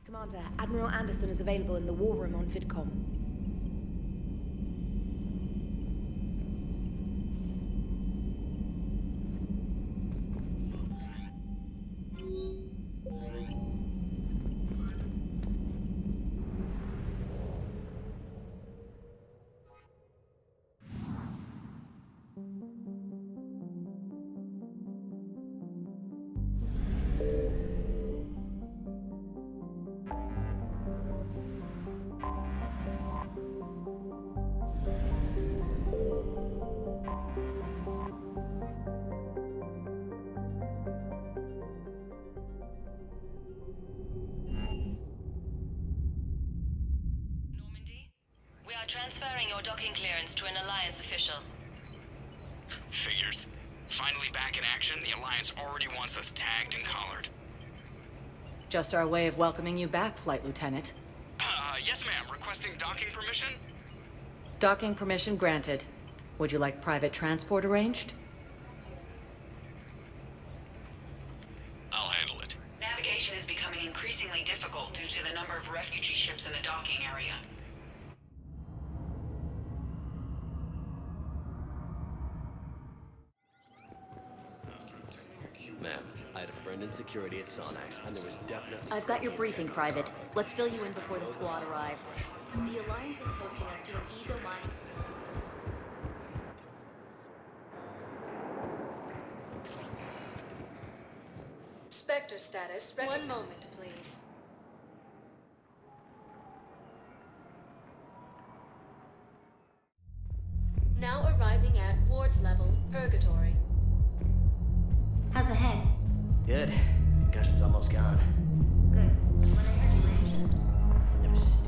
Commander, Admiral Anderson is available in the war room on VidCom. Transferring your docking clearance to an Alliance official. Figures. Finally back in action, the Alliance already wants us tagged and collared. Just our way of welcoming you back, Flight Lieutenant. Yes ma'am. Requesting docking permission? Docking permission granted. Would you like private transport arranged? I'll handle it. Navigation is becoming increasingly difficult due to the number of refugee ships in the docking area. Ma'am, I had a friend in security at Sonax, and there was definitely... I've got your briefing, Private. Let's fill you in before the squad arrives. The Alliance is posting us to an ego mining facility. Spectre status. One moment, please. Now arriving at ward level, Purgatory. How's the head? Good. Concussion's almost gone. Good. When I heard you mention. That was stupid.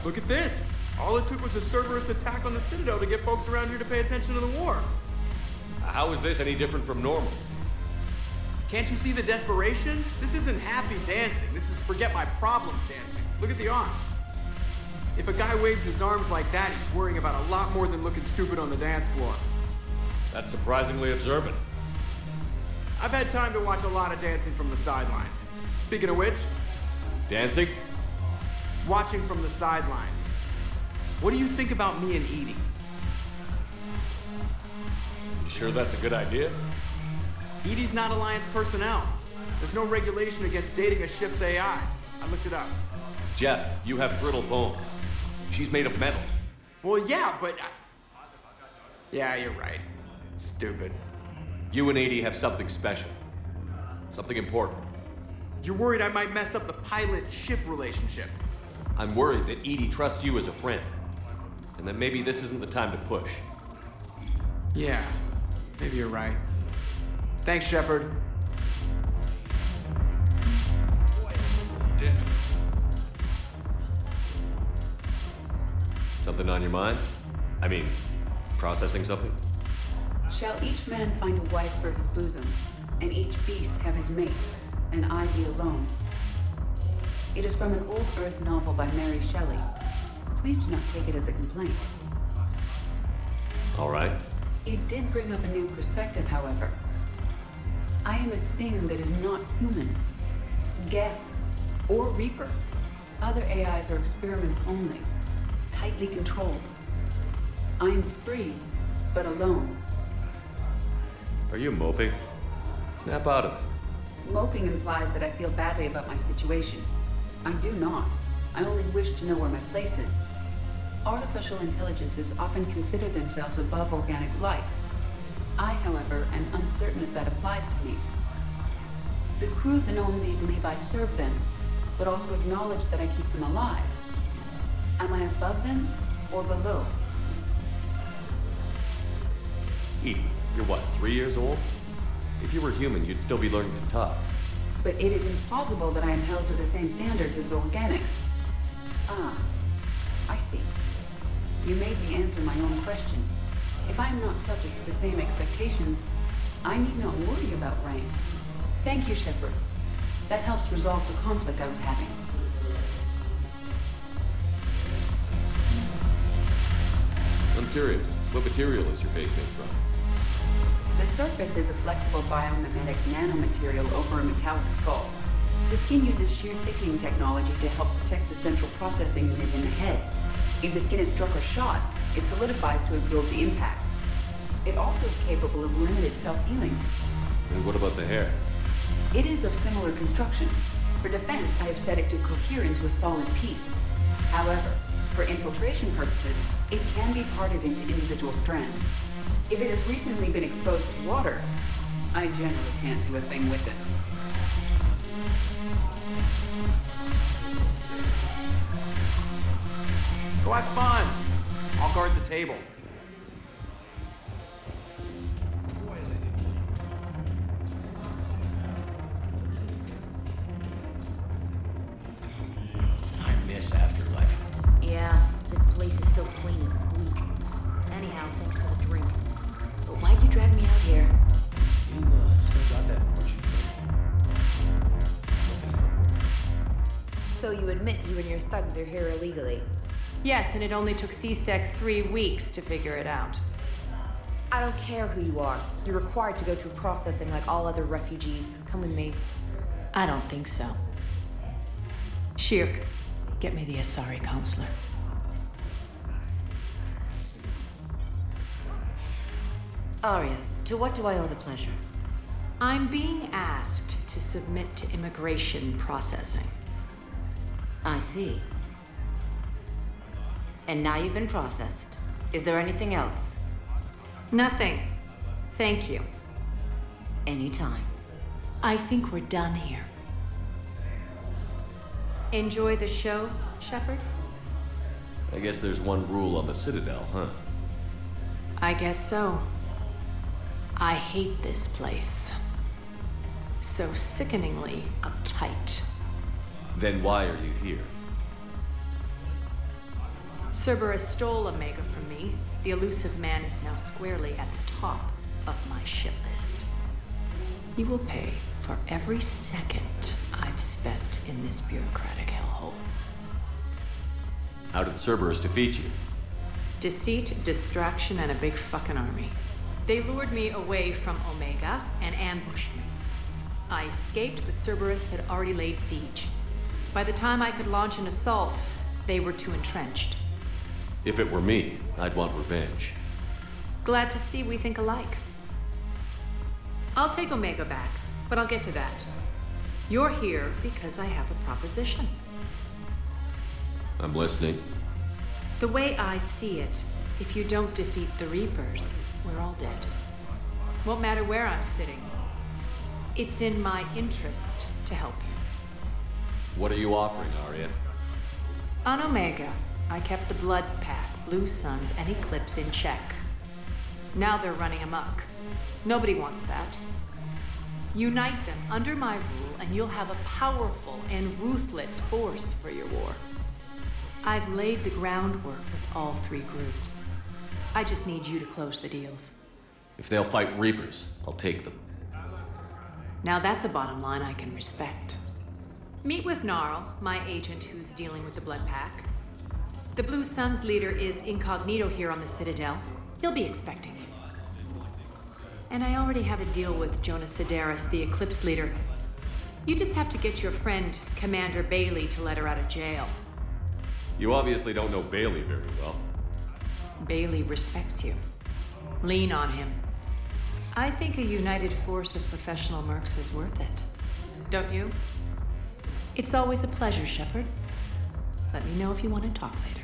Look at this! All it took was a Cerberus attack on the Citadel to get folks around here to pay attention to the war. How is this any different from normal? Can't you see the desperation? This isn't happy dancing. This is forget my problems dancing. Look at the arms. If a guy waves his arms like that, he's worrying about a lot more than looking stupid on the dance floor. That's surprisingly observant. I've had time to watch a lot of dancing from the sidelines. Speaking of which... Dancing? Watching from the sidelines. What do you think about me and Edie? You sure that's a good idea? Edie's not Alliance personnel. There's no regulation against dating a ship's AI. I looked it up. Jeff, you have brittle bones. She's made of metal. Well, yeah, but... Yeah, you're right. It's stupid. You and Edie have something special. Something important. You're worried I might mess up the pilot-ship relationship. I'm worried that Edie trusts you as a friend. And that maybe this isn't the time to push. Yeah, maybe you're right. Thanks, Shepard. Damn it. Something on your mind? I mean, processing something? Shall each man find a wife for his bosom, and each beast have his mate, and I be alone? It is from an old Earth novel by Mary Shelley. Please do not take it as a complaint. All right. It did bring up a new perspective, however. I am a thing that is not human. Geth or Reaper. Other AIs are experiments only, tightly controlled. I am free, but alone. Are you moping? Snap out of it. Moping implies that I feel badly about my situation. I do not. I only wish to know where my place is. Artificial intelligences often consider themselves above organic life. I, however, am uncertain if that applies to me. The crew of the Normandy believe I serve them, but also acknowledge that I keep them alive. Am I above them or below? Edie, you're what, 3 years old? If you were human, you'd still be learning to talk. But it is implausible that I am held to the same standards as organics. Ah, I see. You made me answer my own question. If I am not subject to the same expectations, I need not worry about rank. Thank you, Shepard. That helps resolve the conflict I was having. I'm curious, what material is your base made from? The surface is a flexible biomimetic nanomaterial over a metallic skull. The skin uses shear thickening technology to help protect the central processing unit in the head. If the skin is struck or shot, it solidifies to absorb the impact. It also is capable of limited self-healing. And what about the hair? It is of similar construction. For defense, I have set it to cohere into a solid piece. However, for infiltration purposes, it can be parted into individual strands. If it has recently been exposed to water, I generally can't do a thing with it. Go have fun. I'll guard the table. I miss Afterlife. Yeah, this place is so clean it squeaks. Anyhow, thanks for the drink. But why'd you drag me out here? You still got that much. So you admit you and your thugs are here illegally? Yes, and it only took CSEC 3 weeks to figure it out. I don't care who you are. You're required to go through processing like all other refugees. Come with me. I don't think so. Shirk, get me the Asari counselor. Arya, to what do I owe the pleasure? I'm being asked to submit to immigration processing. I see. And now you've been processed. Is there anything else? Nothing. Thank you. Anytime. I think we're done here. Enjoy the show, Shepard? I guess there's one rule on the Citadel, huh? I guess so. I hate this place. So sickeningly uptight. Then why are you here? Cerberus stole Omega from me. The elusive man is now squarely at the top of my shit list. You will pay for every second I've spent in this bureaucratic hellhole. How did Cerberus defeat you? Deceit, distraction, and a big fucking army. They lured me away from Omega and ambushed me. I escaped, but Cerberus had already laid siege. By the time I could launch an assault, they were too entrenched. If it were me, I'd want revenge. Glad to see we think alike. I'll take Omega back, but I'll get to that. You're here because I have a proposition. I'm listening. The way I see it, if you don't defeat the Reapers, we're all dead. Won't matter where I'm sitting. It's in my interest to help you. What are you offering, Arya? On Omega, I kept the Blood Pack, Blue Suns, and Eclipse in check. Now they're running amok. Nobody wants that. Unite them under my rule, and you'll have a powerful and ruthless force for your war. I've laid the groundwork with all 3 groups. I just need you to close the deals. If they'll fight Reapers, I'll take them. Now that's a bottom line I can respect. Meet with Gnarl, my agent who's dealing with the Blood Pack. The Blue Suns leader is incognito here on the Citadel. He'll be expecting you. And I already have a deal with Jonas Sedaris, the Eclipse leader. You just have to get your friend, Commander Bailey, to let her out of jail. You obviously don't know Bailey very well. Bailey respects you. Lean on him. I think a united force of professional mercs is worth it. don't you? It's always a pleasure, Shepard. Let me know if you want to talk later.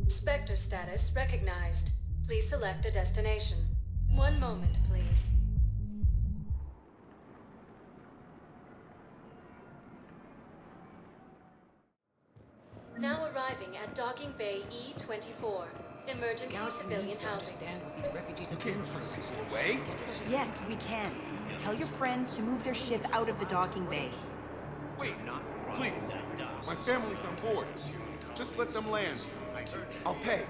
Spectre status recognized. Please select a destination. One moment, please. Now arriving at Docking Bay E-24. Emergency civilian housing. You can't turn people away. Yes, we can. Tell your friends to move their ship out of the docking bay. Wait, please. My family's on board. Just let them land. I'll pay.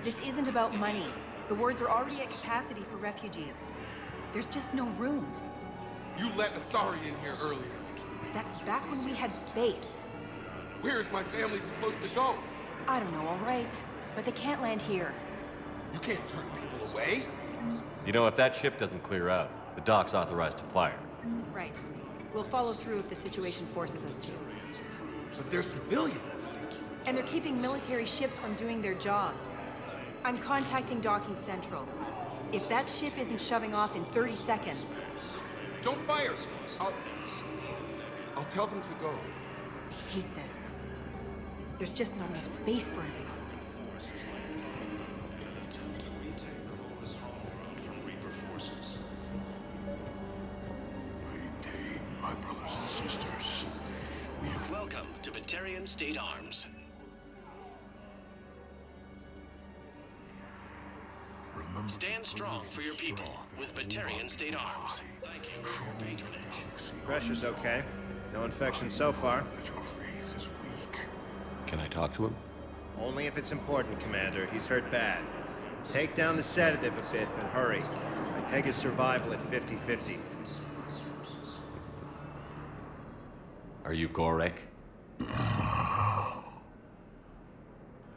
This isn't about money. The wards are already at capacity for refugees. There's just no room. You let Asari in here earlier. That's back when we had space. Where is my family supposed to go? I don't know, all right. But they can't land here. You can't turn people away. You know, if that ship doesn't clear out, the dock's authorized to fire. Right. We'll follow through if the situation forces us to. But they're civilians. And they're keeping military ships from doing their jobs. I'm contacting Docking Central. If that ship isn't shoving off in 30 seconds... Don't fire! I'll tell them to go. I hate this. There's just not enough space for everyone. Maintain, my brothers and sisters. We have... Welcome to Batarian State Arms. Remember, Stand strong for your people with Batarian State Arms. Thank you for your patronage. Pressure's okay. No infection so far. That your faith is weak. Can I talk to him? Only if it's important, Commander. He's hurt bad. Take down the sedative a bit, but hurry. I peg his survival at 50-50. Are you Gorek?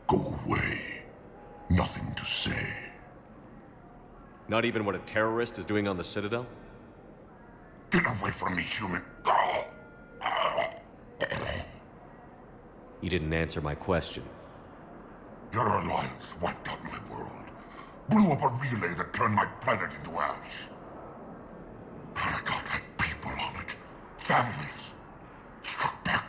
Go away. Nothing to say. Not even what a terrorist is doing on the Citadel? Get away from me, human. You didn't answer my question. Your alliance wiped out my world. Blew up a relay that turned my planet into ash. Paragon had people on it. Families. Struck back.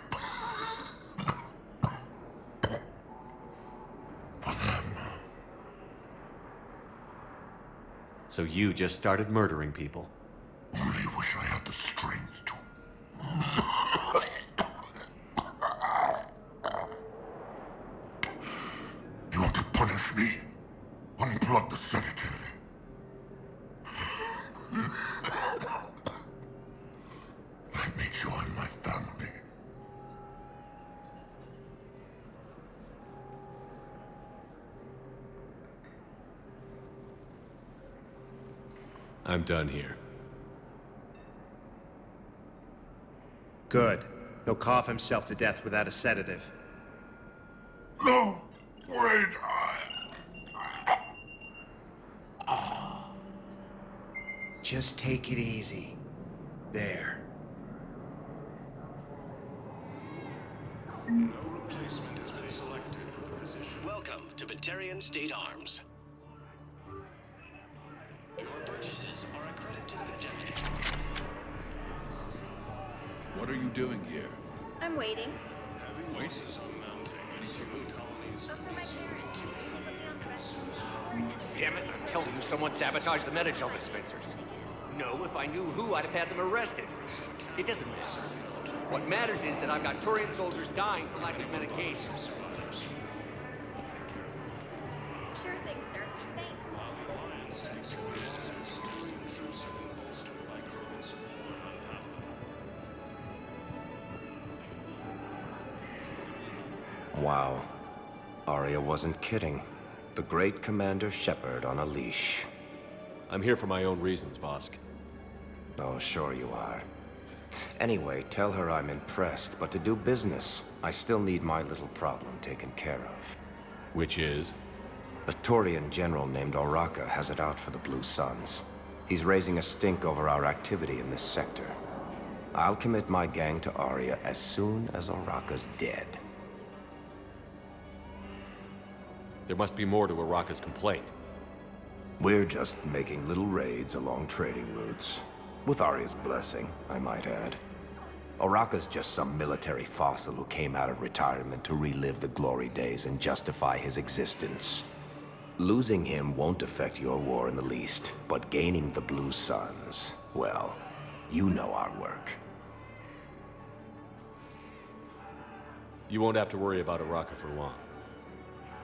For them. So you just started murdering people? Only wish I had the strength to. You want to punish me? Unplug the sedative. Let me join my family. I'm done here. Good. He'll cough himself to death without a sedative. No! Wait! Just take it easy. There. No replacement has been selected for the position. Welcome to Batarian State Arms. Your purchases are a credit to the agenda. What are you doing here? I'm waiting. Having voices mounting in human colonies. For my parents. Put me on the rest. Damn it, I'm telling you, someone sabotaged the Metagel dispensers. No, if I knew who, I'd have had them arrested. It doesn't matter. What matters is that I've got Turian soldiers dying for lack of medication. Sure thing, sir. Thanks. Wow. Arya wasn't kidding. The great Commander Shepard on a leash. I'm here for my own reasons, Vosk. Oh, sure you are. Anyway, tell her I'm impressed, but to do business, I still need my little problem taken care of. Which is? A Turian general named Oraka has it out for the Blue Suns. He's raising a stink over our activity in this sector. I'll commit my gang to Arya as soon as Oraka's dead. There must be more to Oraka's complaint. We're just making little raids along trading routes. With Arya's blessing, I might add. Oraka's just some military fossil who came out of retirement to relive the glory days and justify his existence. Losing him won't affect your war in the least, but gaining the Blue Suns, well, you know our work. You won't have to worry about Oraka for long.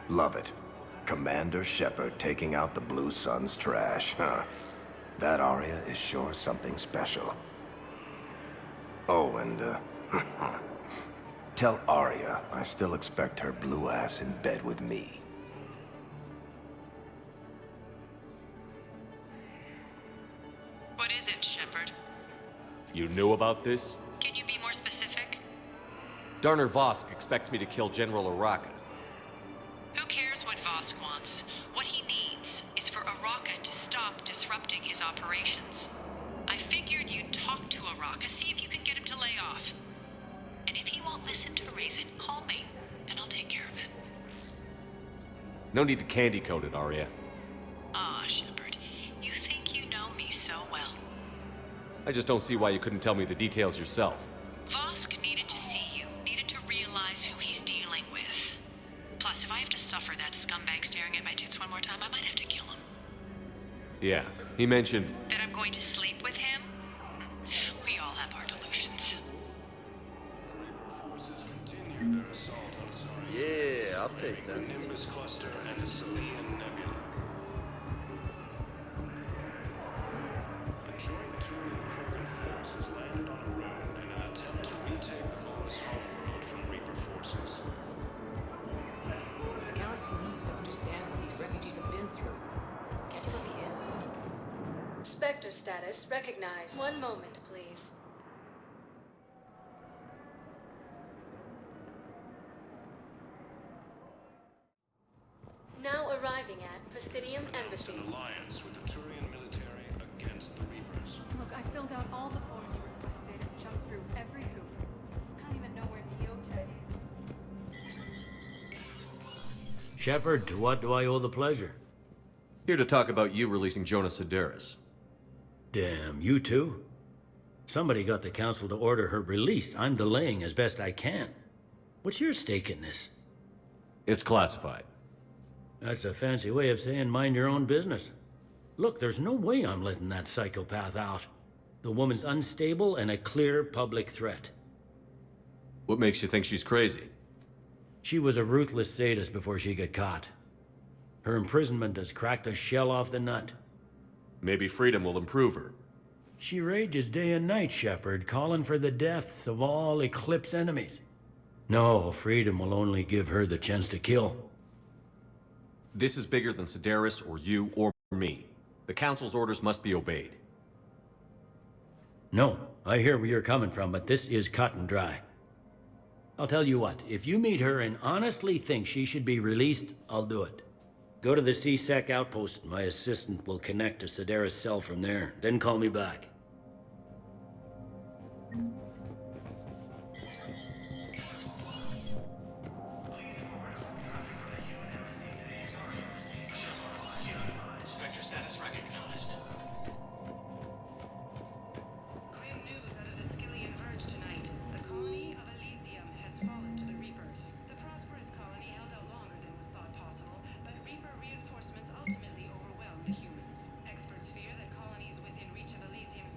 Love it. Commander Shepard taking out the Blue Suns trash, huh? That Arya is sure something special. Oh, and, tell Arya I still expect her blue ass in bed with me. What is it, Shepard? You knew about this? Can you be more specific? Darner Vosk expects me to kill General Oraka. Who cares what Vosk wants? What he needs is for Oraka to stop disrupting his operations. I figured you'd talk to Oraka, see if you can get him to lay off. And if he won't listen to reason, call me, and I'll take care of it. No need to candy coat it, Arya. Ah, Shepard, you think you know me so well. I just don't see why you couldn't tell me the details yourself. Vosk needed to see you, needed to realize who he's dealing with. Plus, if I have to suffer that scumbag staring at my tits one more time, I might have to kill him. Yeah, he mentioned... That I'm going to sleep with him? We all have our delusions. Yeah, I'll take that. Nimbus cluster and the Salian Nebula. A joint Turian-Krogan force has landed on a ruin in an attempt to retake the Volus homeworld from Reaper forces. The Galaxy needs to understand what these refugees have been through. Can't you let me in? Spectre status recognized. One moment, please. Now arriving at Presidium Embassy. An alliance with the Turian military against the Reapers. Look, I filled out all the forms you requested and jumped through every hoop. I don't even know where Neotech is. Shepard, to what do I owe the pleasure? Here to talk about you releasing Jonas Sedaris. Damn, you too? Somebody got the council to order her release. I'm delaying as best I can. What's your stake in this? It's classified. That's a fancy way of saying mind your own business. Look, there's no way I'm letting that psychopath out. The woman's unstable and a clear public threat. What makes you think she's crazy? She was a ruthless sadist before she got caught. Her imprisonment has cracked the shell off the nut. Maybe freedom will improve her. She rages day and night, Shepard, calling for the deaths of all Eclipse enemies. No, freedom will only give her the chance to kill. This is bigger than Sedaris or you or me. The Council's orders must be obeyed. No, I hear where you're coming from, but this is cut and dry. I'll tell you what, if you meet her and honestly think she should be released, I'll do it. Go to the C-Sec outpost. My assistant will connect to Sedaris' cell from there. Then call me back. Spectre status recognized. Grim news out of the Skillian Verge tonight. The colony of Elysium has fallen to the Reapers. The prosperous colony held out longer than was thought possible, but Reaper reinforcements ultimately overwhelmed the humans. Experts fear that colonies within reach of Elysium's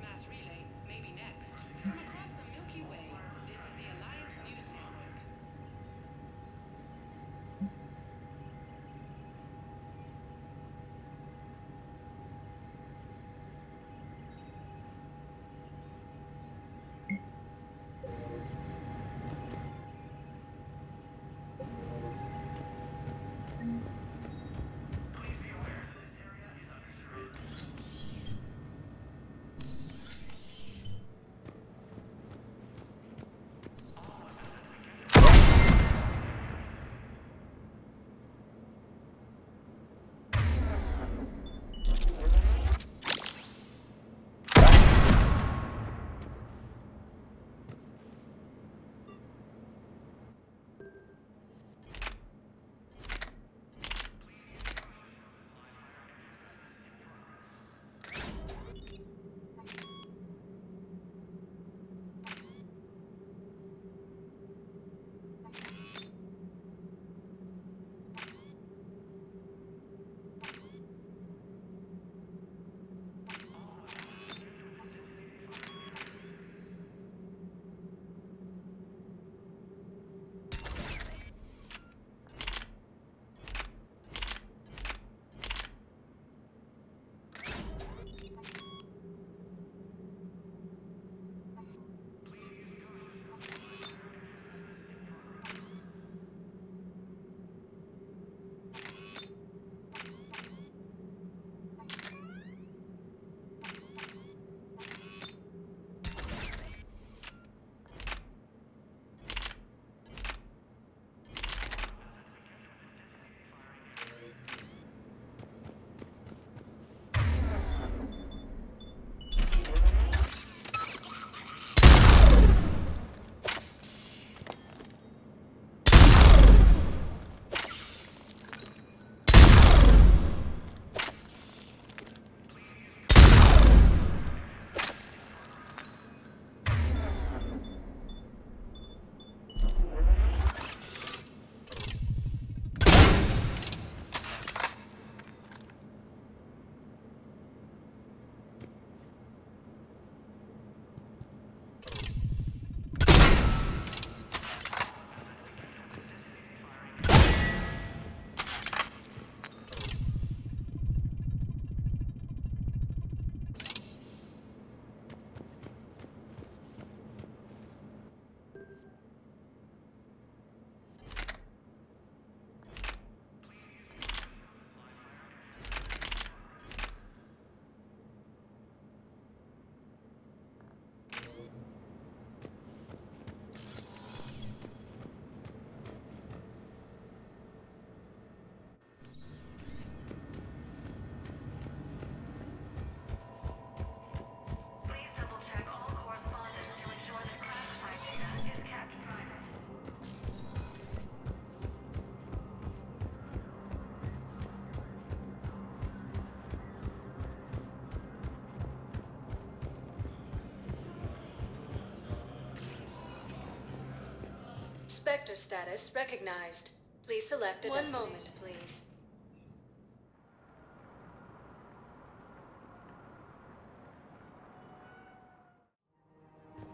Spectre status recognized. Please select a One moment, please.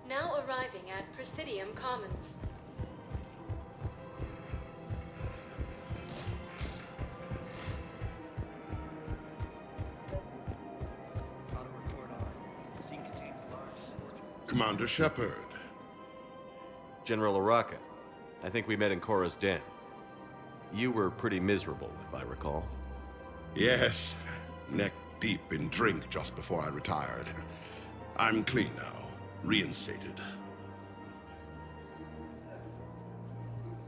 Now arriving at Presidium Commons. Commander Shepard. General Araka, I think we met in Cora's den. You were pretty miserable, if I recall. Yes, neck deep in drink just before I retired. I'm clean now, reinstated.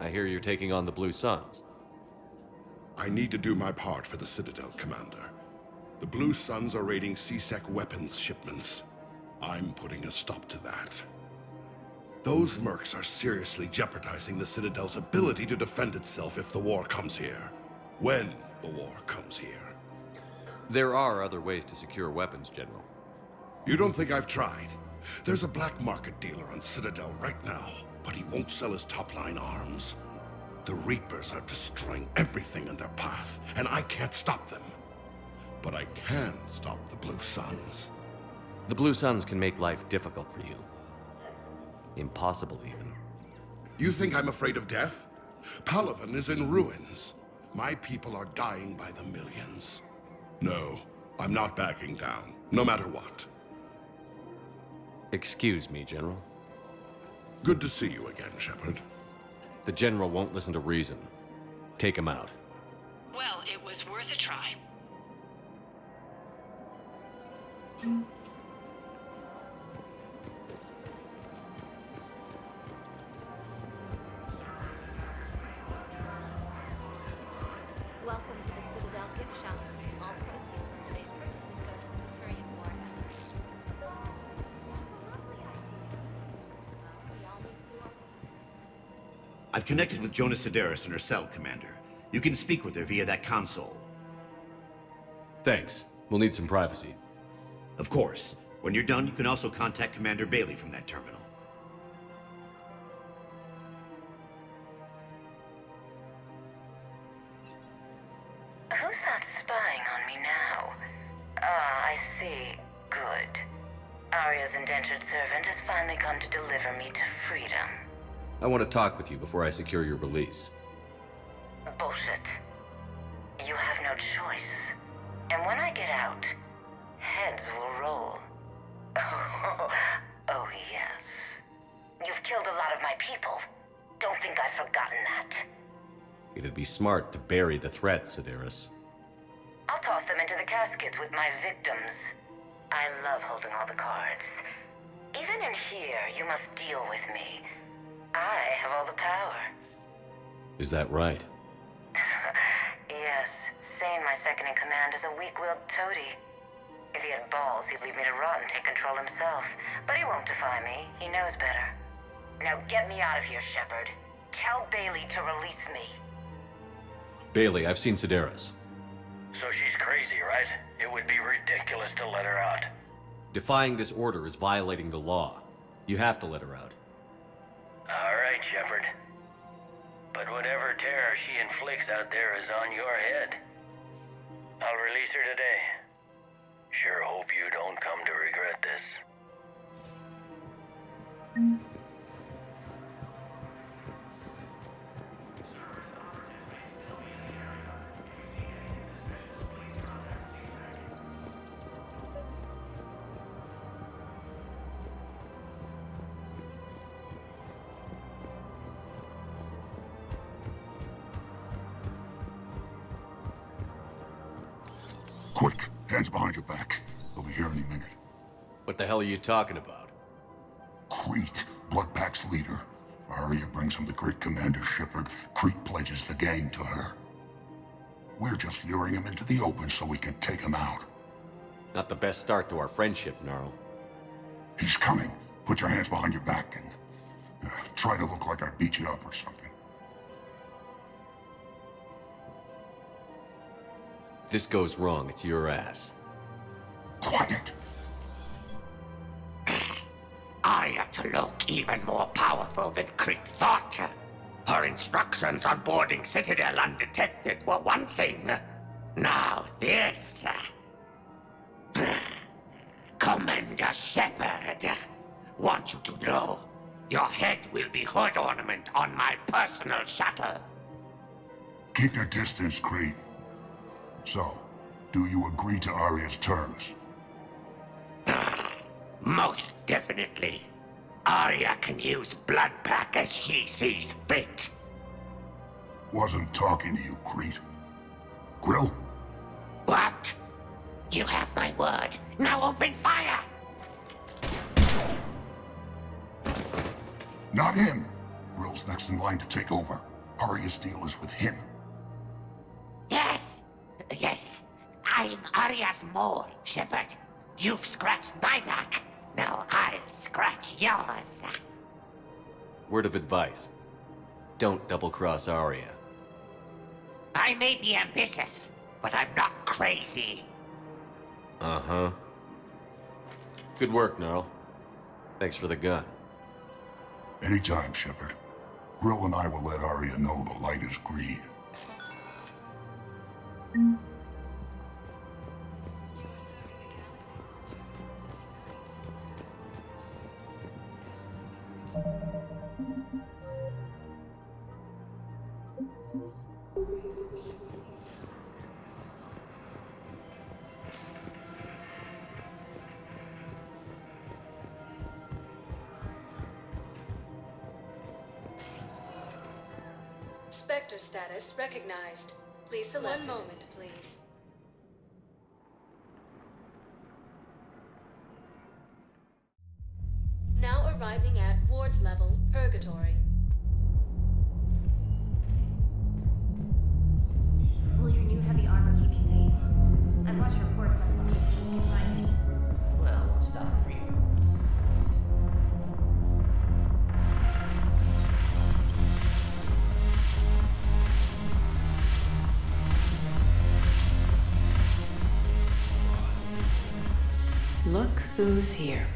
I hear you're taking on the Blue Suns. I need to do my part for the Citadel, Commander. The Blue Suns are raiding CSEC weapons shipments. I'm putting a stop to that. Those mercs are seriously jeopardizing the Citadel's ability to defend itself if the war comes here. When the war comes here. There are other ways to secure weapons, General. You don't think I've tried? There's a black market dealer on Citadel right now, but he won't sell his top-line arms. The Reapers are destroying everything in their path, and I can't stop them. But I can stop the Blue Suns. The Blue Suns can make life difficult for you. Impossible, even. You think I'm afraid of death? Palaven is in ruins. My people are dying by the millions. No, I'm not backing down, no matter what. Excuse me, General. Good to see you again, Shepard. The General won't listen to reason. Take him out. Well, it was worth a try. Welcome to the Citadel gift shop. All proceeds from today's purchases go to the Centurion War effort. I've connected with Jonas Sedaris in her cell, Commander. You can speak with her via that console. Thanks. We'll need some privacy. Of course. When you're done, you can also contact Commander Bailey from that terminal. Who's that spying on me now? Ah, I see. Good. Arya's indentured servant has finally come to deliver me to freedom. I want to talk with you before I secure your release. Bullshit. You have no choice. And when I get out, heads will roll. Oh, yes. You've killed a lot of my people. Don't think I've forgotten that. It'd be smart to bury the threat, Sedaris. I'll toss them into the caskets with my victims. I love holding all the cards. Even in here, you must deal with me. I have all the power. Is that right? Yes, Sane, my second-in-command, is a weak-willed toady. If he had balls, he'd leave me to rot and take control himself. But he won't defy me. He knows better. Now get me out of here, Shepard. Tell Bailey to release me. Bailey, I've seen Sedaris. So she's crazy, right? It would be ridiculous to let her out. Defying this order is violating the law. You have to let her out. All right, Shepard. But whatever terror she inflicts out there is on your head. I'll release her today. Sure hope you don't come to regret this. Quick, hands behind your back. They'll be here any minute. What the hell are you talking about? Crete, Blood Pack's leader. Arya brings him the great Commander Shepard. Crete pledges the gang to her. We're just luring him into the open so we can take him out. Not the best start to our friendship, Gnarl. He's coming. Put your hands behind your back and try to look like I beat you up or something. If this goes wrong, it's your ass. Quiet! Arya to look even more powerful than Crete thought. Her instructions on boarding Citadel undetected were one thing. Now this. Commander Shepard, want you to know, your head will be hood ornament on my personal shuttle. Keep your distance, Creed. So, do you agree to Arya's terms? Most definitely. Arya can use Blood Pack as she sees fit. Wasn't talking to you, Creed. Grill? What? You have my word. Now open fire! Not him. Grill's next in line to take over. Arya's deal is with him. Yes. I'm Arya's mole, Shepard. You've scratched my back. Now I'll scratch yours. Word of advice. Don't double-cross Arya. I may be ambitious, but I'm not crazy. Uh-huh. Good work, Gnarl. Thanks for the gun. Anytime, Shepard. Grill and I will let Arya know the light is green. Spectre status recognized. Please select. One moment, please. Now arriving at Ward's level, Purgatory. Will your new heavy armor keep you safe? I've watched reports on some of you find. Well, it's not real. Look who's here.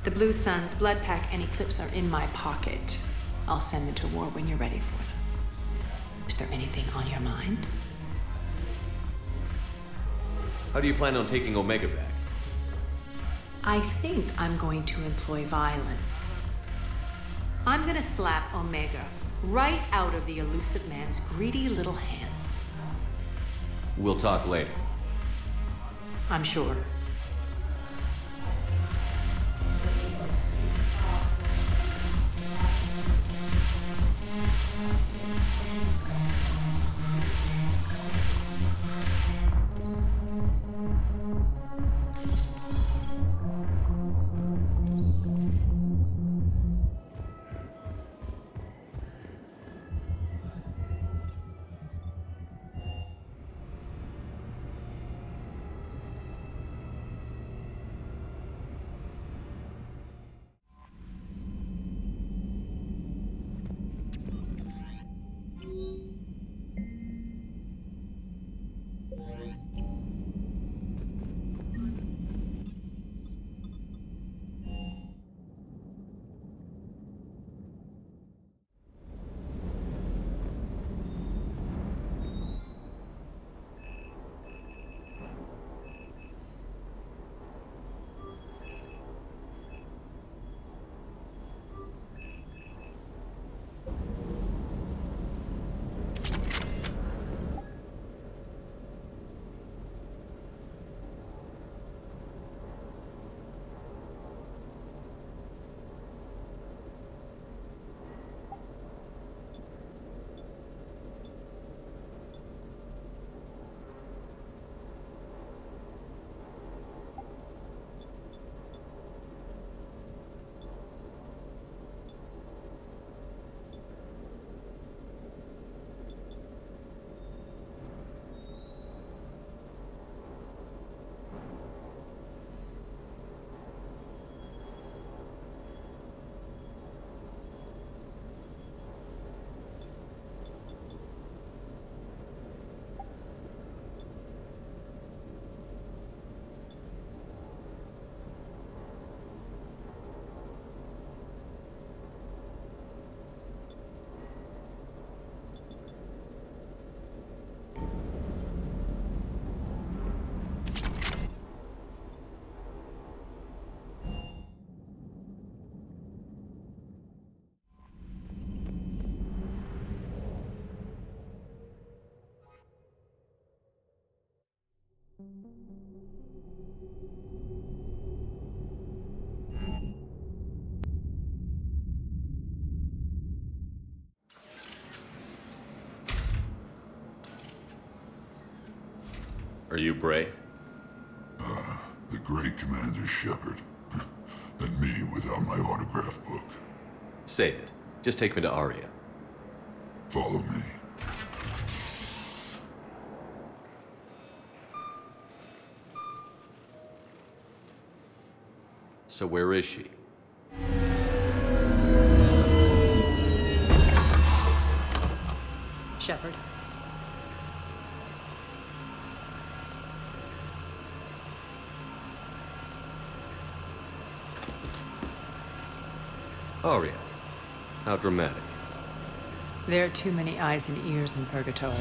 The Blue Suns, Blood Pack, and Eclipse are in my pocket. I'll send them to war when you're ready for them. Is there anything on your mind? How do you plan on taking Omega back? I think I'm going to employ violence. I'm gonna slap Omega right out of the elusive man's greedy little hands. We'll talk later. I'm sure. Are you Bray? The great Commander Shepard. And me without my autograph book. Save it. Just take me to Aria. Follow me. So where is she? Shepard. Aria. How dramatic. There are too many eyes and ears in Purgatory.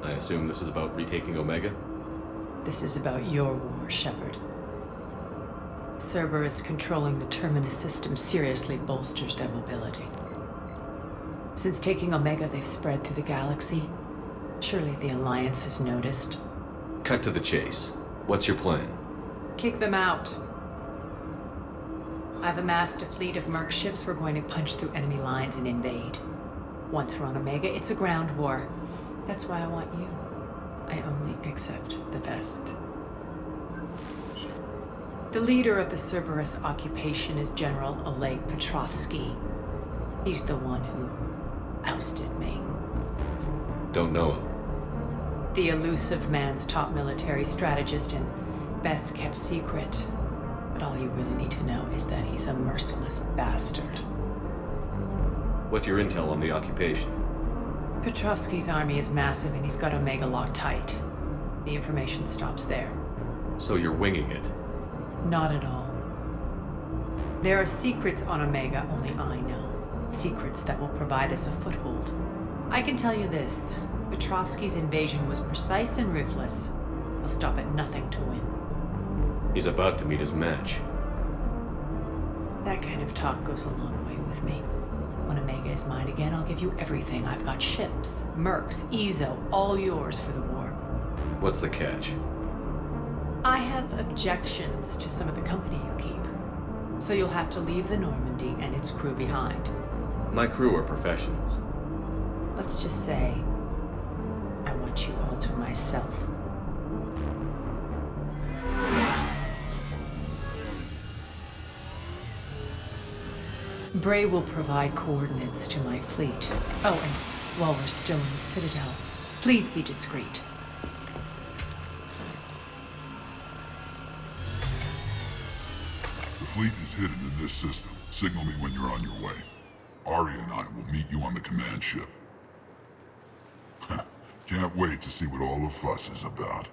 I assume this is about retaking Omega? This is about your war, Shepard. Cerberus controlling the Terminus system seriously bolsters their mobility. Since taking Omega, they've spread through the galaxy. Surely the Alliance has noticed. Cut to the chase. What's your plan? Kick them out. I've amassed a fleet of merc ships. We're going to punch through enemy lines and invade. Once we're on Omega, it's a ground war. That's why I want you. I only accept the best. The leader of the Cerberus occupation is General Oleg Petrovsky. He's the one who ousted me. Don't know him. The elusive man's top military strategist and best kept secret. But all you really need to know is that he's a merciless bastard. What's your intel on the occupation? Petrovsky's army is massive and he's got Omega locked tight. The information stops there. So you're winging it? Not at all. There are secrets on Omega only I know. Secrets that will provide us a foothold. I can tell you this. Petrovsky's invasion was precise and ruthless. He'll stop at nothing to win. He's about to meet his match. That kind of talk goes a long way with me. When Omega is mine again, I'll give you everything. I've got ships, mercs, Ezo, all yours for the war. What's the catch? I have objections to some of the company you keep. So you'll have to leave the Normandy and its crew behind. My crew are professionals. Let's just say, I want you all to myself. Bray will provide coordinates to my fleet. Oh, and while we're still in the Citadel, please be discreet. The fleet is hidden in this system. Signal me when you're on your way. Arya and I will meet you on the command ship. Can't wait to see what all the fuss is about.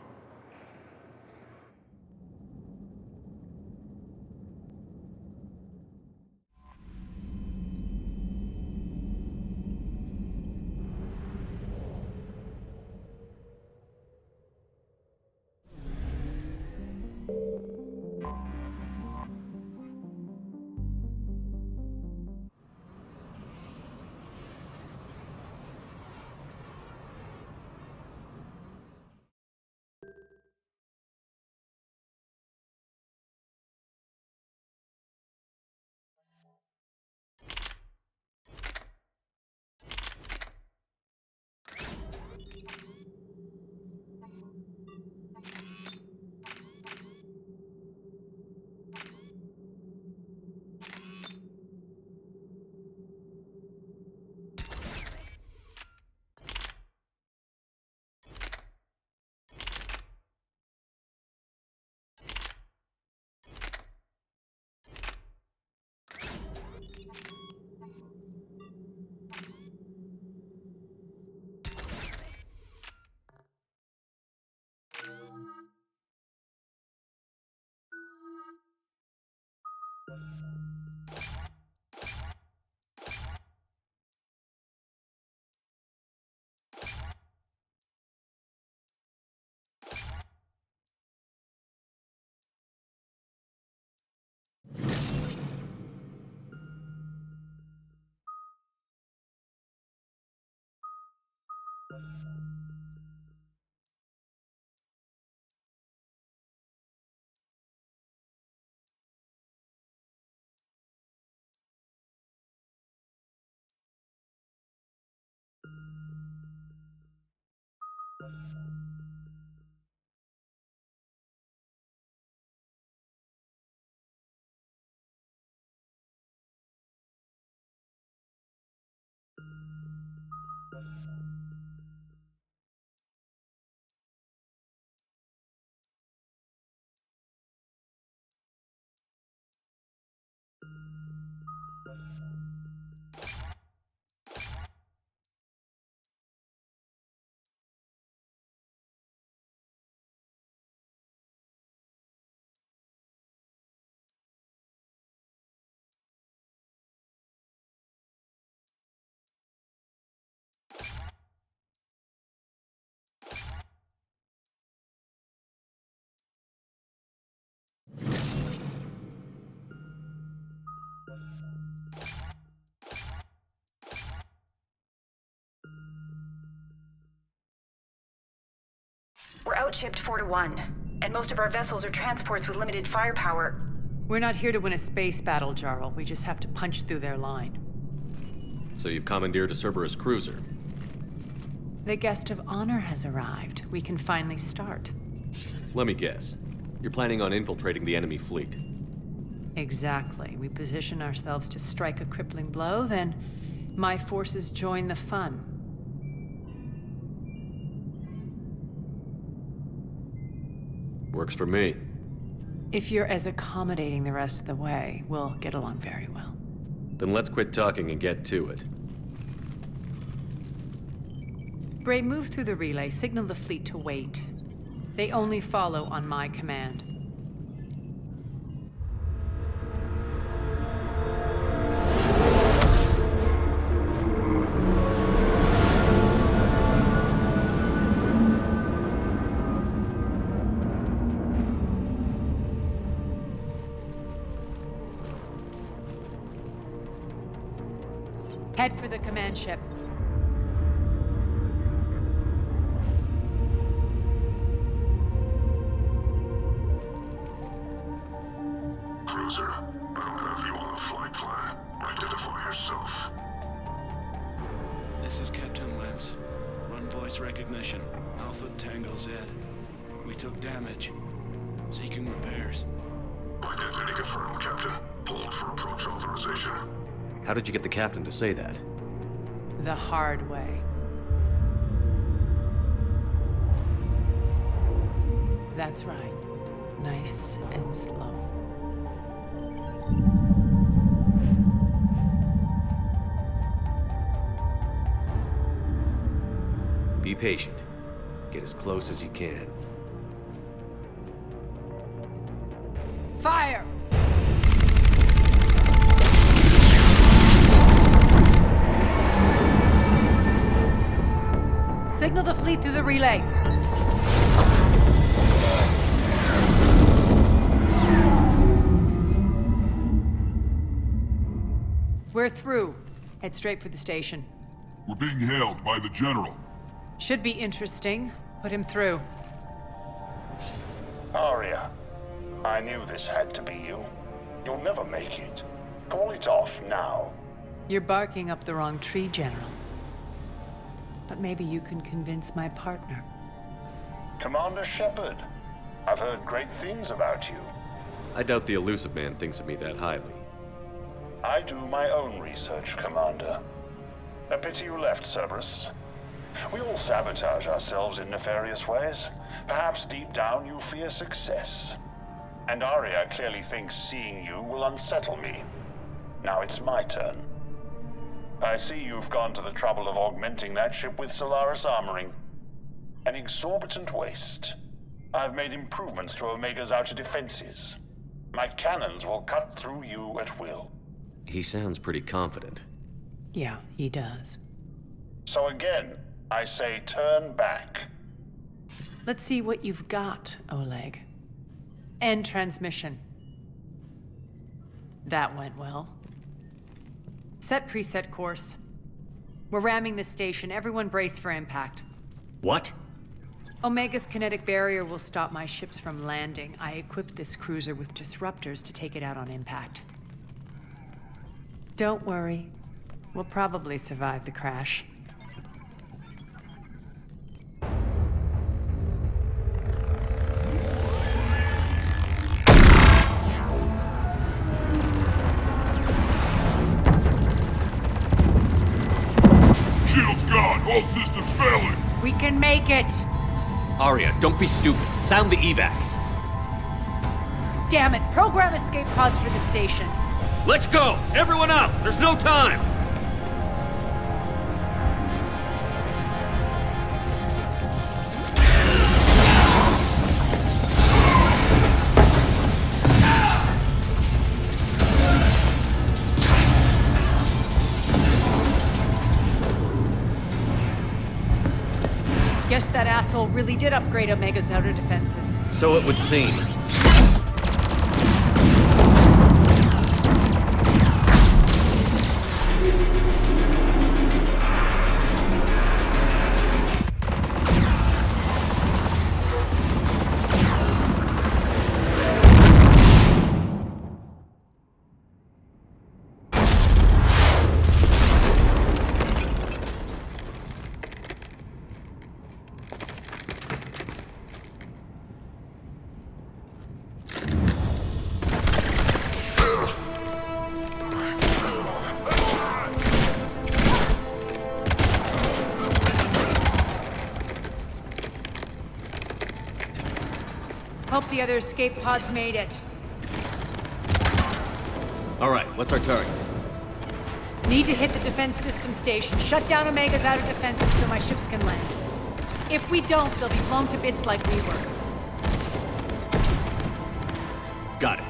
We're outshipped 4-1, and most of our vessels are transports with limited firepower. We're not here to win a space battle, Jarl. We just have to punch through their line. So you've commandeered a Cerberus cruiser. The guest of honor has arrived. We can finally start. Let me guess. You're planning on infiltrating the enemy fleet. Exactly. We position ourselves to strike a crippling blow, then my forces join the fun. Works for me. If you're as accommodating the rest of the way, we'll get along very well. Then let's quit talking and get to it. Bray, move through the relay. Signal the fleet to wait. They only follow on my command. Head for the command ship. Cruiser, I don't have you on the flight plan. Identify yourself. This is Captain Lentz. Run voice recognition. Alpha Tango Z. We took damage. Seeking repairs. Identity confirmed, Captain. Hold for approach authorization. How did you get the captain to say that? The hard way. That's right. Nice and slow. Be patient. Get as close as you can. Fire! Signal the fleet through the relay. We're through. Head straight for the station. We're being hailed by the General. Should be interesting. Put him through. Arya, I knew this had to be you. You'll never make it. Call it off now. You're barking up the wrong tree, General. But maybe you can convince my partner. Commander Shepard, I've heard great things about you. I doubt the elusive man thinks of me that highly. I do my own research, Commander. A pity you left Cerberus. We all sabotage ourselves in nefarious ways. Perhaps deep down you fear success. And Arya clearly thinks seeing you will unsettle me. Now it's my turn. I see you've gone to the trouble of augmenting that ship with Solaris armoring. An exorbitant waste. I've made improvements to Omega's outer defenses. My cannons will cut through you at will. He sounds pretty confident. Yeah, he does. So again, I say turn back. Let's see what you've got, Oleg. End transmission. That went well. Set preset course. We're ramming the station. Everyone brace for impact. What? Omega's kinetic barrier will stop my ships from landing. I equipped this cruiser with disruptors to take it out on impact. Don't worry. We'll probably survive the crash. Shields gone, All systems failing! We can make it! Arya, don't be stupid. Sound the evac. Damn it! Program escape pods for the station. Let's go! Everyone out! There's no time! Guess that asshole really did upgrade Omega's outer defenses. So it would seem. Hope the other escape pods made it. All right, what's our target? Need to hit the defense system station. Shut down Omega's outer defenses so my ships can land. If we don't, they'll be blown to bits like we were. Got it.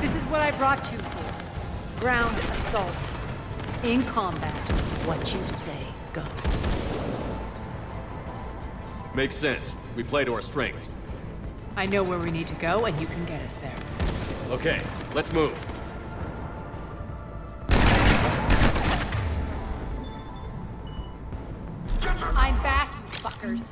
This is what I brought you for. Ground assault. In combat, what you say goes. Makes sense. We play to our strengths. I know where we need to go, and you can get us there. Okay, let's move. I'm back, you fuckers.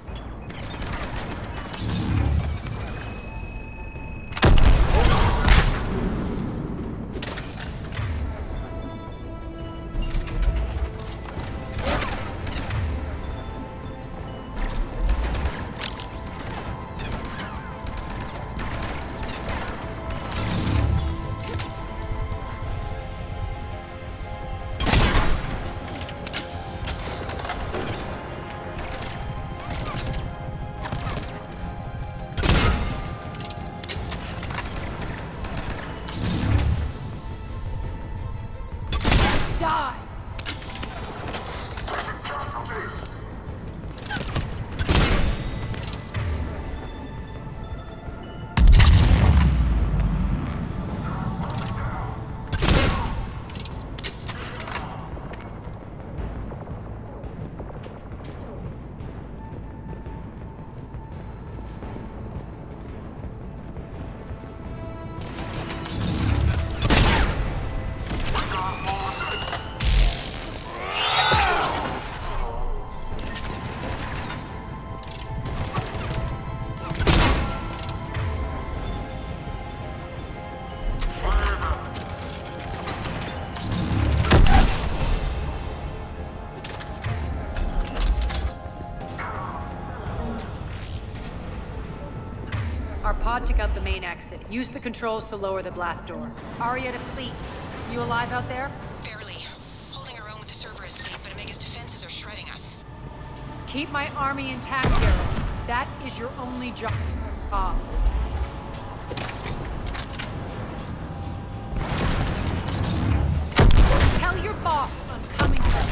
Die! Our pod took out the main exit. Use the controls to lower the blast door. Arya to fleet. You alive out there? Barely. Holding our own with the server escape, but Omega's defenses are shredding us. Keep my army intact, Daryl. That is your only job. Tell your boss I'm coming home.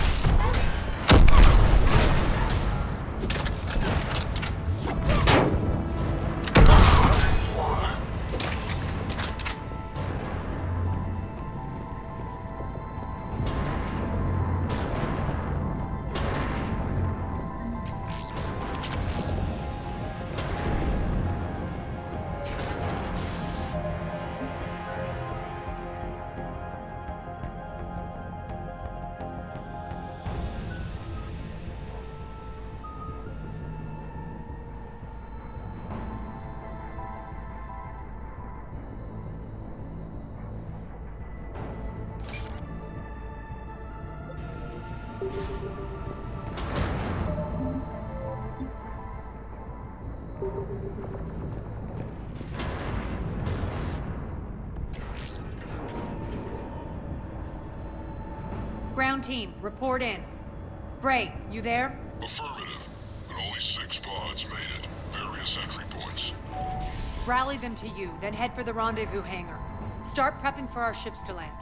ground team, report in. Bray, you there? Affirmative. But only 6 pods made it. Various entry points. Rally them to you, then head for the rendezvous hangar. Start prepping for our ships to land.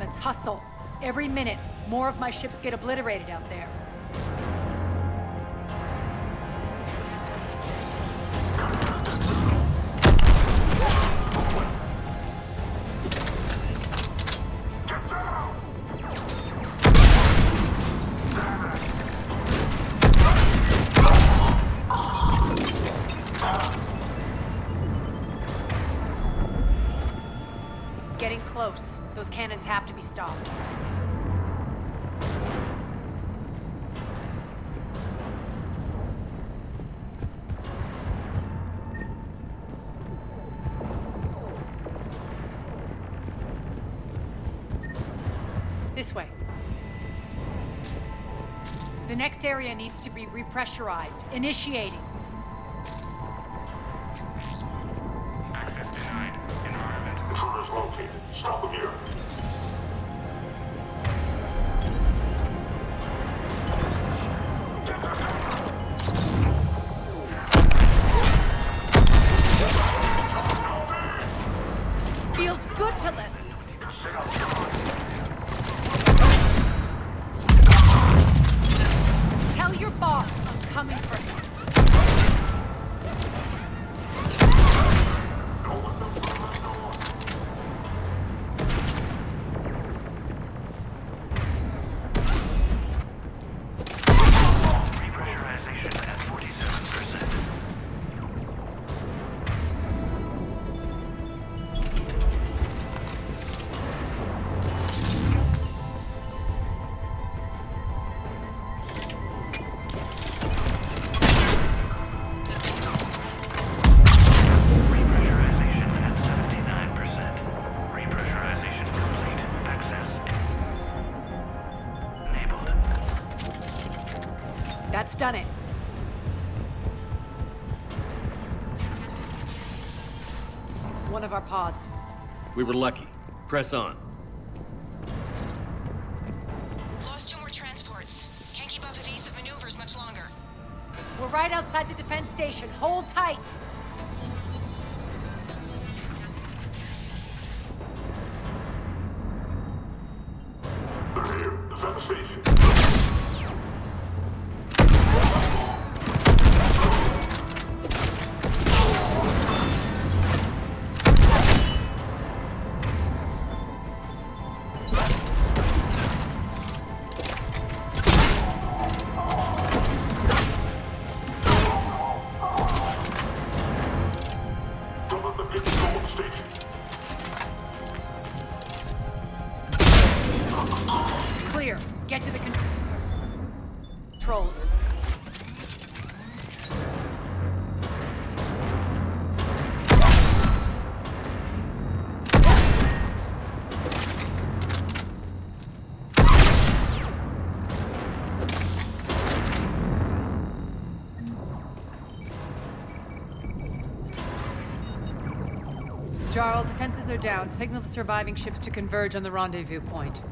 Let's hustle. Every minute, more of my ships get obliterated out there. Getting close. Those cannons have to be stopped. This way. The next area needs to be repressurized. Initiating. Access denied. Environment. Intruders located. Stop them here. Feels good to let loose. Tell your boss I'm coming for him. Repressurization at 47%. Repressurization at 79%. Repressurization complete. Access enabled. That's done it. One of our pods. We were lucky. Press on. Lost 2 more transports. Can't keep up evasive maneuvers much longer. We're right outside the defense station. Hold tight. They're here. Defend the station. Don't let them get control of the station. Clear. Get to the controls. Jarl, defenses are down. Signal the surviving ships to converge on the rendezvous point.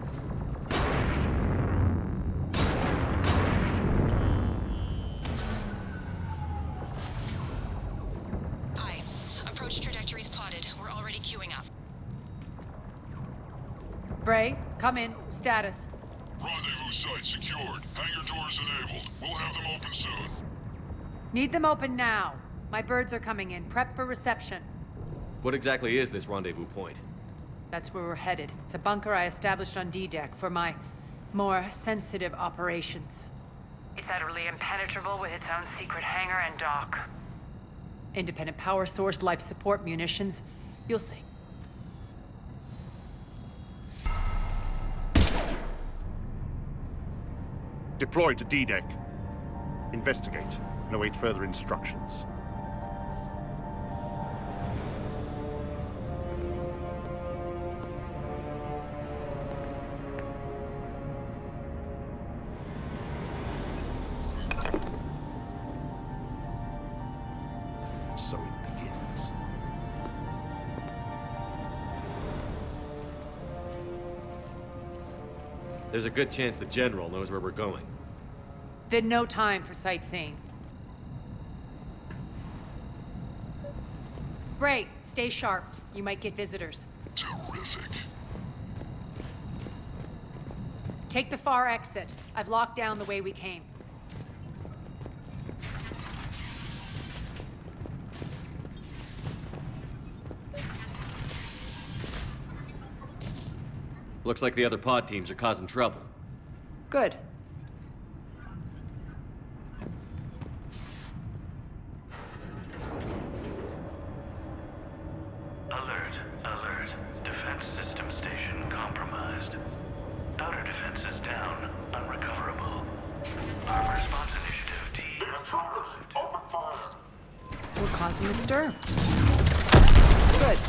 Aye. Approach trajectories plotted. We're already queuing up. Bray, come in. Status. Rendezvous site secured. Hangar doors enabled. We'll have them open soon. Need them open now. My birds are coming in. Prep for reception. What exactly is this rendezvous point? That's where we're headed. It's a bunker I established on D-Deck for my more sensitive operations. It's utterly impenetrable with its own secret hangar and dock. Independent power source, life support, munitions. You'll see. Deploy to D-Deck. Investigate and await further instructions. So it begins. There's a good chance the General knows where we're going. Then no time for sightseeing. Bray, stay sharp. You might get visitors. Terrific. Take the far exit. I've locked down the way we came. Looks like the other pod teams are causing trouble. Good. Alert, alert. Defense system station compromised. Outer defenses down, unrecoverable. Armor response initiative T. The intruders! Open fire! We're causing a stir. Good.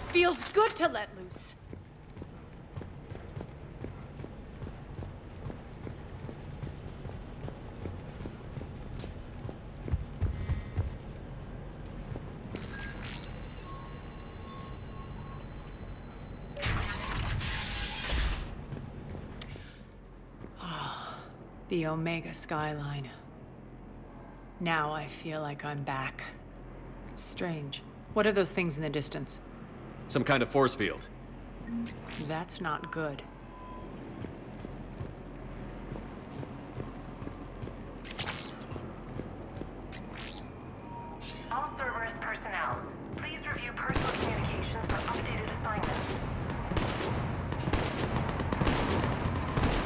Feels good to let loose. The Omega skyline. Now I feel like I'm back. It's strange. What are those things in the distance? Some kind of force field. That's not good. All Cerberus personnel, please review personal communications for updated assignments.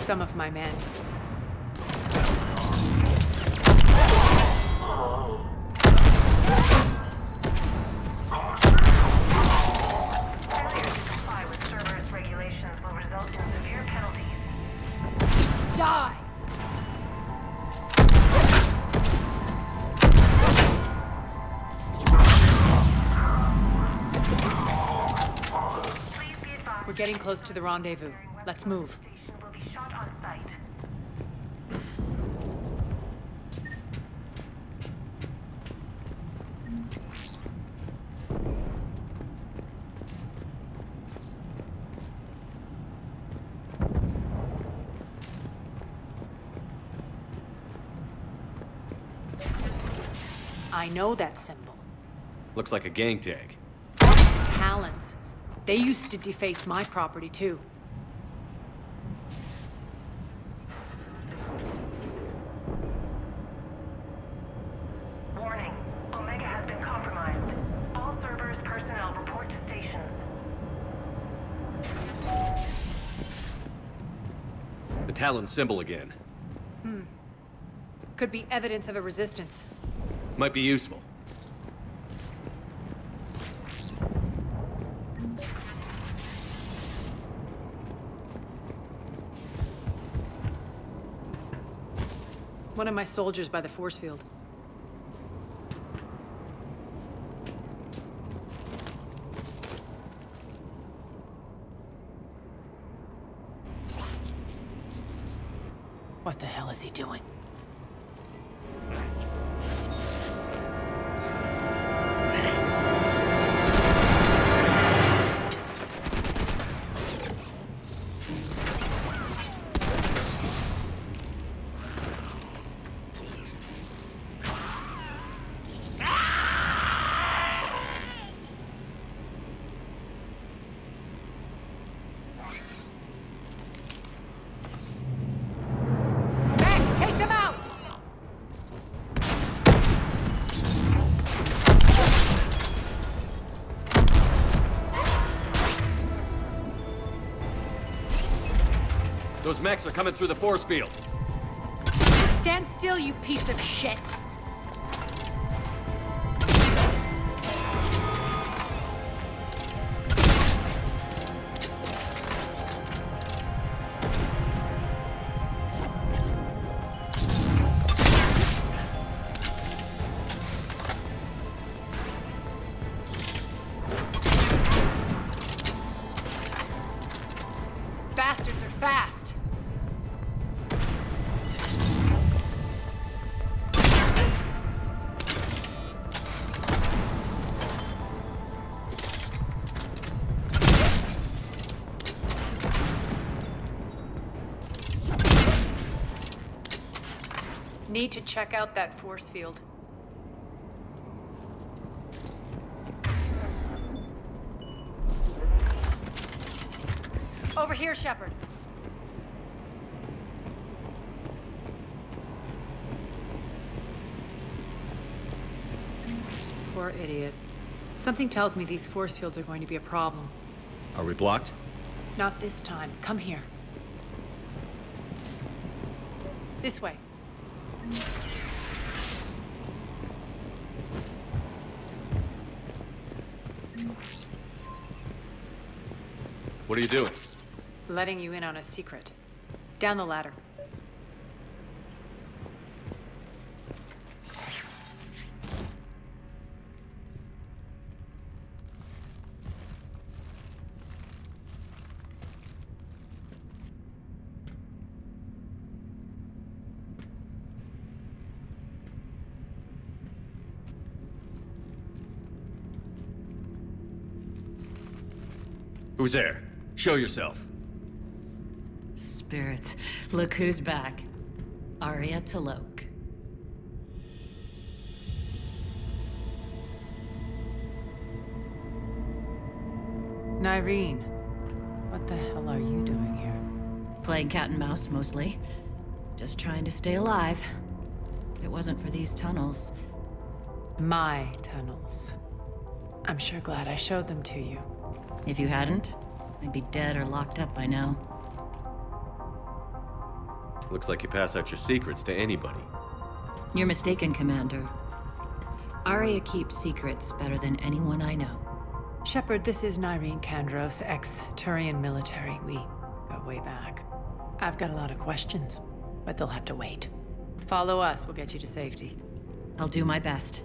Some of my men. Die! We're getting close to the rendezvous. Let's move. Will be shot on sight. I know that symbol. Looks like a gang tag. Talons. They used to deface my property, too. Warning. Omega has been compromised. All Cerberus personnel report to stations. The Talon symbol again. Could be evidence of a resistance. Might be useful. One of my soldiers by the force field. What the hell is he doing? Those mechs are coming through the force field. Stand still, you piece of shit! Bastards are fast. Need to check out that force field. Over here, Shepard. Poor idiot. Something tells me these force fields are going to be a problem. Are we blocked? Not this time. Come here. This way. What are you doing? Letting you in on a secret. Down the ladder. Who's there? Show yourself. Spirits, look who's back. Arya Talok. Nyreen, what the hell are you doing here? Playing cat and mouse, mostly. Just trying to stay alive. If it wasn't for these tunnels. My tunnels. I'm sure glad I showed them to you. If you hadn't, I'd be dead or locked up by now. Looks like you pass out your secrets to anybody. You're mistaken, Commander. Arya keeps secrets better than anyone I know. Shepard, this is Nyreen Kandros, ex-Turian military. We go way back. I've got a lot of questions, but they'll have to wait. Follow us, we'll get you to safety. I'll do my best.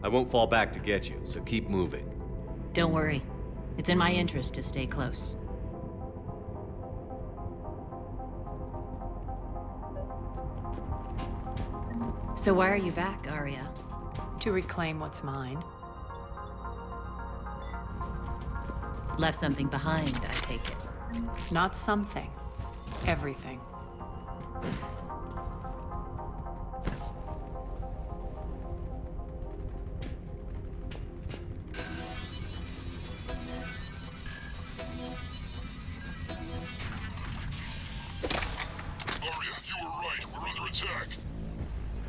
I won't fall back to get you, so keep moving. Don't worry. It's in my interest to stay close. So why are you back, Arya? To reclaim what's mine. Left something behind, I take it. Not something. Everything.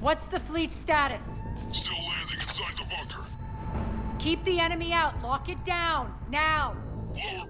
What's the fleet status? Still landing inside the bunker. Keep the enemy out. Lock it down. Now. Lower.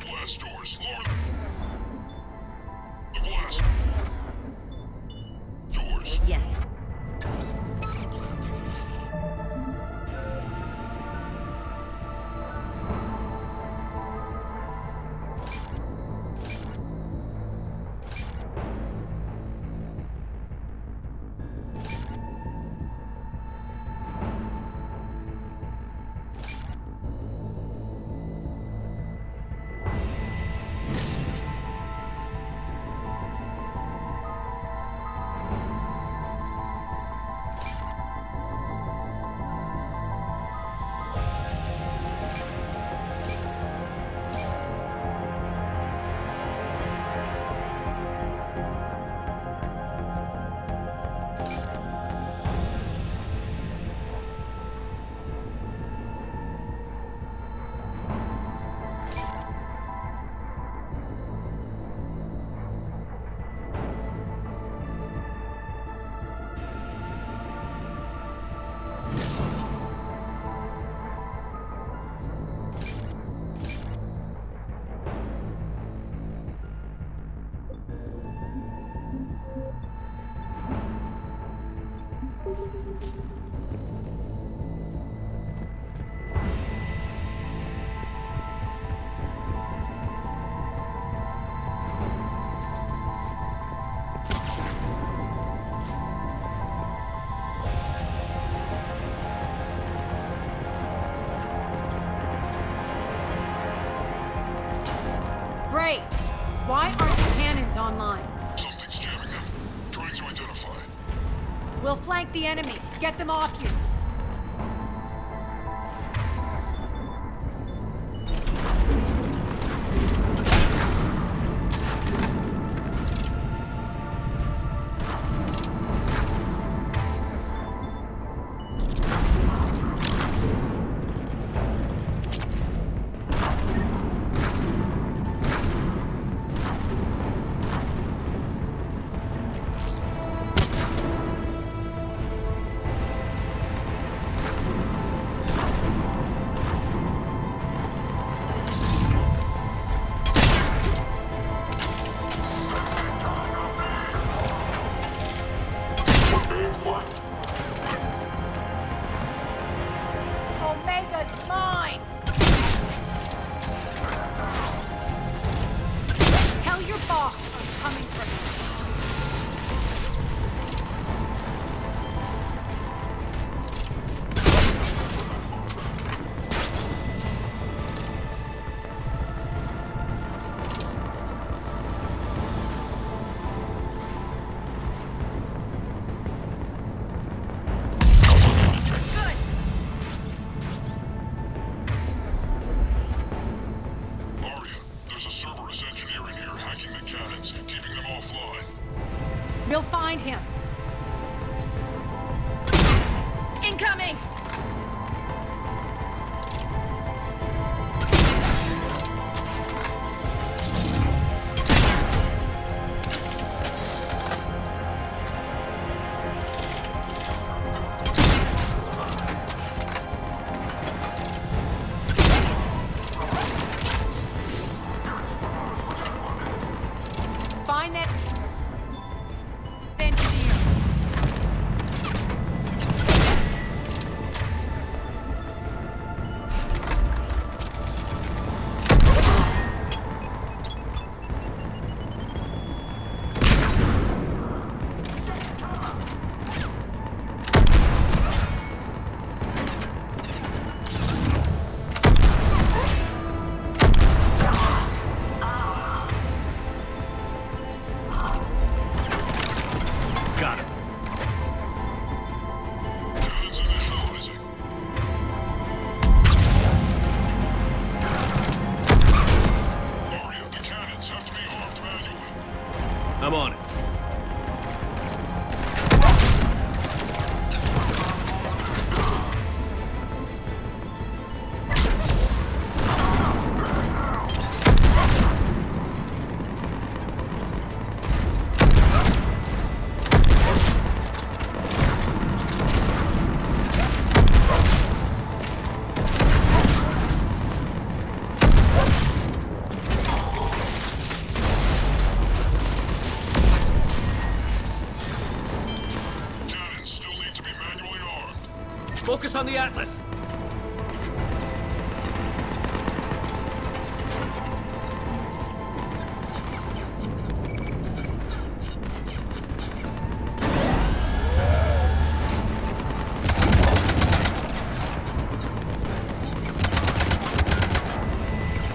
Blast doors. Lower the blast. Yours. Yes. Great. Why aren't the cannons online? Something's jamming them. Trying to identify. We'll flank the enemy. Get them off you. Omega's mine! Tell your boss I'm coming for him. There's a Cerberus engineer in here hacking the cannons, keeping them offline. We'll find him. Incoming! Find that engineer. Got him. Cannons initializing. Aria, the cannons have to be armed manually. I'm on it. Cannons still need to be manually armed. Focus on the Atlas.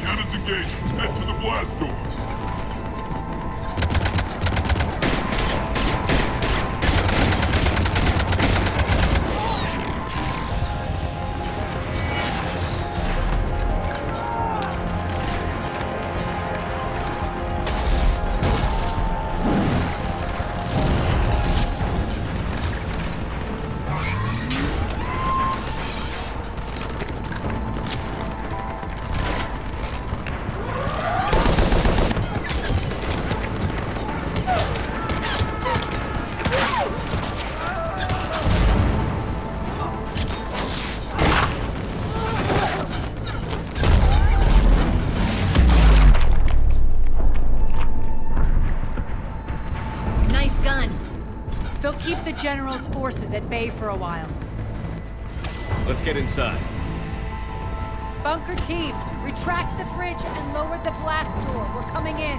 Cannons engaged. Head to the blast door. They'll keep the General's forces at bay for a while. Let's get inside. Bunker team, retract the bridge and lower the blast door. We're coming in.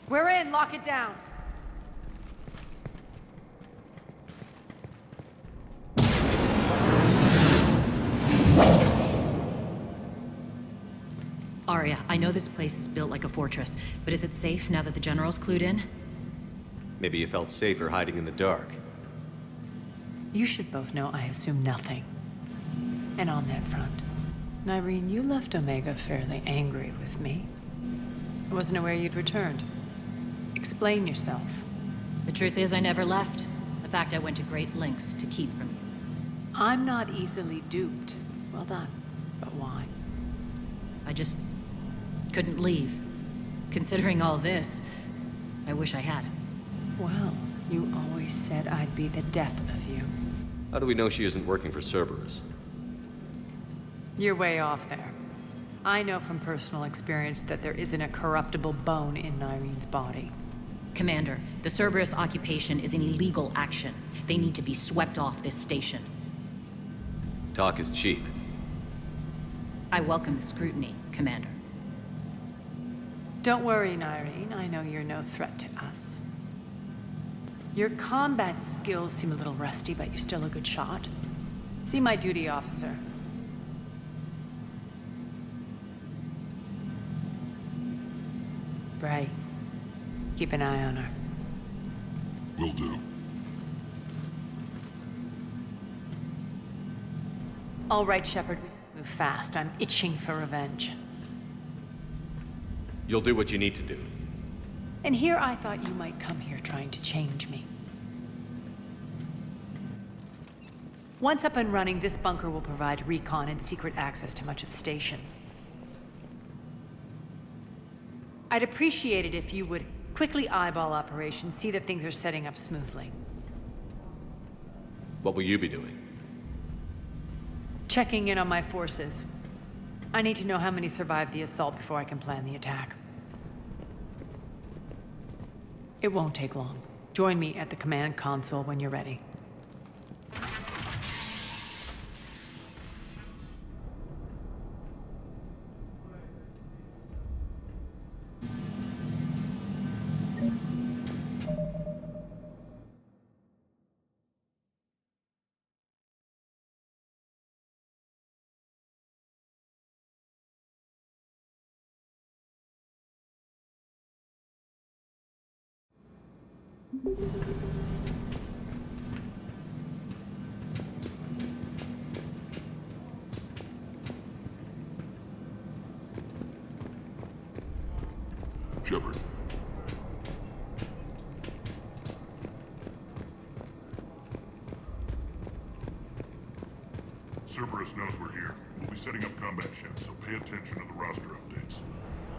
We're in, lock it down. Arya, I know this place is built like a fortress, but is it safe now that the General's clued in? Maybe you felt safer hiding in the dark. You should both know I assume nothing. And on that front, Nyreen, you left Omega fairly angry with me. I wasn't aware you'd returned. Explain yourself. The truth is, I never left. In fact, I went to great lengths to keep from you. I'm not easily duped. Well done. But why? I just couldn't leave. Considering all this, I wish I had. Well, you always said I'd be the death of you. How do we know she isn't working for Cerberus? You're way off there. I know from personal experience that there isn't a corruptible bone in Nyreen's body. Commander, the Cerberus occupation is an illegal action. They need to be swept off this station. Talk is cheap. I welcome the scrutiny, Commander. Don't worry, Nyreen. I know you're no threat to us. Your combat skills seem a little rusty, but you're still a good shot. See my duty officer. Bray. Keep an eye on her. Will do. All right, Shepard. Move fast. I'm itching for revenge. You'll do what you need to do. And here I thought you might come here trying to change me. Once up and running, this bunker will provide recon and secret access to much of the station. I'd appreciate it if you would quickly eyeball operations, see that things are setting up smoothly. What will you be doing? Checking in on my forces. I need to know how many survived the assault before I can plan the attack. It won't take long. Join me at the command console when you're ready. Shepard. Cerberus knows we're here. We'll be setting up combat ships, so pay attention to the roster updates.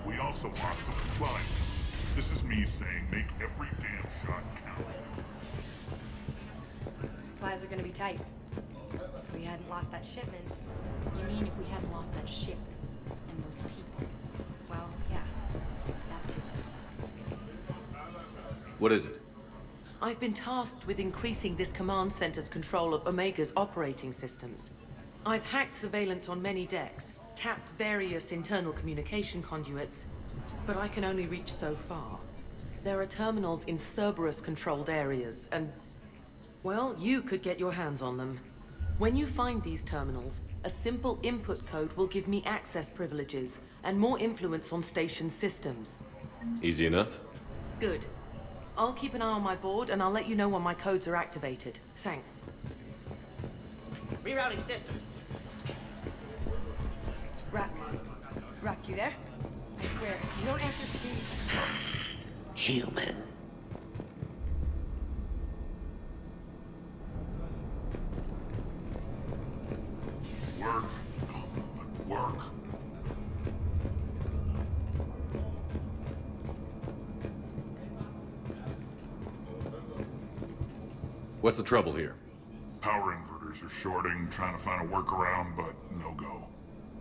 We also lost some supplies. This is me saying make every damn shot count. Supplies are gonna be tight. If we hadn't lost that shipment. You mean if we hadn't lost that ship and those people? Well, yeah. That too. What is it? I've been tasked with increasing this command center's control of Omega's operating systems. I've hacked surveillance on many decks, tapped various internal communication conduits, but I can only reach so far. There are terminals in Cerberus-controlled areas, and, well, you could get your hands on them. When you find these terminals, a simple input code will give me access privileges and more influence on station systems. Easy enough? Good. I'll keep an eye on my board, and I'll let you know when my codes are activated. Thanks. Rerouting systems. Rock, you there? I swear, if you don't answer soon... Human. What's the trouble here? Power inverters are shorting, trying to find a workaround, but no go.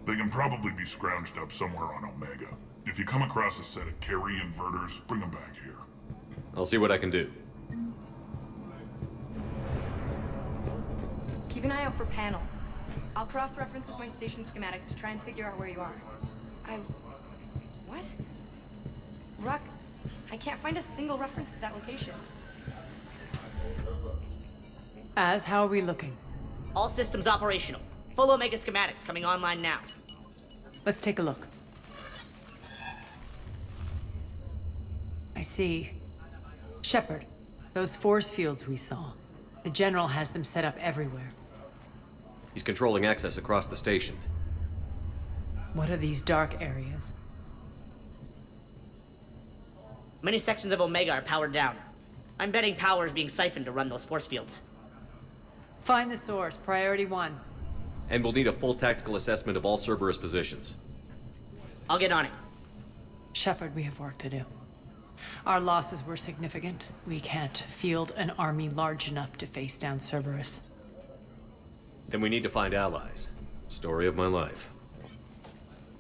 They can probably be scrounged up somewhere on Omega. If you come across a set of carry inverters, bring them back here. I'll see what I can do. Keep an eye out for panels. I'll cross-reference with my station schematics to try and figure out where you are. What? Rock, I can't find a single reference to that location. How are we looking? All systems operational. Full Omega schematics coming online now. Let's take a look. I see. Shepard, those force fields we saw. The General has them set up everywhere. He's controlling access across the station. What are these dark areas? Many sections of Omega are powered down. I'm betting power is being siphoned to run those force fields. Find the source, priority 1. And we'll need a full tactical assessment of all Cerberus positions. I'll get on it. Shepard, we have work to do. Our losses were significant. We can't field an army large enough to face down Cerberus. Then we need to find allies. Story of my life.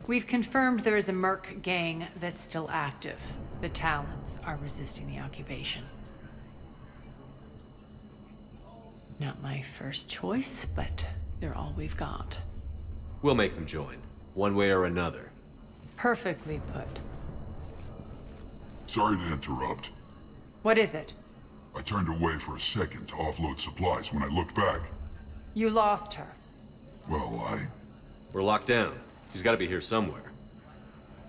We've confirmed there is a Merc gang that's still active. The Talons are resisting the occupation. Not my first choice, but they're all we've got. We'll make them join, one way or another. Perfectly put. Sorry to interrupt. What is it? I turned away for a second to offload supplies. When I looked back, You lost her. well, We're locked down. She's got to be here somewhere.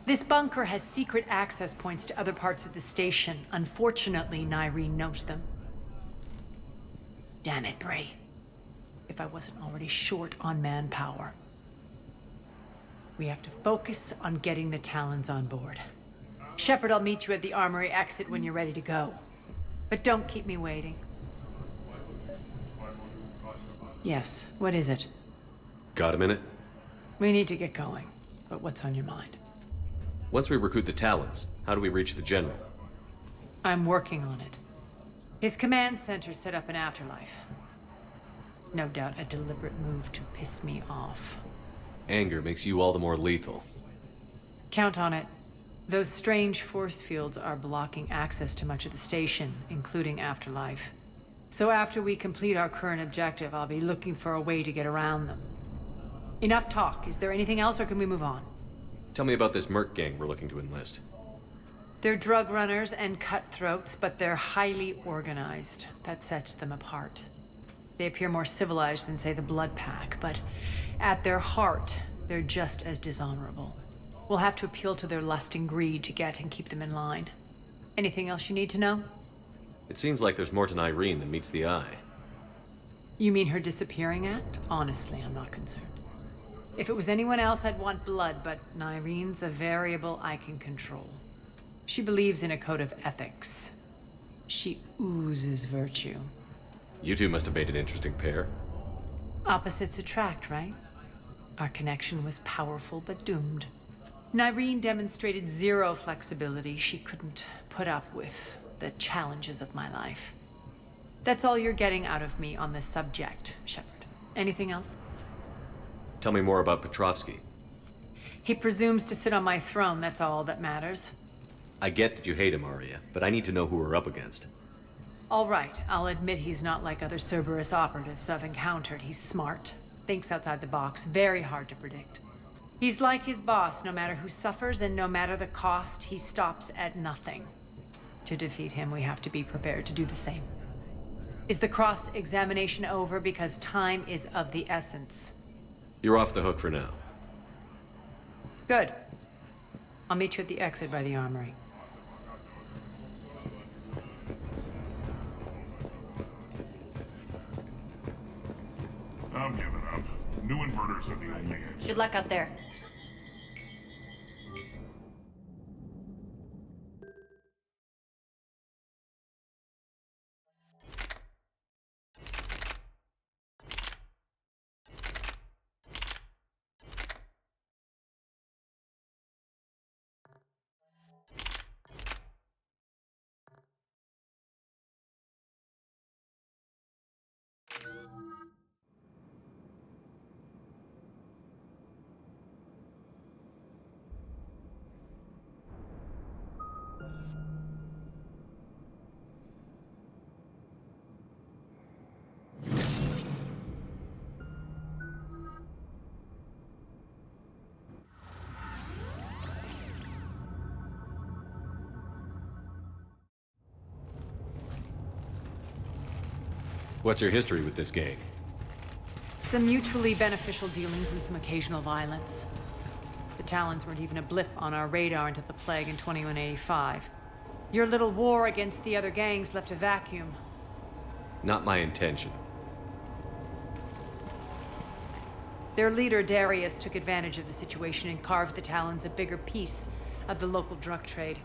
This bunker has secret access points to other parts of the station. Unfortunately, Nyreen knows them. Damn it, Bray. If I wasn't already short on manpower. We have to focus on getting the Talons on board. Shepard, I'll meet you at the armory exit when you're ready to go. But don't keep me waiting. Yes, what is it? Got a minute? We need to get going. But what's on your mind? Once we recruit the Talons, how do we reach the General? I'm working on it. His command center set up an afterlife. No doubt a deliberate move to piss me off. Anger makes you all the more lethal. Count on it. Those strange force fields are blocking access to much of the station, including afterlife. So after we complete our current objective, I'll be looking for a way to get around them. Enough talk. Is there anything else, or can we move on? Tell me about this Merc gang we're looking to enlist. They're drug runners and cutthroats, but they're highly organized. That sets them apart. They appear more civilized than, say, the Blood Pack, but at their heart, they're just as dishonorable. We'll have to appeal to their lust and greed to get and keep them in line. Anything else you need to know? It seems like there's more to Nyreen than meets the eye. You mean her disappearing act? Honestly, I'm not concerned. If it was anyone else, I'd want blood, but Nyreen's a variable I can control. She believes in a code of ethics. She oozes virtue. You two must have made an interesting pair. Opposites attract, right? Our connection was powerful but doomed. Nyreen demonstrated zero flexibility. She couldn't put up with the challenges of my life. That's all you're getting out of me on this subject, Shepard. Anything else? Tell me more about Petrovsky. He presumes to sit on my throne, that's all that matters. I get that you hate him, Arya, but I need to know who we're up against. All right, I'll admit he's not like other Cerberus operatives I've encountered. He's smart, thinks outside the box, very hard to predict. He's like his boss, no matter who suffers and no matter the cost, he stops at nothing. To defeat him, we have to be prepared to do the same. Is the cross-examination over? Because time is of the essence. You're off the hook for now. Good. I'll meet you at the exit by the armory. I'm giving up. New inverters are the only answer. Good luck out there. What's your history with this gang? Some mutually beneficial dealings and some occasional violence. The Talons weren't even a blip on our radar until the plague in 2185. Your little war against the other gangs left a vacuum. Not my intention. Their leader, Darius, took advantage of the situation and carved the Talons a bigger piece of the local drug trade.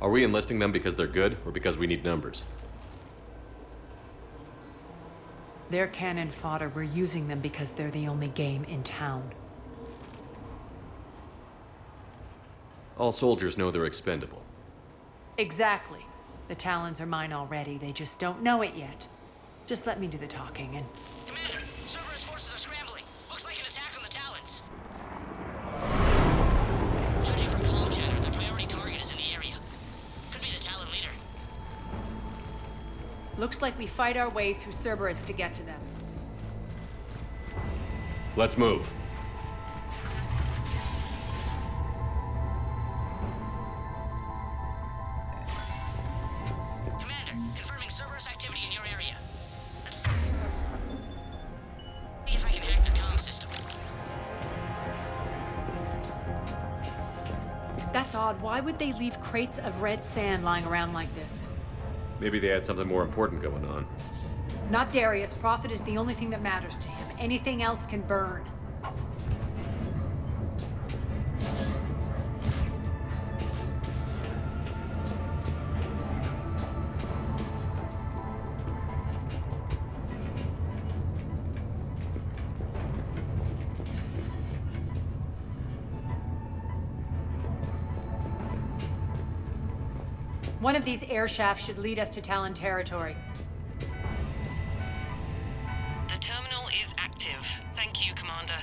Are we enlisting them because they're good, or because we need numbers? They're cannon fodder. We're using them because they're the only game in town. All soldiers know they're expendable. Exactly. The Talons are mine already. They just don't know it yet. Just let me do the talking and... Commander, Cerberus forces are scrambling. Looks like an attack on the Talons. Judging from comm chatter, the priority target is in the area. Could be the Talon leader. Looks like we fight our way through Cerberus to get to them. Let's move. Commander, confirming Cerberus activity in your area. Let's see if I can hack their comm system. That's odd. Why would they leave crates of red sand lying around like this? Maybe they had something more important going on. Not Darius. Profit is the only thing that matters to him. Anything else can burn. One of these air shafts should lead us to Talon territory. The terminal is active. Thank you, Commander.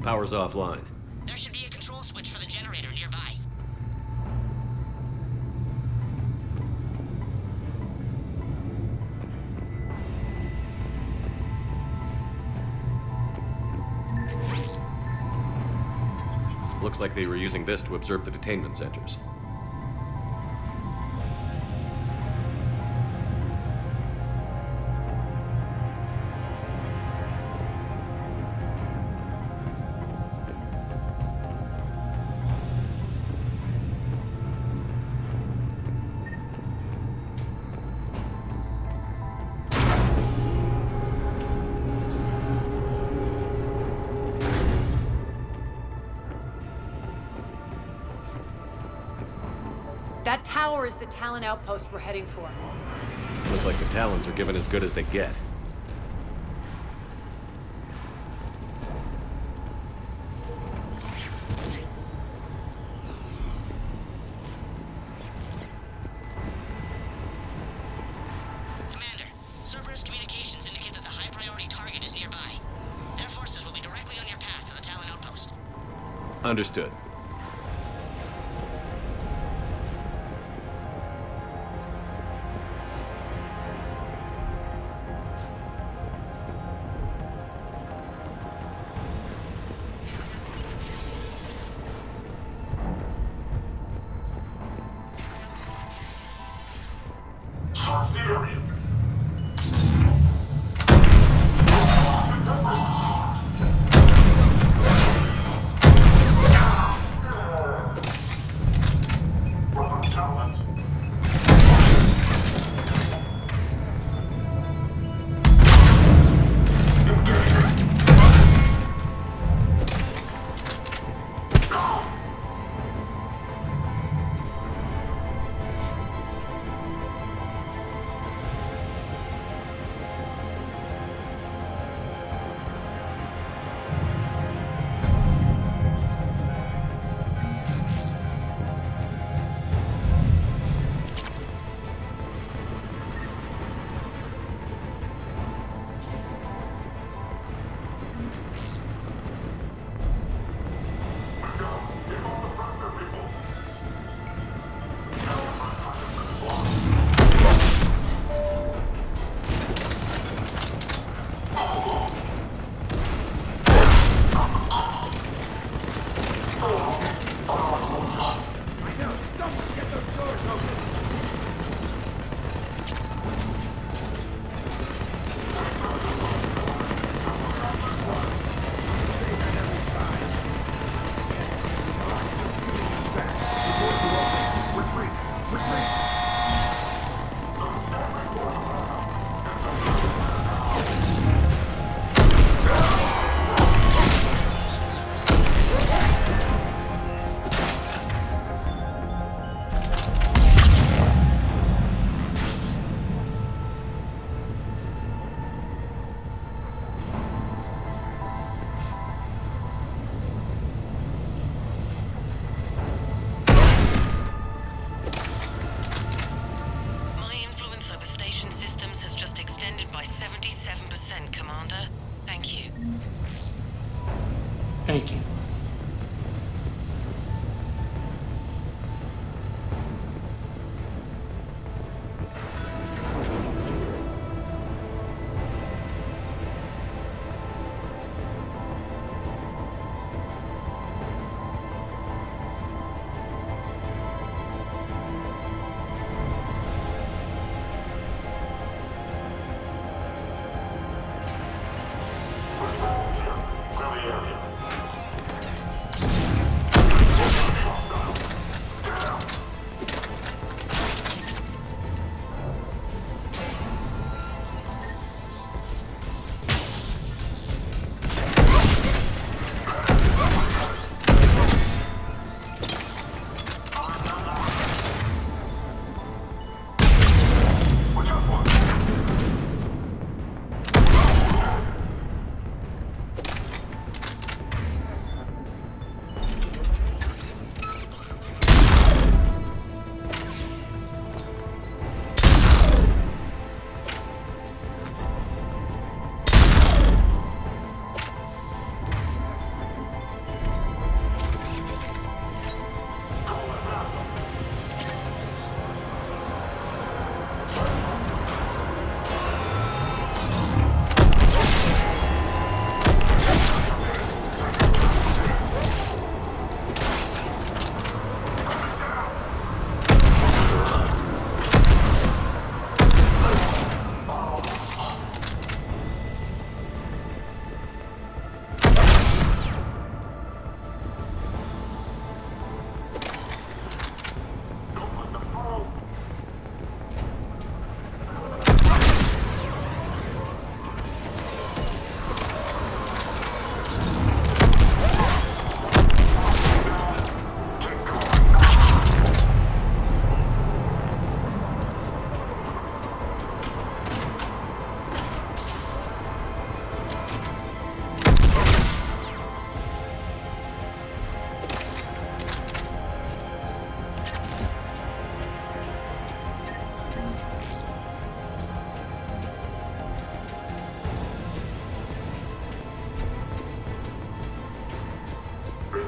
Power's offline. There should be a control switch for the generator nearby. Looks like they were using this to observe the detainment centers. That tower is the Talon outpost we're heading for. Looks like the Talons are given as good as they get. Commander, Cerberus communications indicate that the high-priority target is nearby. Their forces will be directly on your path to the Talon outpost. Understood. Thank you.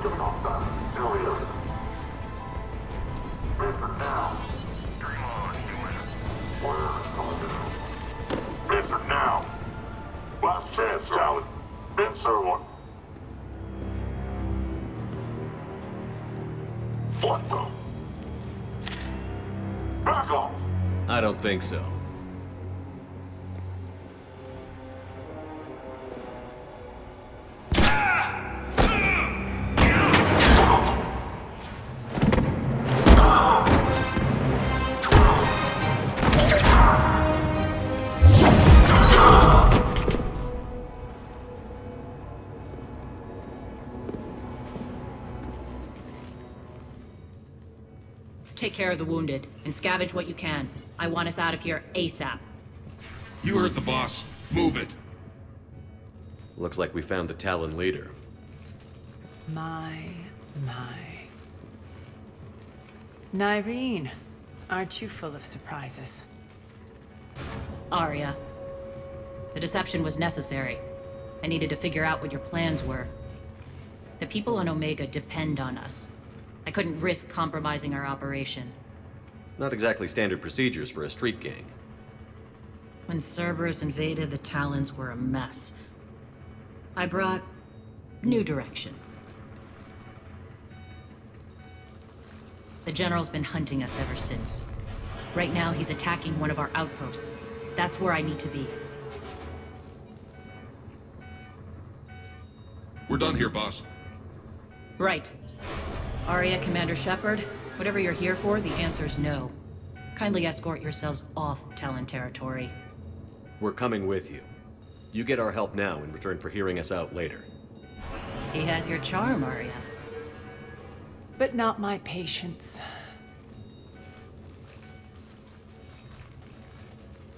Incoming hostile. Area. Bedford now. Dream on, human. Where coming down? Bedford now. Last chance, Talon. Answer one. What the? Back off! I don't think so. Take care of the wounded, and scavenge what you can. I want us out of here ASAP. You heard the boss. Move it. Looks like we found the Talon leader. My. Nyreen, aren't you full of surprises? Arya. The deception was necessary. I needed to figure out what your plans were. The people on Omega depend on us. I couldn't risk compromising our operation. Not exactly standard procedures for a street gang. When Cerberus invaded, the Talons were a mess. I brought new direction. The General's been hunting us ever since. Right now, he's attacking one of our outposts. That's where I need to be. We're done here, boss. Right. Arya, Commander Shepard, whatever you're here for, the answer's no. Kindly escort yourselves off Talon territory. We're coming with you. You get our help now in return for hearing us out later. He has your charm, Arya. But not my patience.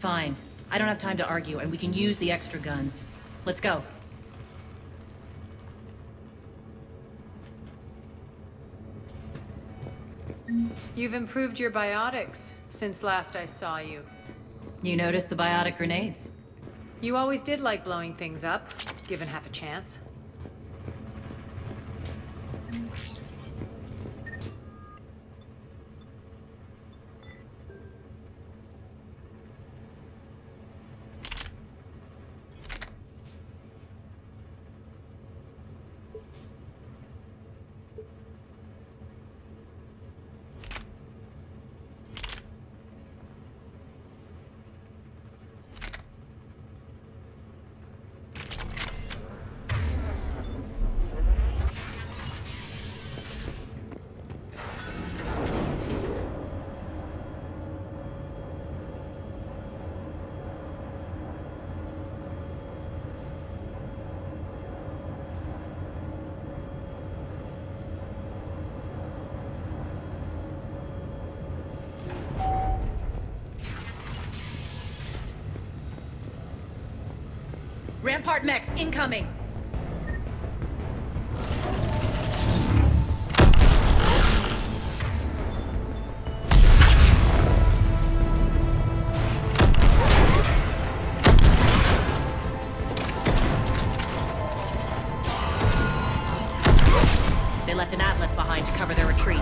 Fine. I don't have time to argue, and we can use the extra guns. Let's go. You've improved your biotics since last I saw you. You noticed the biotic grenades? You always did like blowing things up, given half a chance. Rampart mechs incoming! They left an Atlas behind to cover their retreat.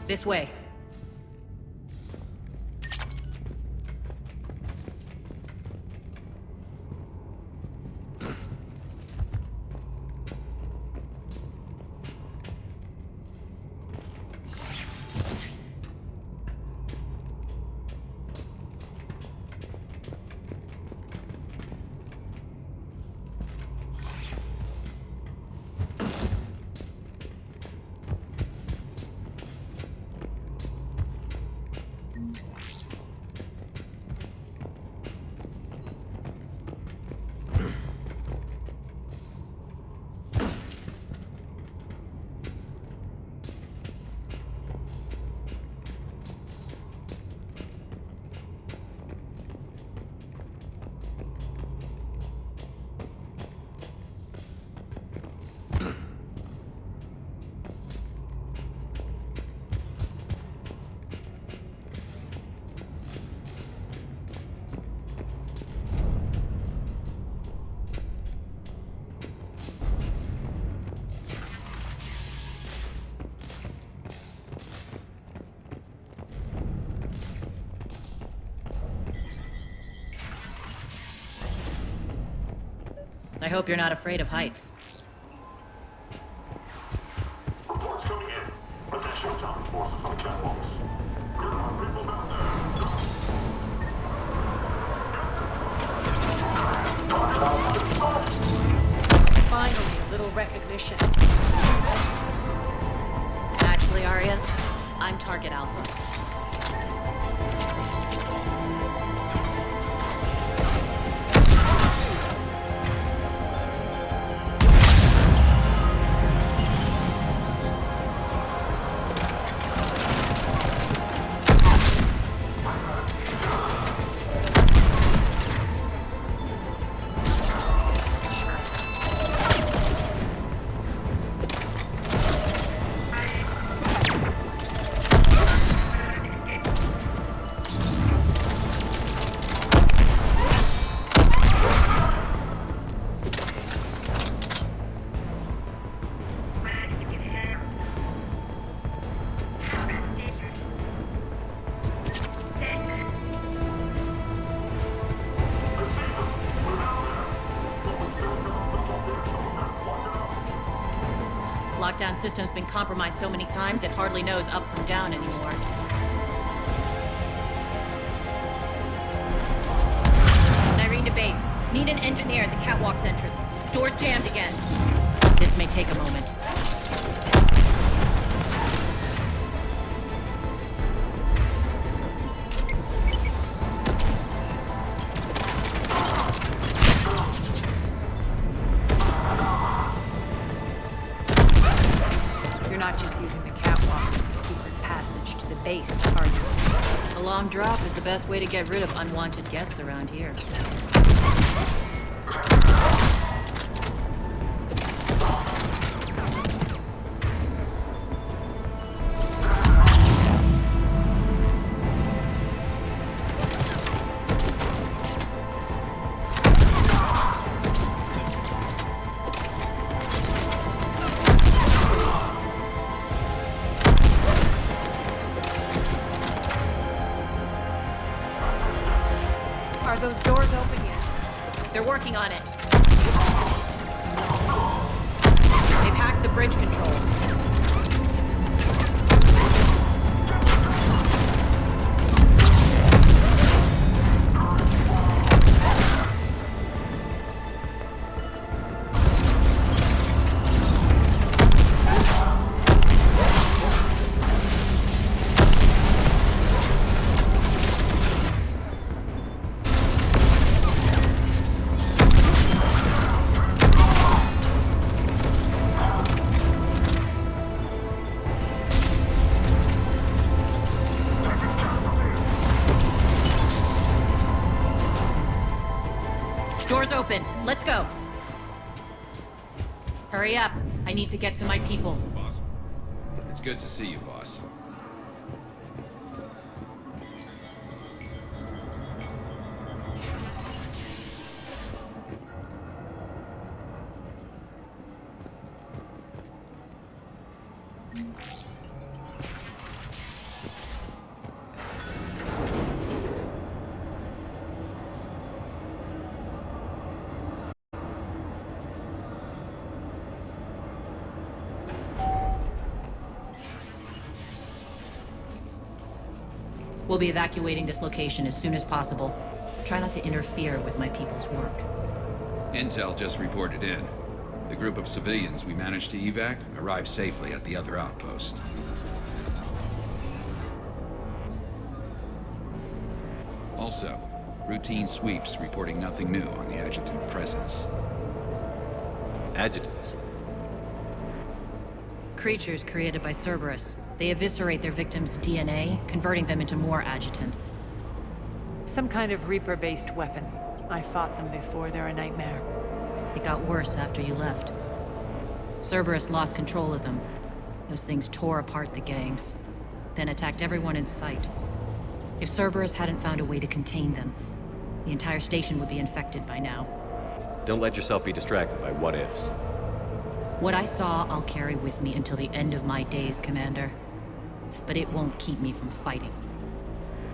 This way. I hope you're not afraid of heights. Reports coming in. Attention task forces on catwalks. There are people down there. Finally, a little recognition. Actually, Arya, I'm Target Alpha. Lockdown system's been compromised so many times it hardly knows up from down anymore. Irene to base. Need an engineer at the catwalk's entrance. Door's jammed again. This may take a moment. You're not just using the catwalks as a secret passage to the base, are you? A long drop is the best way to get rid of unwanted guests around here. Are those doors open yet? They're working on it. They've hacked the bridge controls. Doors open. Let's go. Hurry up. I need to get to my people. Boss. It's good to see you, boss. We'll be evacuating this location as soon as possible. Try not to interfere with my people's work. Intel just reported in. The group of civilians we managed to evac arrived safely at the other outpost. Also, routine sweeps reporting nothing new on the adjutant presence. Adjutants? Creatures created by Cerberus. They eviscerate their victims' DNA, converting them into more adjutants. Some kind of Reaper-based weapon. I fought them before, they're a nightmare. It got worse after you left. Cerberus lost control of them. Those things tore apart the gangs, then attacked everyone in sight. If Cerberus hadn't found a way to contain them, the entire station would be infected by now. Don't let yourself be distracted by what-ifs. What I saw, I'll carry with me until the end of my days, Commander. But it won't keep me from fighting.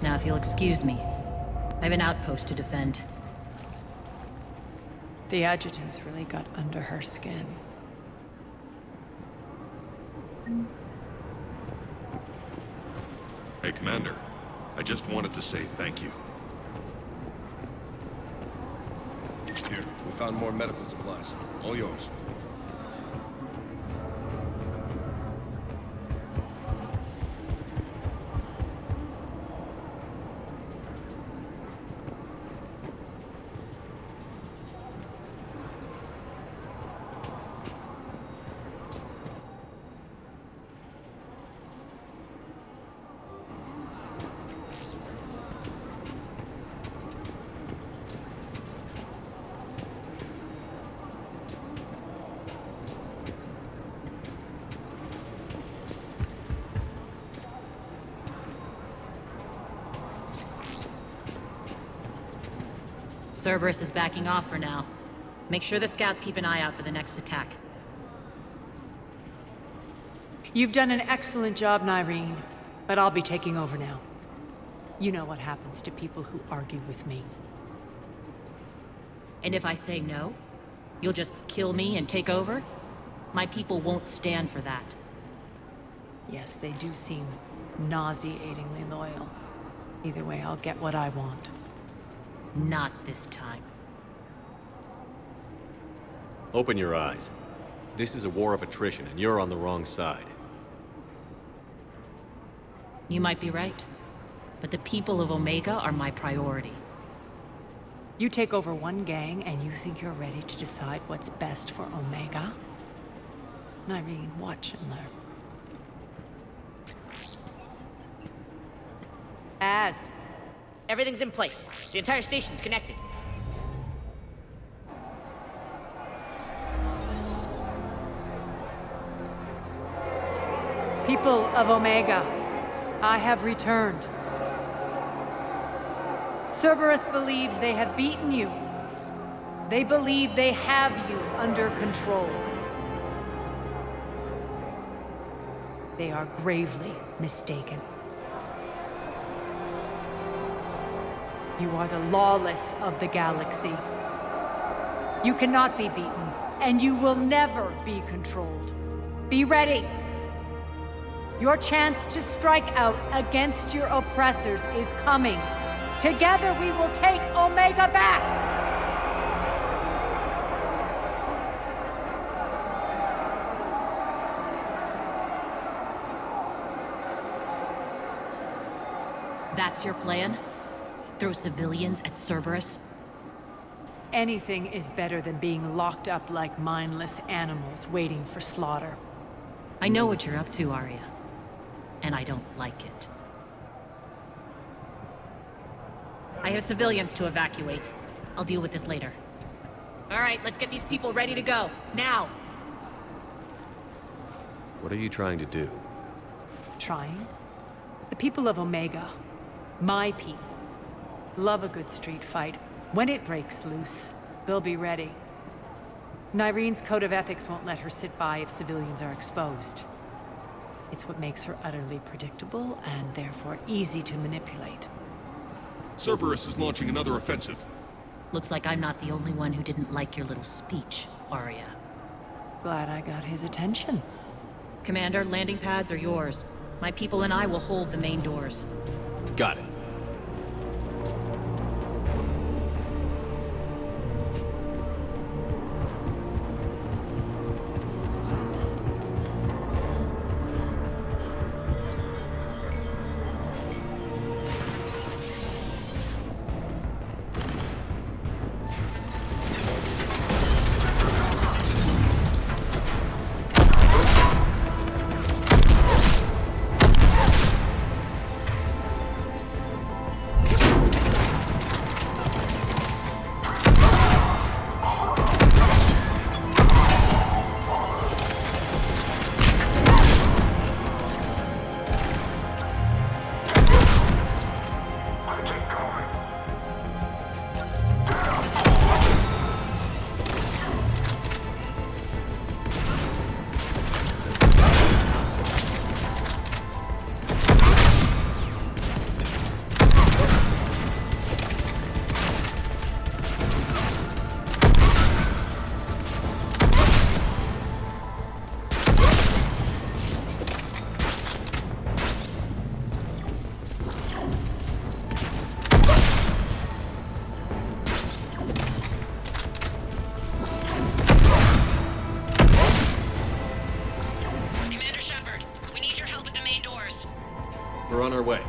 Now, if you'll excuse me, I have an outpost to defend. The adjutants really got under her skin. Hey, Commander. I just wanted to say thank you. Here, we found more medical supplies. All yours. Cerberus is backing off for now. Make sure the scouts keep an eye out for the next attack. You've done an excellent job, Nyreen, but I'll be taking over now. You know what happens to people who argue with me. And if I say no, you'll just kill me and take over? My people won't stand for that. Yes, they do seem nauseatingly loyal. Either way, I'll get what I want. Not this time. Open your eyes. This is a war of attrition, and you're on the wrong side. You might be right, but the people of Omega are my priority. You take over one gang, and you think you're ready to decide what's best for Omega? Nyreen, watch and learn. Everything's in place. The entire station's connected. People of Omega, I have returned. Cerberus believes they have beaten you. They believe they have you under control. They are gravely mistaken. You are the lawless of the galaxy. You cannot be beaten, and you will never be controlled. Be ready. Your chance to strike out against your oppressors is coming. Together we will take Omega back! That's your plan? Throw civilians at Cerberus? Anything is better than being locked up like mindless animals waiting for slaughter. I know what you're up to, Arya. And I don't like it. I have civilians to evacuate. I'll deal with this later. All right, let's get these people ready to go. Now! What are you trying to do? Trying? The people of Omega, my people, love a good street fight. When it breaks loose, they'll be ready. Nyreen's code of ethics won't let her sit by if civilians are exposed. It's what makes her utterly predictable and therefore easy to manipulate. Cerberus is launching another offensive. Looks like I'm not the only one who didn't like your little speech, Arya. Glad I got his attention. Commander, landing pads are yours. My people and I will hold the main doors. Got it. Commander Shepard, we need your help at the main doors. We're on our way.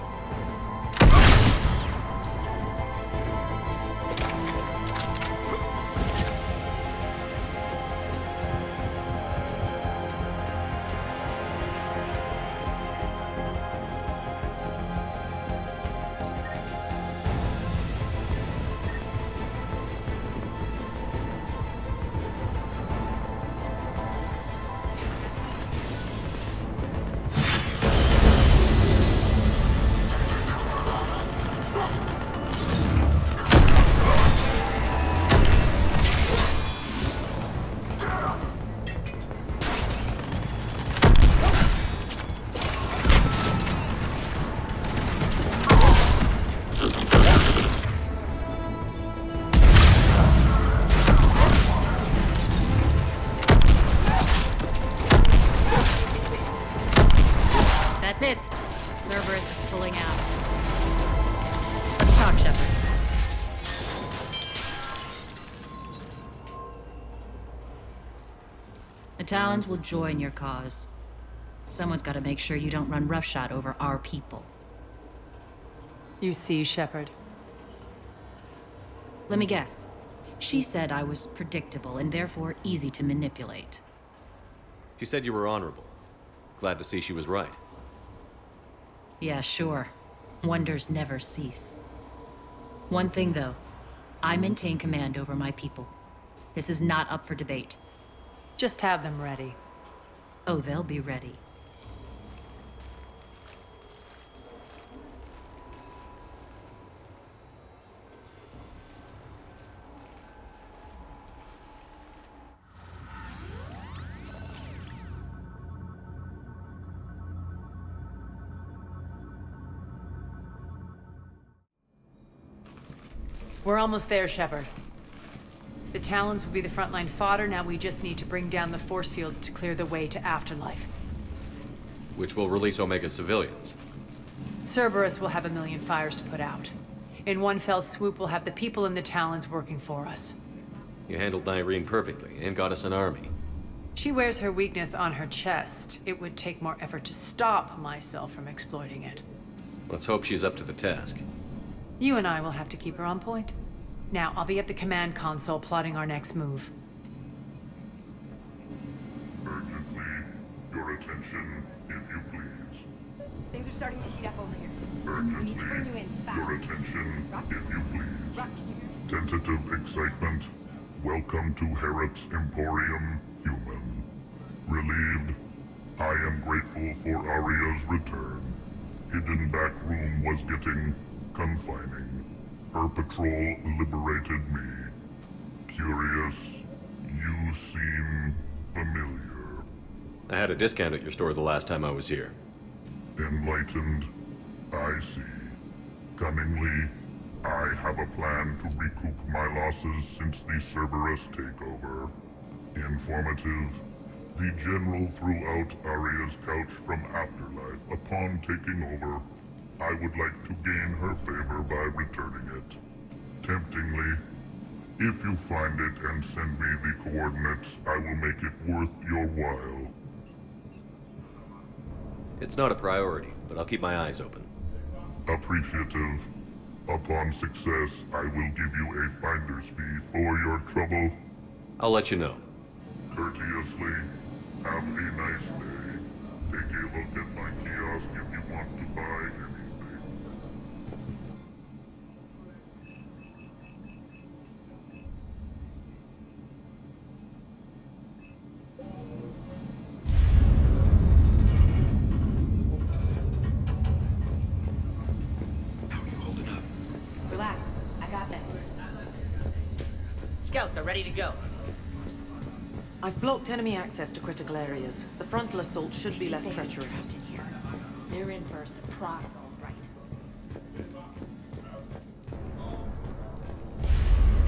That's it. Cerberus is pulling out. Let's talk, Shepard. The Talons will join your cause. Someone's got to make sure you don't run roughshod over our people. You see, Shepard? Let me guess. She said I was predictable and therefore easy to manipulate. She said you were honorable. Glad to see she was right. Yeah, sure. Wonders never cease. One thing, though. I maintain command over my people. This is not up for debate. Just have them ready. Oh, they'll be ready. We're almost there, Shepard. The Talons will be the frontline fodder. Now we just need to bring down the force fields to clear the way to Afterlife. Which will release Omega civilians. Cerberus will have 1,000,000 fires to put out. In one fell swoop, we'll have the people in the Talons working for us. You handled Nyreen perfectly and got us an army. She wears her weakness on her chest. It would take more effort to stop myself from exploiting it. Let's hope she's up to the task. You and I will have to keep her on point. Now, I'll be at the command console plotting our next move. Urgently, your attention, if you please. Things are starting to heat up over here. Urgently, We need to bring you in fast. your attention, if you please. Rock, Tentative excitement. Welcome to Herod's Emporium, human. Relieved, I am grateful for Aria's return. Hidden back room was getting confining. Her patrol liberated me. Curious, you seem familiar. I had a discount at your store the last time I was here. Enlightened, I see. Cunningly, I have a plan to recoup my losses since the Cerberus takeover. Informative, the General threw out Aria's couch from Afterlife upon taking over, I would like to gain her favor by returning it. Temptingly, if you find it and send me the coordinates, I will make it worth your while. It's not a priority, but I'll keep my eyes open. Appreciative. Upon success, I will give you a finder's fee for your trouble. I'll let you know. Courteously, have a nice day. Take a look at my kiosk if you want to buy anything. Relax. I got this. Scouts are ready to go. I've blocked enemy access to critical areas. The frontal assault should be less treacherous. They're in for a surprise, all right.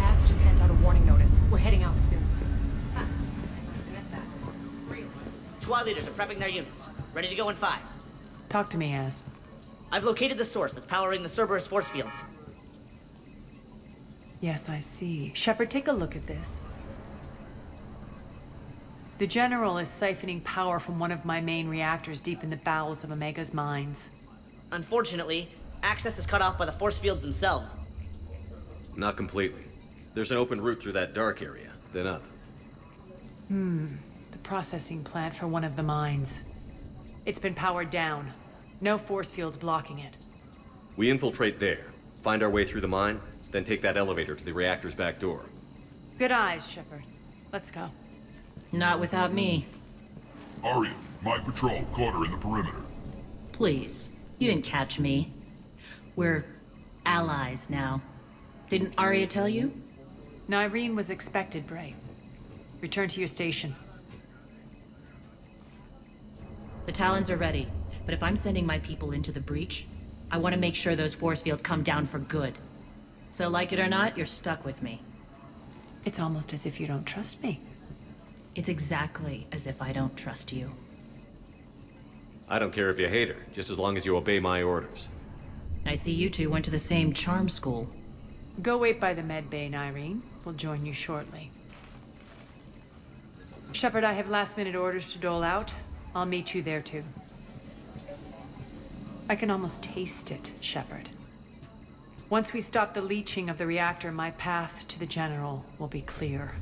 Az just sent out a warning notice. We're heading out soon. I must have missed that. Really? Squad leaders are prepping their units. Ready to go in 5. Talk to me, Az. I've located the source that's powering the Cerberus force fields. Yes, I see. Shepard, take a look at this. The General is siphoning power from one of my main reactors deep in the bowels of Omega's mines. Unfortunately, access is cut off by the force fields themselves. Not completely. There's an open route through that dark area, then up. The processing plant for one of the mines. It's been powered down. No force fields blocking it. We infiltrate there, find our way through the mine, then take that elevator to the reactor's back door. Good eyes, Shepard. Let's go. Not without me. Arya, my patrol caught her in the perimeter. Please. You didn't catch me. We're allies now. Didn't Arya tell you? Nyreen was expected, Bray. Return to your station. The Talons are ready, but if I'm sending my people into the breach, I want to make sure those force fields come down for good. So like it or not, you're stuck with me. It's almost as if you don't trust me. It's exactly as if I don't trust you. I don't care if you hate her, just as long as you obey my orders. I see you two went to the same charm school. Go wait by the med bay, Nyreen. We'll join you shortly. Shepard, I have last-minute orders to dole out. I'll meet you there, too. I can almost taste it, Shepard. Once we stop the leaching of the reactor, my path to the General will be clear.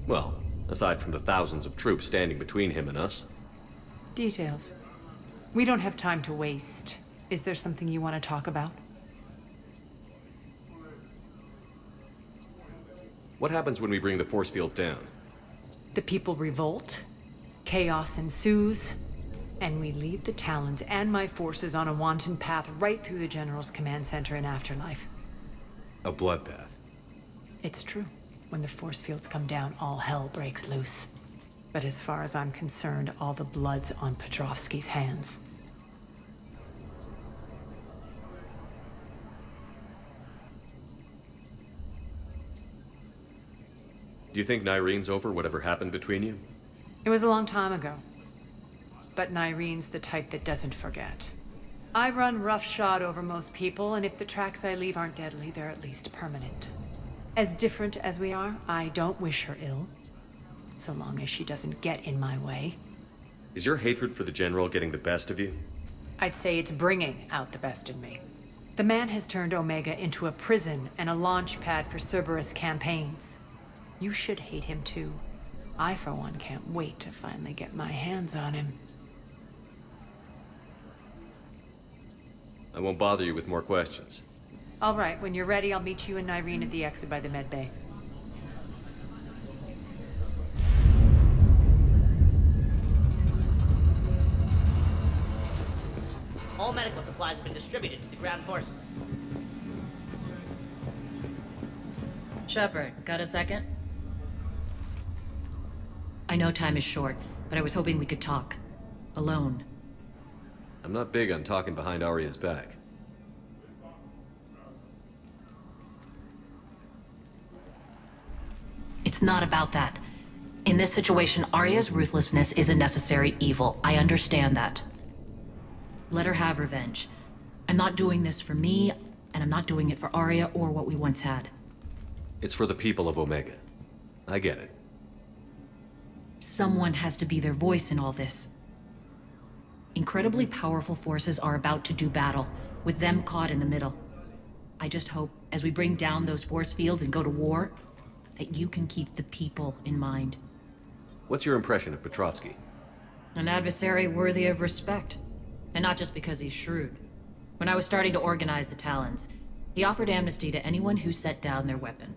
Well, aside from the thousands of troops standing between him and us. Details. We don't have time to waste. Is there something you want to talk about? What happens when we bring the force fields down? The people revolt, chaos ensues, and we lead the Talons and my forces on a wanton path right through the General's command center and afterlife. A bloodbath. It's true. When the force fields come down, all hell breaks loose. But as far as I'm concerned, all the blood's on Petrovsky's hands. Do you think Nyreen's over whatever happened between you? It was a long time ago. But Nyreen's the type that doesn't forget. I run roughshod over most people, and if the tracks I leave aren't deadly, they're at least permanent. As different as we are, I don't wish her ill. So long as she doesn't get in my way. Is your hatred for the General getting the best of you? I'd say it's bringing out the best in me. The man has turned Omega into a prison and a launch pad for Cerberus campaigns. You should hate him too. I, for one, can't wait to finally get my hands on him. I won't bother you with more questions. All right, when you're ready, I'll meet you and Nyreen at the exit by the med bay. All medical supplies have been distributed to the ground forces. Shepard, got a second? I know time is short, but I was hoping we could talk. Alone. I'm not big on talking behind Arya's back. It's not about that. In this situation, Arya's ruthlessness is a necessary evil. I understand that. Let her have revenge. I'm not doing this for me, and I'm not doing it for Arya or what we once had. It's for the people of Omega. I get it. Someone has to be their voice in all this. Incredibly powerful forces are about to do battle, with them caught in the middle. I just hope, as we bring down those force fields and go to war, that you can keep the people in mind. What's your impression of Petrovsky? An adversary worthy of respect. And not just because he's shrewd. When I was starting to organize the Talons, he offered amnesty to anyone who set down their weapon.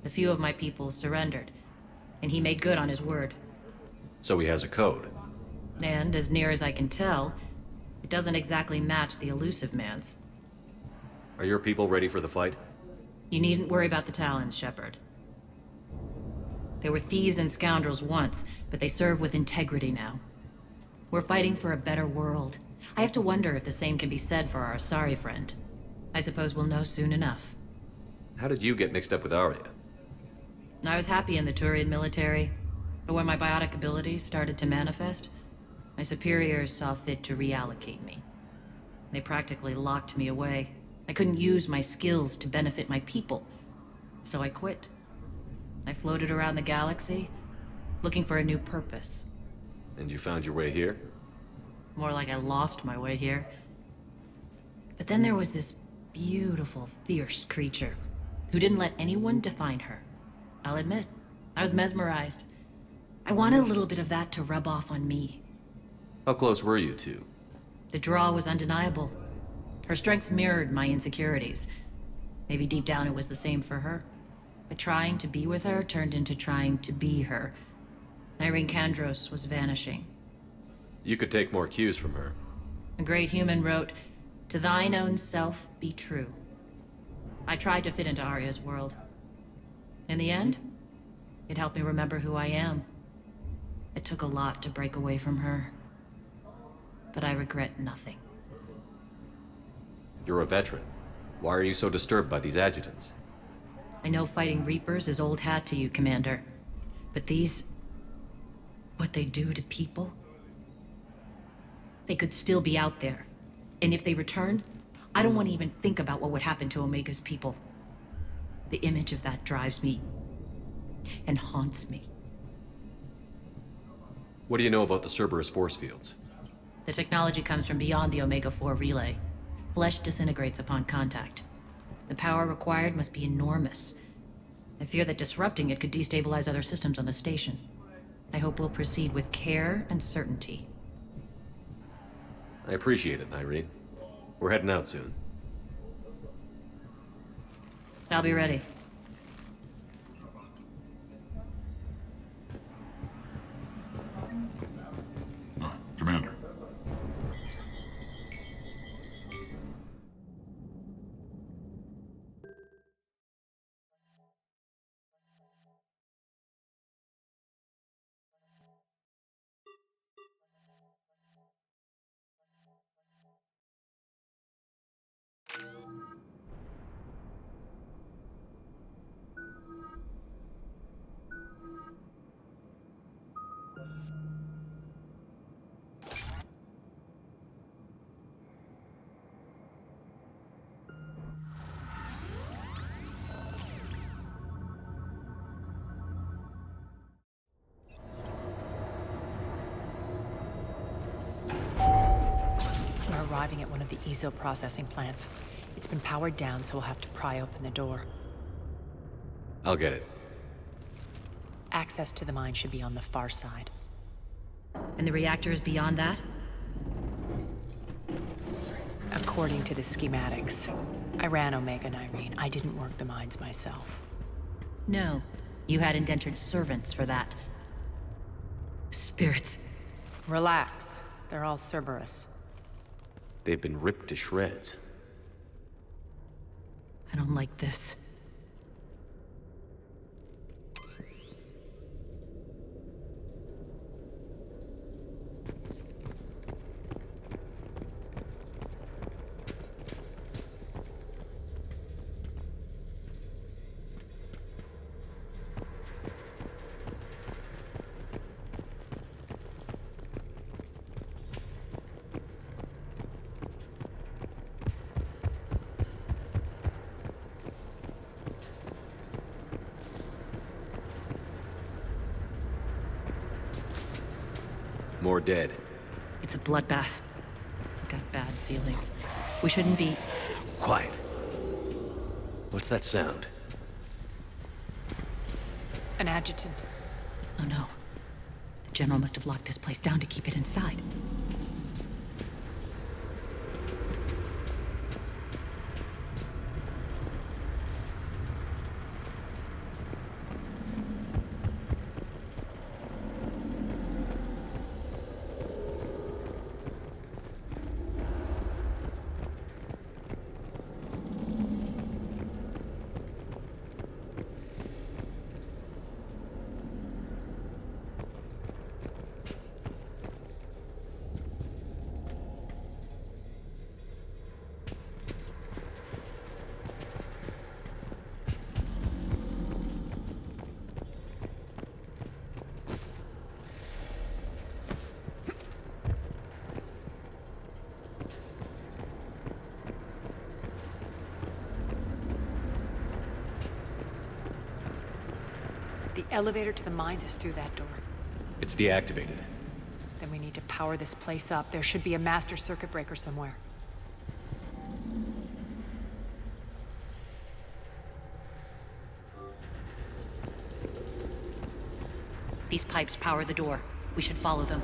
A few of my people surrendered, and he made good on his word. So he has a code. And, as near as I can tell, it doesn't exactly match the elusive man's. Are your people ready for the fight? You needn't worry about the Talons, Shepard. They were thieves and scoundrels once, but they serve with integrity now. We're fighting for a better world. I have to wonder if the same can be said for our Asari friend. I suppose we'll know soon enough. How did you get mixed up with Arya? I was happy in the Turian military, but when my biotic abilities started to manifest, my superiors saw fit to reallocate me. They practically locked me away. I couldn't use my skills to benefit my people, so I quit. I floated around the galaxy, looking for a new purpose. And you found your way here? More like I lost my way here. But then there was this beautiful, fierce creature who didn't let anyone define her. I'll admit, I was mesmerized. I wanted a little bit of that to rub off on me. How close were you two? The draw was undeniable. Her strengths mirrored my insecurities. Maybe deep down it was the same for her. But trying to be with her turned into trying to be her. Irene Kandros was vanishing. You could take more cues from her. A great human wrote, "To thine own self be true." I tried to fit into Arya's world. In the end, it helped me remember who I am. It took a lot to break away from her. But I regret nothing. You're a veteran. Why are you so disturbed by these adjutants? I know fighting Reapers is old hat to you, Commander. But these... what they do to people? They could still be out there. And if they return, I don't want to even think about what would happen to Omega's people. The image of that drives me and haunts me. What do you know about the Cerberus force fields? The technology comes from beyond the Omega-4 relay. Flesh disintegrates upon contact. The power required must be enormous. I fear that disrupting it could destabilize other systems on the station. I hope we'll proceed with care and certainty. I appreciate it, Irene. We're heading out soon. I'll be ready. Commander. We're arriving at one of the ESO processing plants. It's been powered down, so we'll have to pry open the door. I'll get it. Access to the mine should be on the far side. And the reactor is beyond that? According to the schematics. I ran Omega and Irene. I didn't work the mines myself. No. You had indentured servants for that. Spirits. Relax. They're all Cerberus. They've been ripped to shreds. I don't like this. more dead. It's a bloodbath. Got a bad feeling. We shouldn't be... Quiet. What's that sound? An adjutant. Oh no. The General must have locked this place down to keep it inside. The elevator to the mines is through that door. It's deactivated. Then we need to power this place up. There should be a master circuit breaker somewhere. These pipes power the door. We should follow them.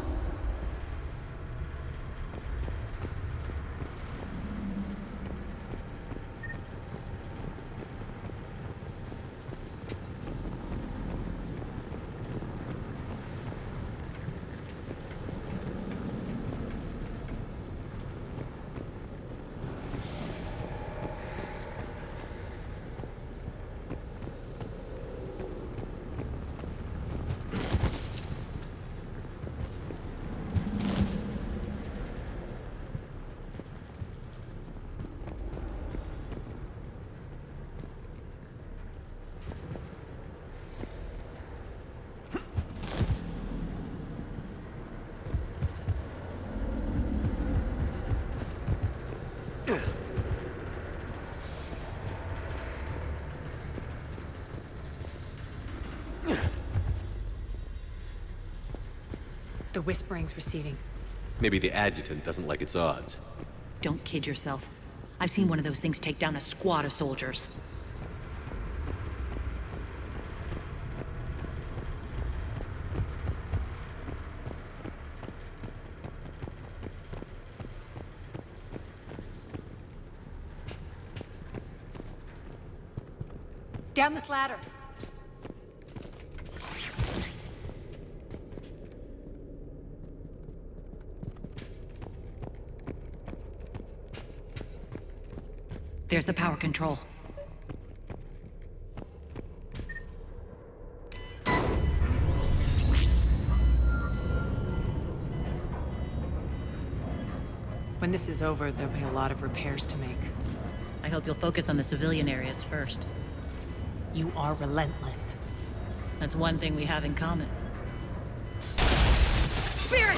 The whispering's receding. Maybe the adjutant doesn't like its odds. Don't kid yourself. I've seen one of those things take down a squad of soldiers. Down this ladder. There's the power control. When this is over, there'll be a lot of repairs to make. I hope you'll focus on the civilian areas first. You are relentless. That's one thing we have in common. Spirit!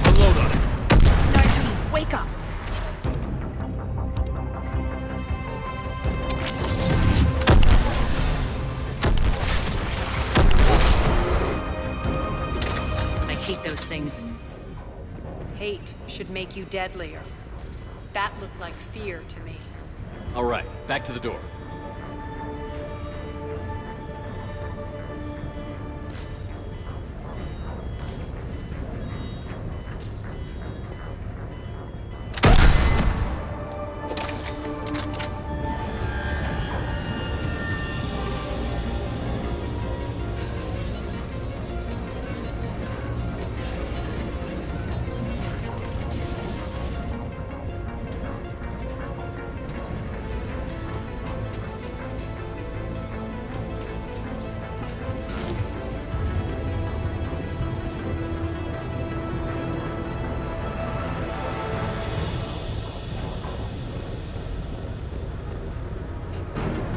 Unload on it. Nightwing, wake up! I hate those things. Hate should make you deadlier. That looked like fear to me. All right, back to the door.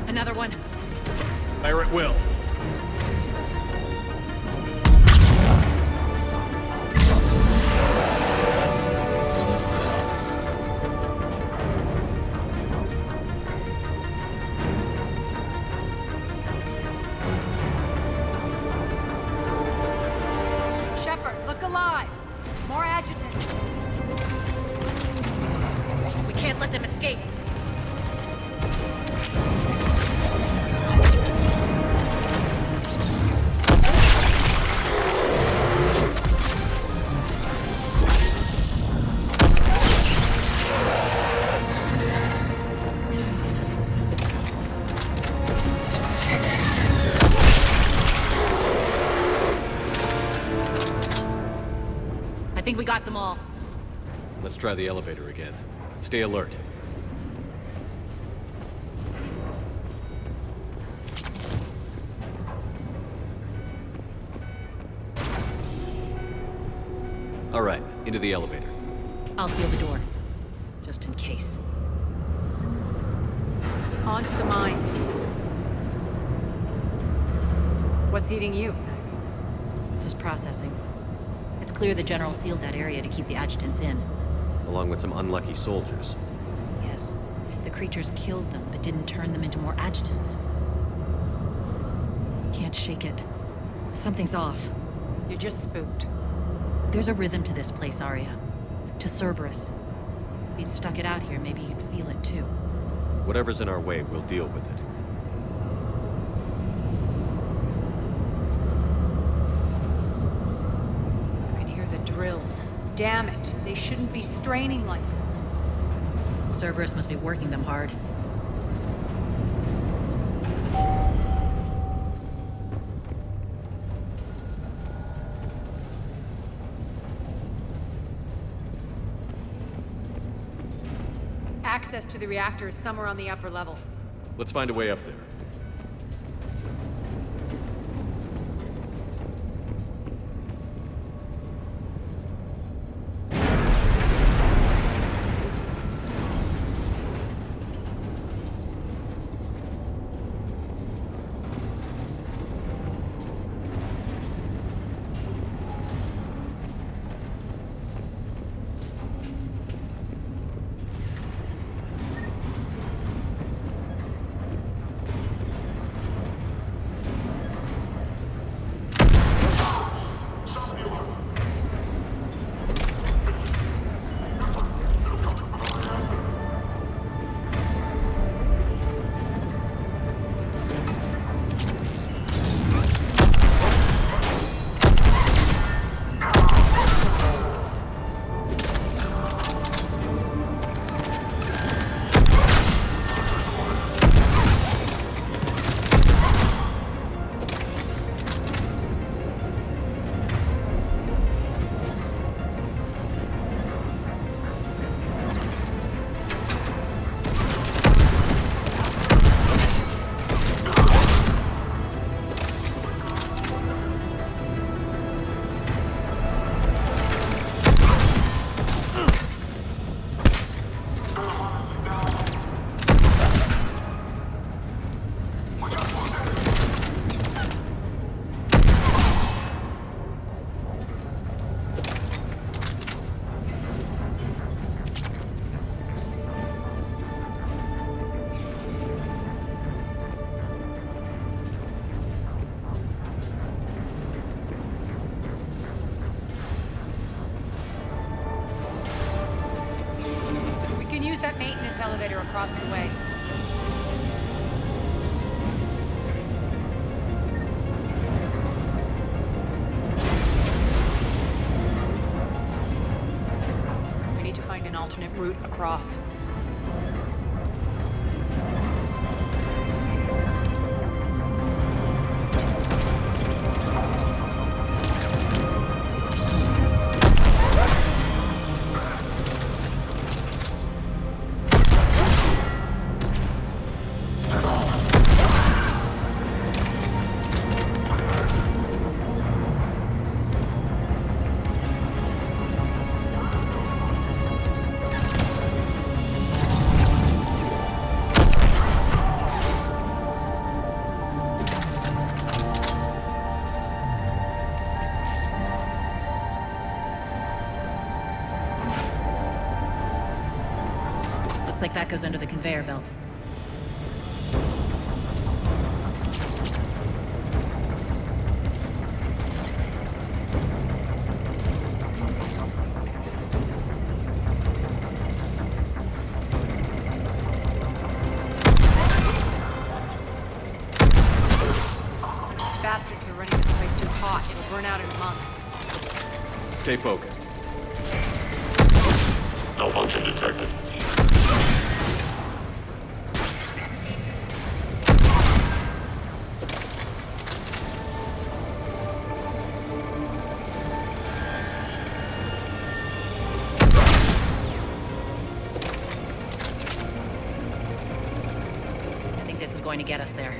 Another one. Fire at will. can't let them escape. I think we got them all. Let's try the elevator again. Stay alert. All right, into the elevator. I'll seal the door. Just in case. On to the mines. What's eating you? Just processing. It's clear the General sealed that area to keep the adjutants in. Along with some unlucky soldiers. Yes. The creatures killed them, but didn't turn them into more adjutants. Can't shake it. Something's off. You're just spooked. There's a rhythm to this place, Arya. To Cerberus. If you'd stuck it out here, maybe you'd feel it too. Whatever's in our way, we'll deal with it. You can hear the drills. Damn it. They shouldn't be straining like that. Cerberus must be working them hard. Access to the reactor is somewhere on the upper level. Let's find a way up there. Use that maintenance elevator across the way. We need to find an alternate route across. Looks like that goes under the conveyor belt. burn out in a month. Stay focused. Malfunction detected. I think this is going to get us there.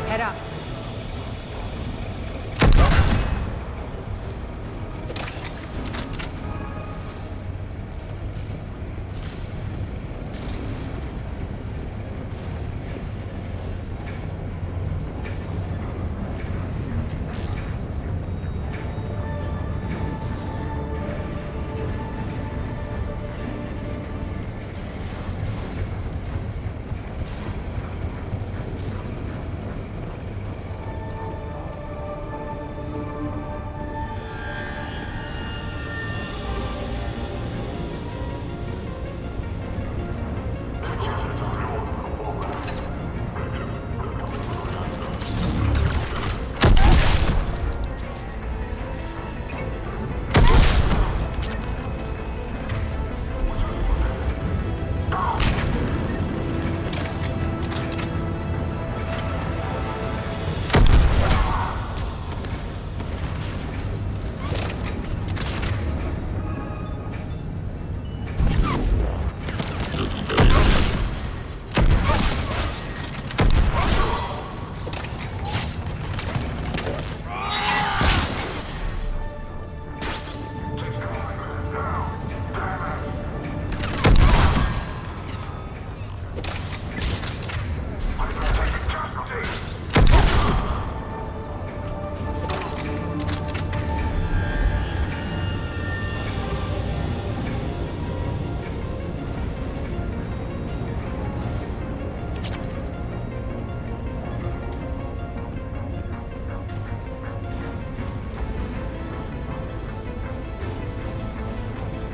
Head up.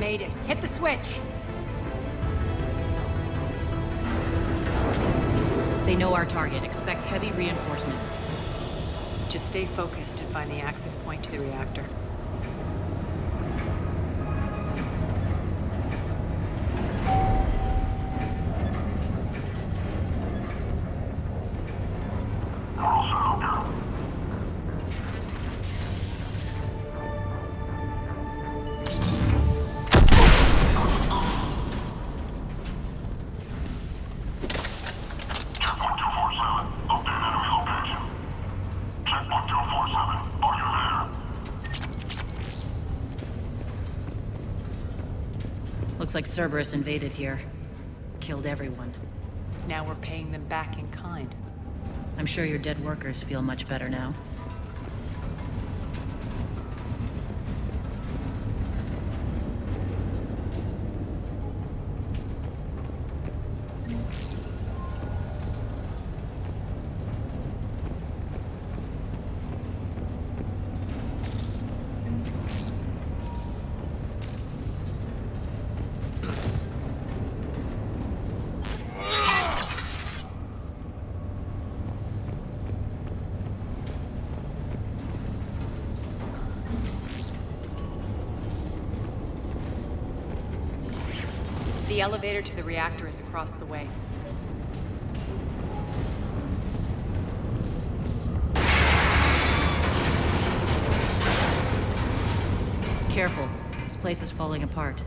Made it. Hit the switch. They know our target. Expect heavy reinforcements. Just stay focused and find the access point to the reactor. Looks like Cerberus invaded here. Killed everyone. Now we're paying them back in kind. I'm sure your dead workers feel much better now. The elevator to the reactor is across the way. Careful. This place is falling apart.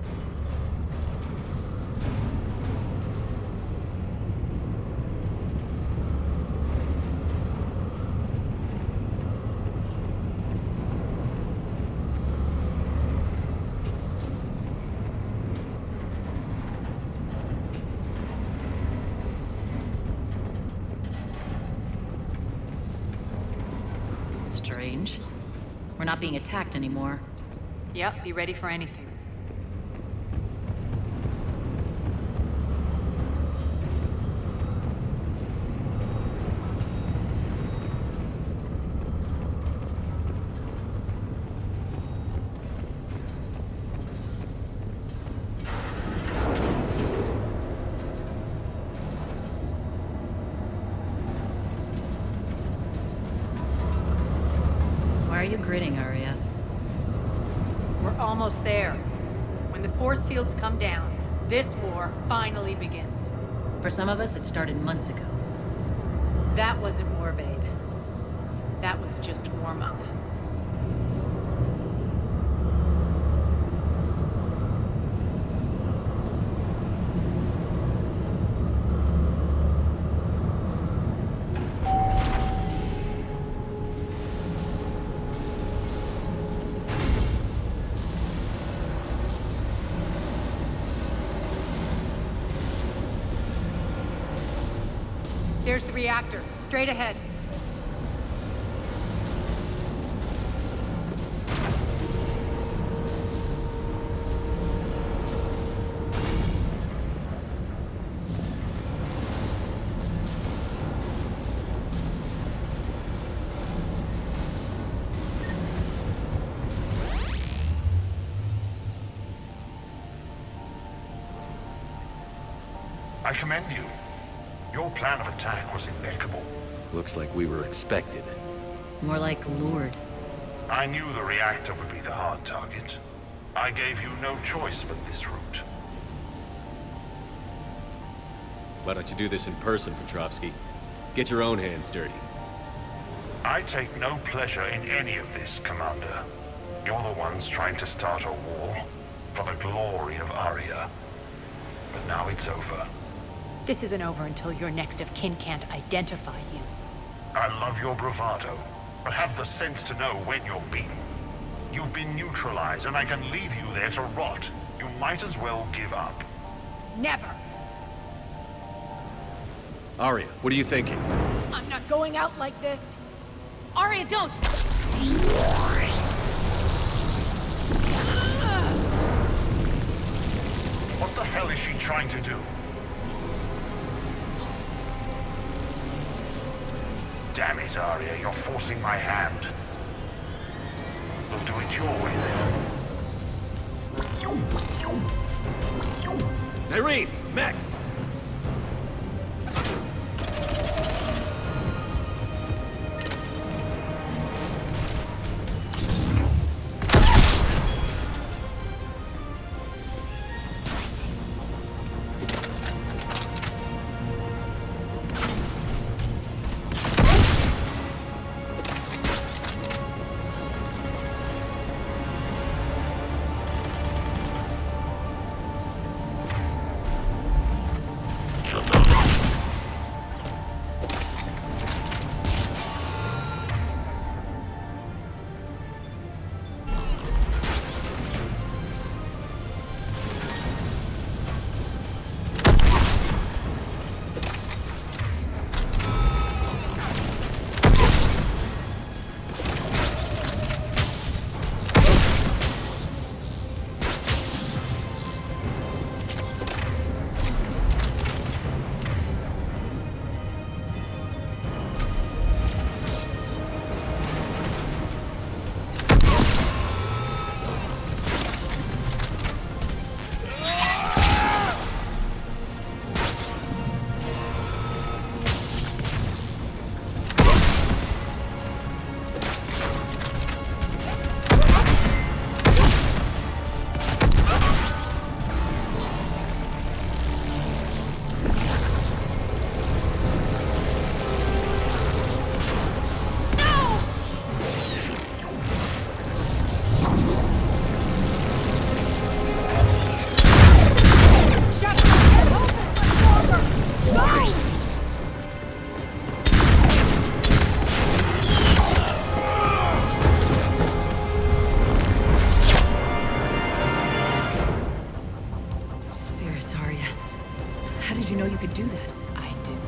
Strange. We're not being attacked anymore. Yep, be ready for anything. grinning, Arya. We're almost there. When the force fields come down, this war finally begins. For some of us, it started months ago. That wasn't war, babe. That was just warm-up. There's the reactor, straight ahead. I commend you. Your plan of attack was impeccable. Looks like we were expected. More like lured. I knew the reactor would be the hard target. I gave you no choice but this route. Why don't you do this in person, Petrovsky? Get your own hands dirty. I take no pleasure in any of this, Commander. You're the ones trying to start a war for the glory of Arya. But now it's over. This isn't over until your next of kin can't identify you. I love your bravado, but have the sense to know when you're beaten. You've been neutralized, and I can leave you there to rot. You might as well give up. Never! Arya, what are you thinking? I'm not going out like this. Arya, don't! What the hell is she trying to do? Damn it, Arya, you're forcing my hand. We'll do it your way then. Irene! Max! How did you know you could do that? I didn't.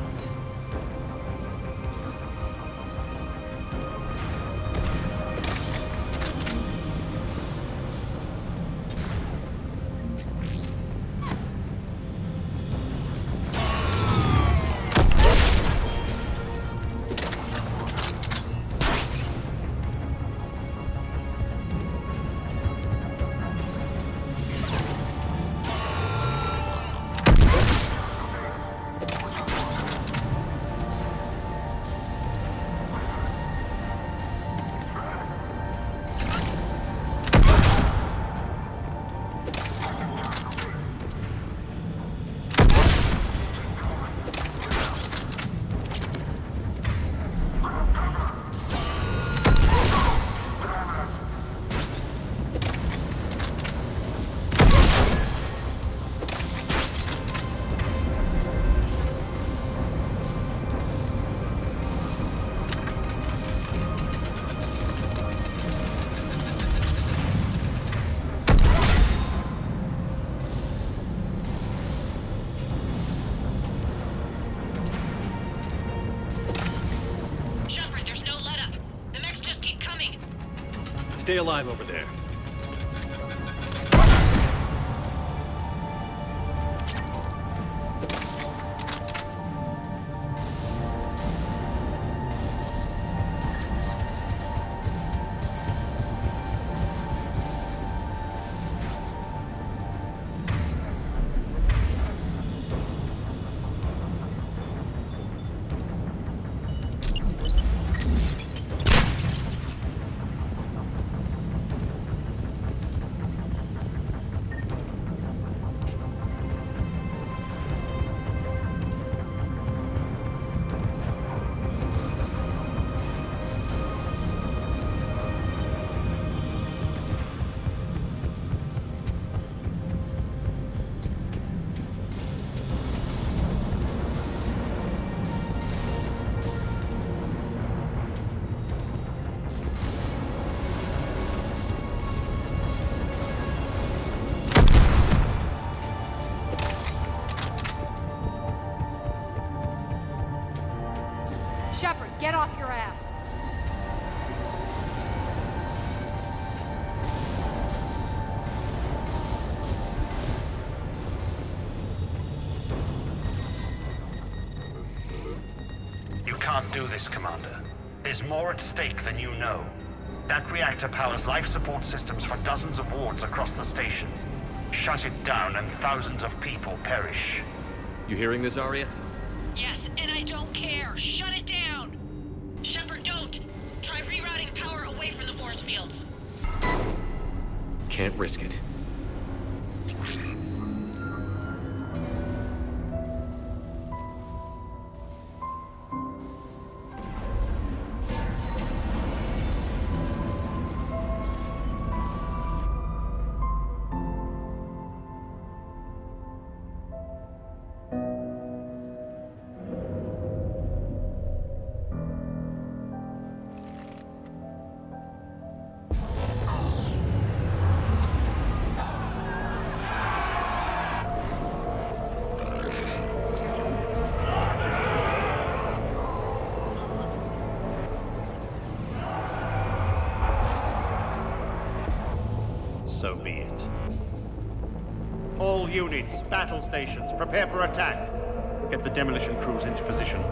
Stay alive over there. Shepard, get off your ass! You can't do this, Commander. There's more at stake than you know. That reactor powers life support systems for dozens of wards across the station. Shut it down and thousands of people perish. You hearing this, Arya? Yes, and I don't care. Shut it down! Shepard, don't! Try rerouting power away from the force fields. Can't risk it. So be it. All units, battle stations, prepare for attack. Get the demolition crews into position.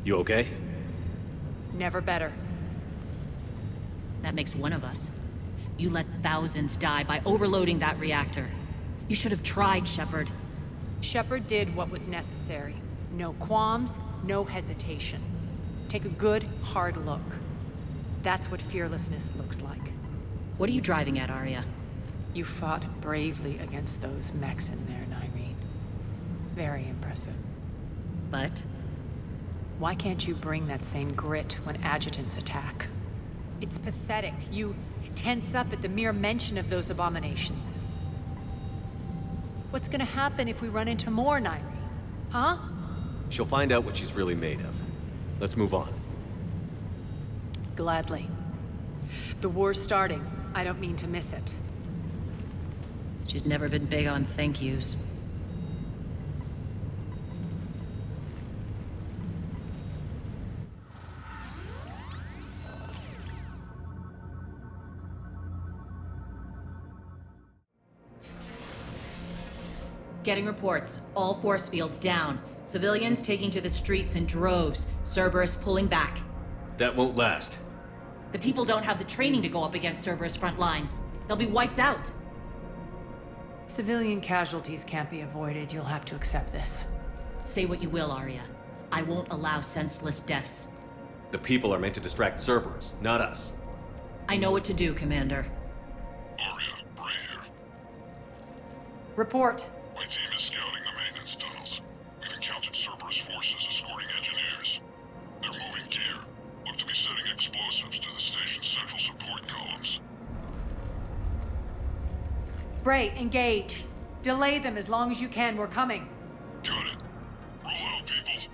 You okay? Never better. That makes one of us. You let thousands die by overloading that reactor. You should have tried, Shepard. Shepard did what was necessary. No qualms, no hesitation. Take a good, hard look. That's what fearlessness looks like. What are you driving at, Arya? You fought bravely against those mechs in there, Nyreen. Very impressive. But? Why can't you bring that same grit when adjutants attack? It's pathetic. You tense up at the mere mention of those abominations. What's gonna happen if we run into more, Nyreen? Huh? She'll find out what she's really made of. Let's move on. Gladly. The war's starting. I don't mean to miss it. She's never been big on thank yous. Getting reports. All force fields down. Civilians taking to the streets in droves. Cerberus pulling back. That won't last. The people don't have the training to go up against Cerberus front lines. They'll be wiped out. Civilian casualties can't be avoided. You'll have to accept this. Say what you will, Arya. I won't allow senseless deaths. The people are meant to distract Cerberus, not us. I know what to do, Commander. Arya, Bray here. Report. My team is scouting the maintenance tunnels. We've encountered Cerberus forces escorting engineers. They're moving gear. Look to be setting explosives to the station's central support columns. Bray, engage. Delay them as long as you can. We're coming. Got it. Roll out, people.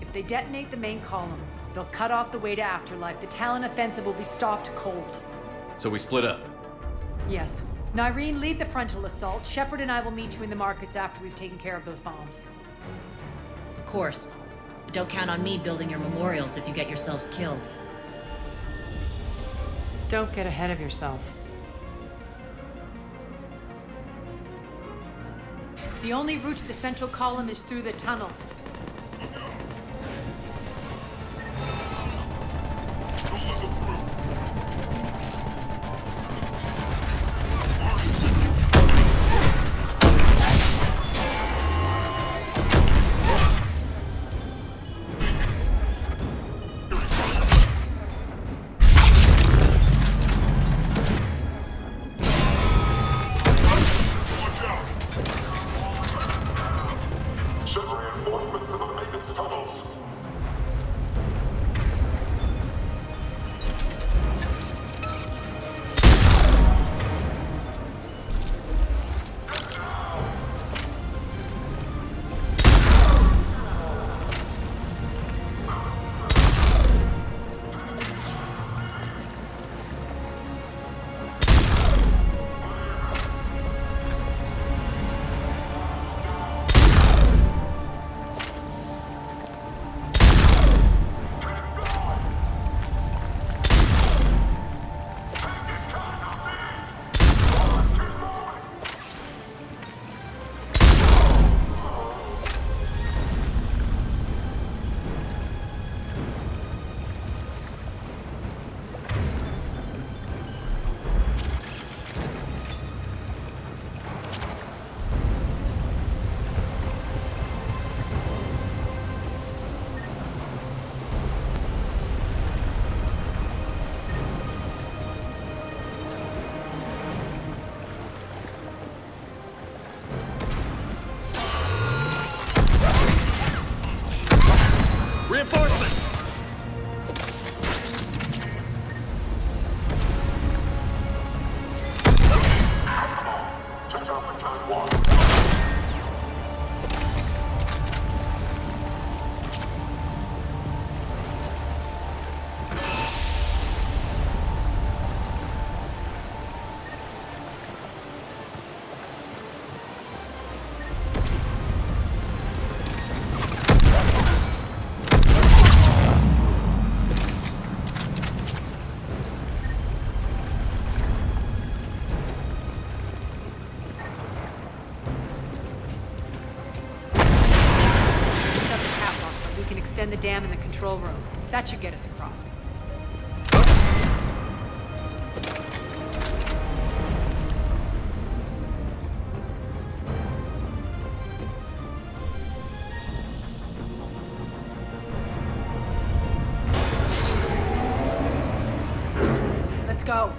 If they detonate the main column, they'll cut off the way to Afterlife. The Talon offensive will be stopped cold. So we split up. Yes. Nyreen, lead the frontal assault. Shepard and I will meet you in the markets after we've taken care of those bombs. Of course. But don't count on me building your memorials if you get yourselves killed. Don't get ahead of yourself. The only route to the central column is through the tunnels. Extend the dam in the control room. That should get us across. Let's go.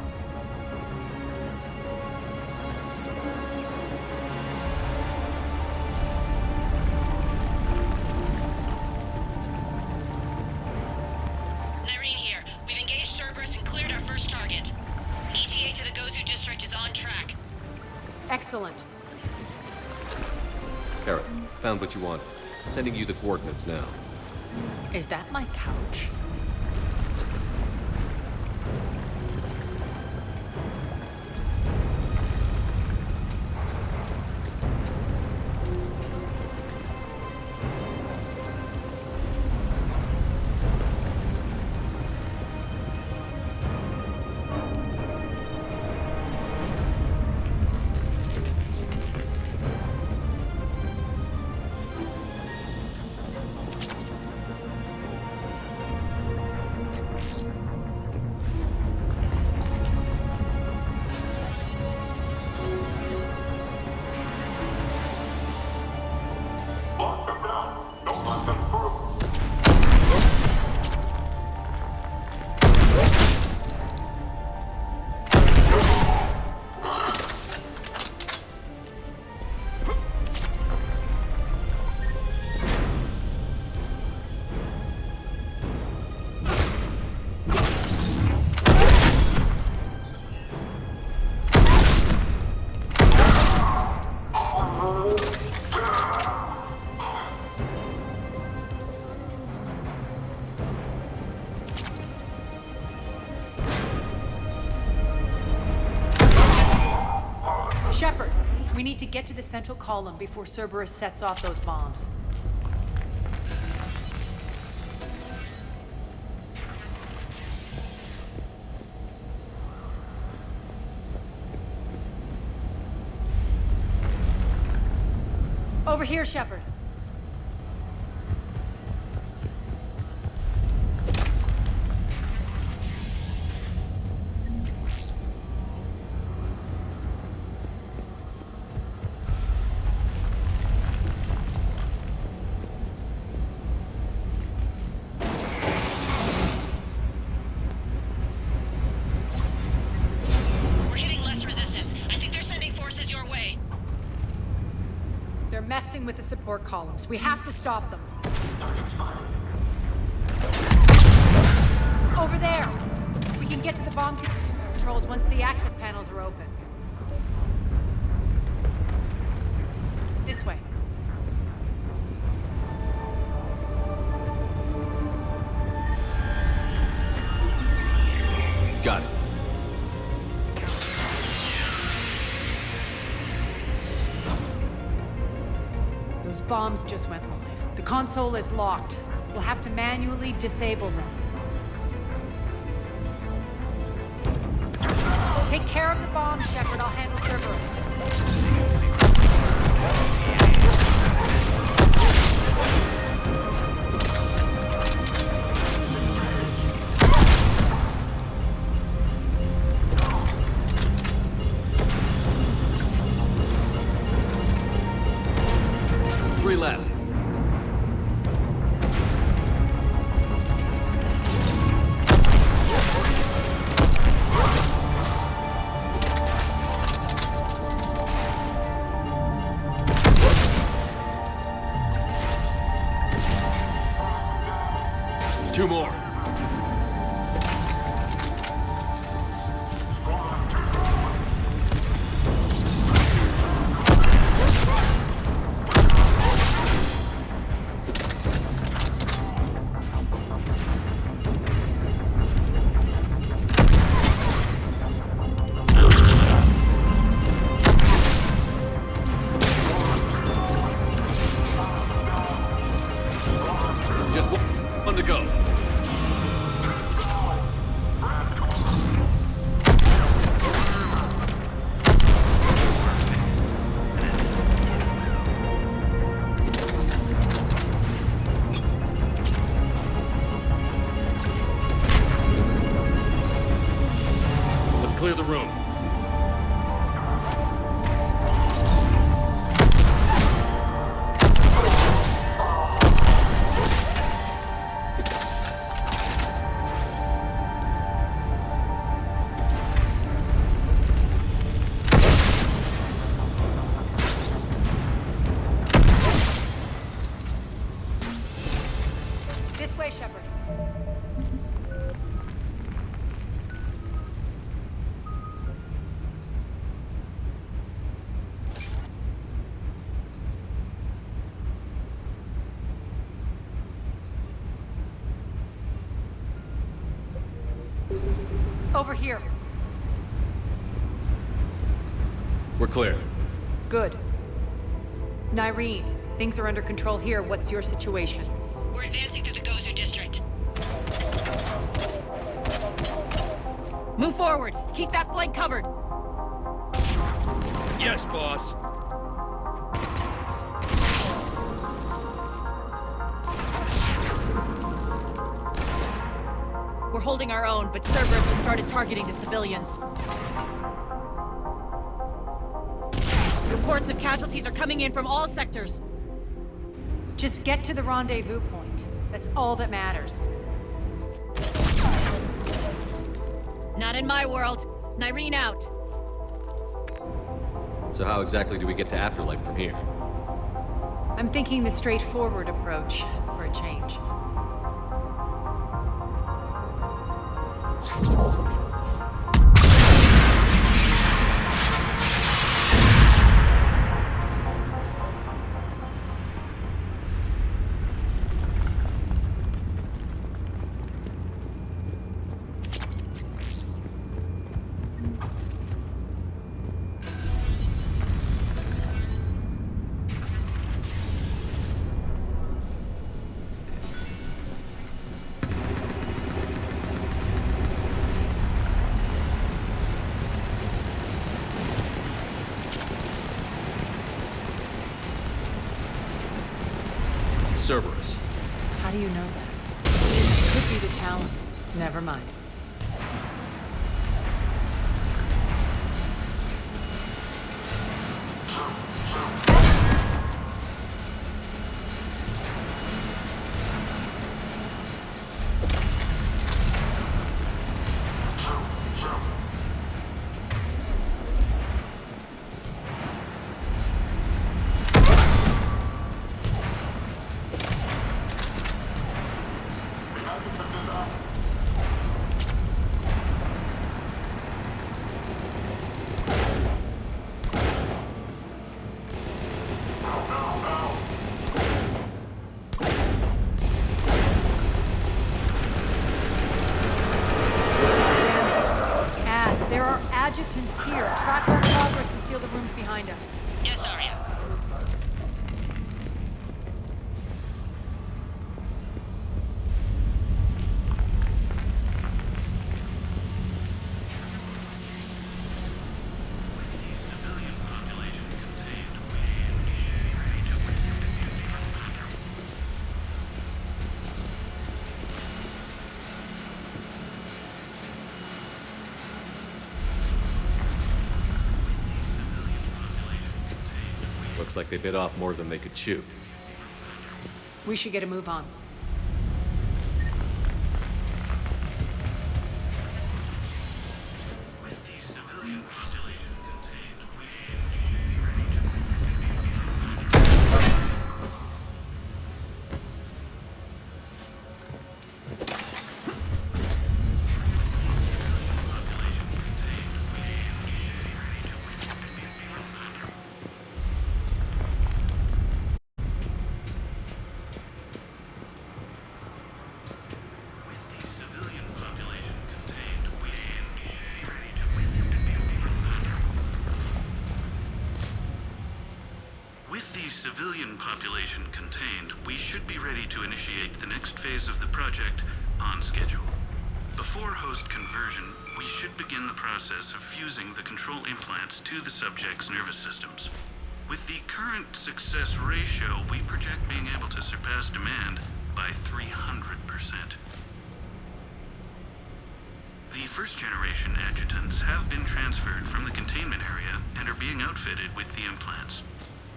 Excellent. Kara, found what you wanted. Sending you the coordinates now. Is that my couch? Shepard, we need to get to the central column before Cerberus sets off those bombs. Over here, Shepard. We're hitting less resistance. I think they're sending forces your way. They're messing with the support columns. We have to stop them. Over there! We can get to the bomb controls once the access panels are open. This way. Got it. Those bombs just went live. The console is locked. We'll have to manually disable them. Take care of the bombs, Shepard. I'll handle Cerberus. Three left. Two more. Just one to go. Let's clear the room. This way, Shepard. Over here. We're clear. Good. Nyreen, things are under control here. What's your situation? We're advancing through the Gozu district. Move forward. Keep that flank covered. Yes, boss. We're holding our own, but Cerberus has started targeting the civilians. Reports of casualties are coming in from all sectors. Just get to the rendezvous point. That's all that matters. Not in my world. Nyreen out. So how exactly do we get to Afterlife from here? I'm thinking the straightforward approach for a change. Cerberus. How do you know that? Could be the Talons. Never mind. Adjutants here. Track our progress and seal the rooms behind us. Yes, Arya. Looks like they bit off more than they could chew. We should get a move on. Civilian population contained, we should be ready to initiate the next phase of the project on schedule. Before host conversion, we should begin the process of fusing the control implants to the subject's nervous systems. With the current success ratio, we project being able to surpass demand by 300%. The first-generation adjutants have been transferred from the containment area and are being outfitted with the implants.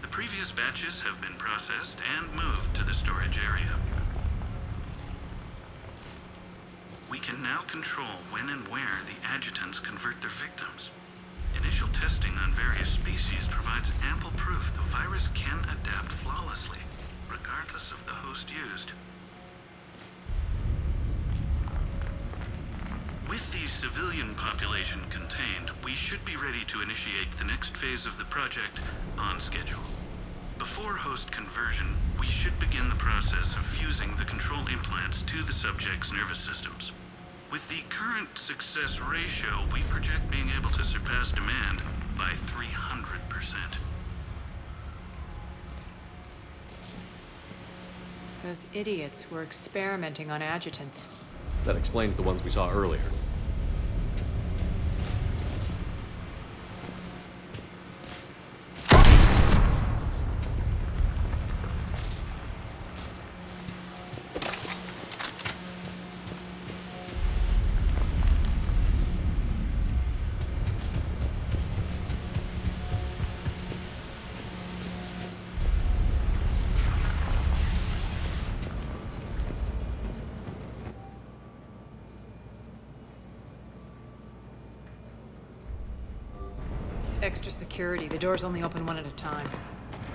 The previous batches have been processed and moved to the storage area. We can now control when and where the adjutants convert their victims. Initial testing on various species provides ample proof the virus can adapt flawlessly, regardless of the host used. With the civilian population contained, we should be ready to initiate the next phase of the project on schedule. Before host conversion, we should begin the process of fusing the control implants to the subject's nervous systems. With the current success ratio, we project being able to surpass demand by 300%. Those idiots were experimenting on adjutants. That explains the ones we saw earlier. Extra security. The doors only open one at a time.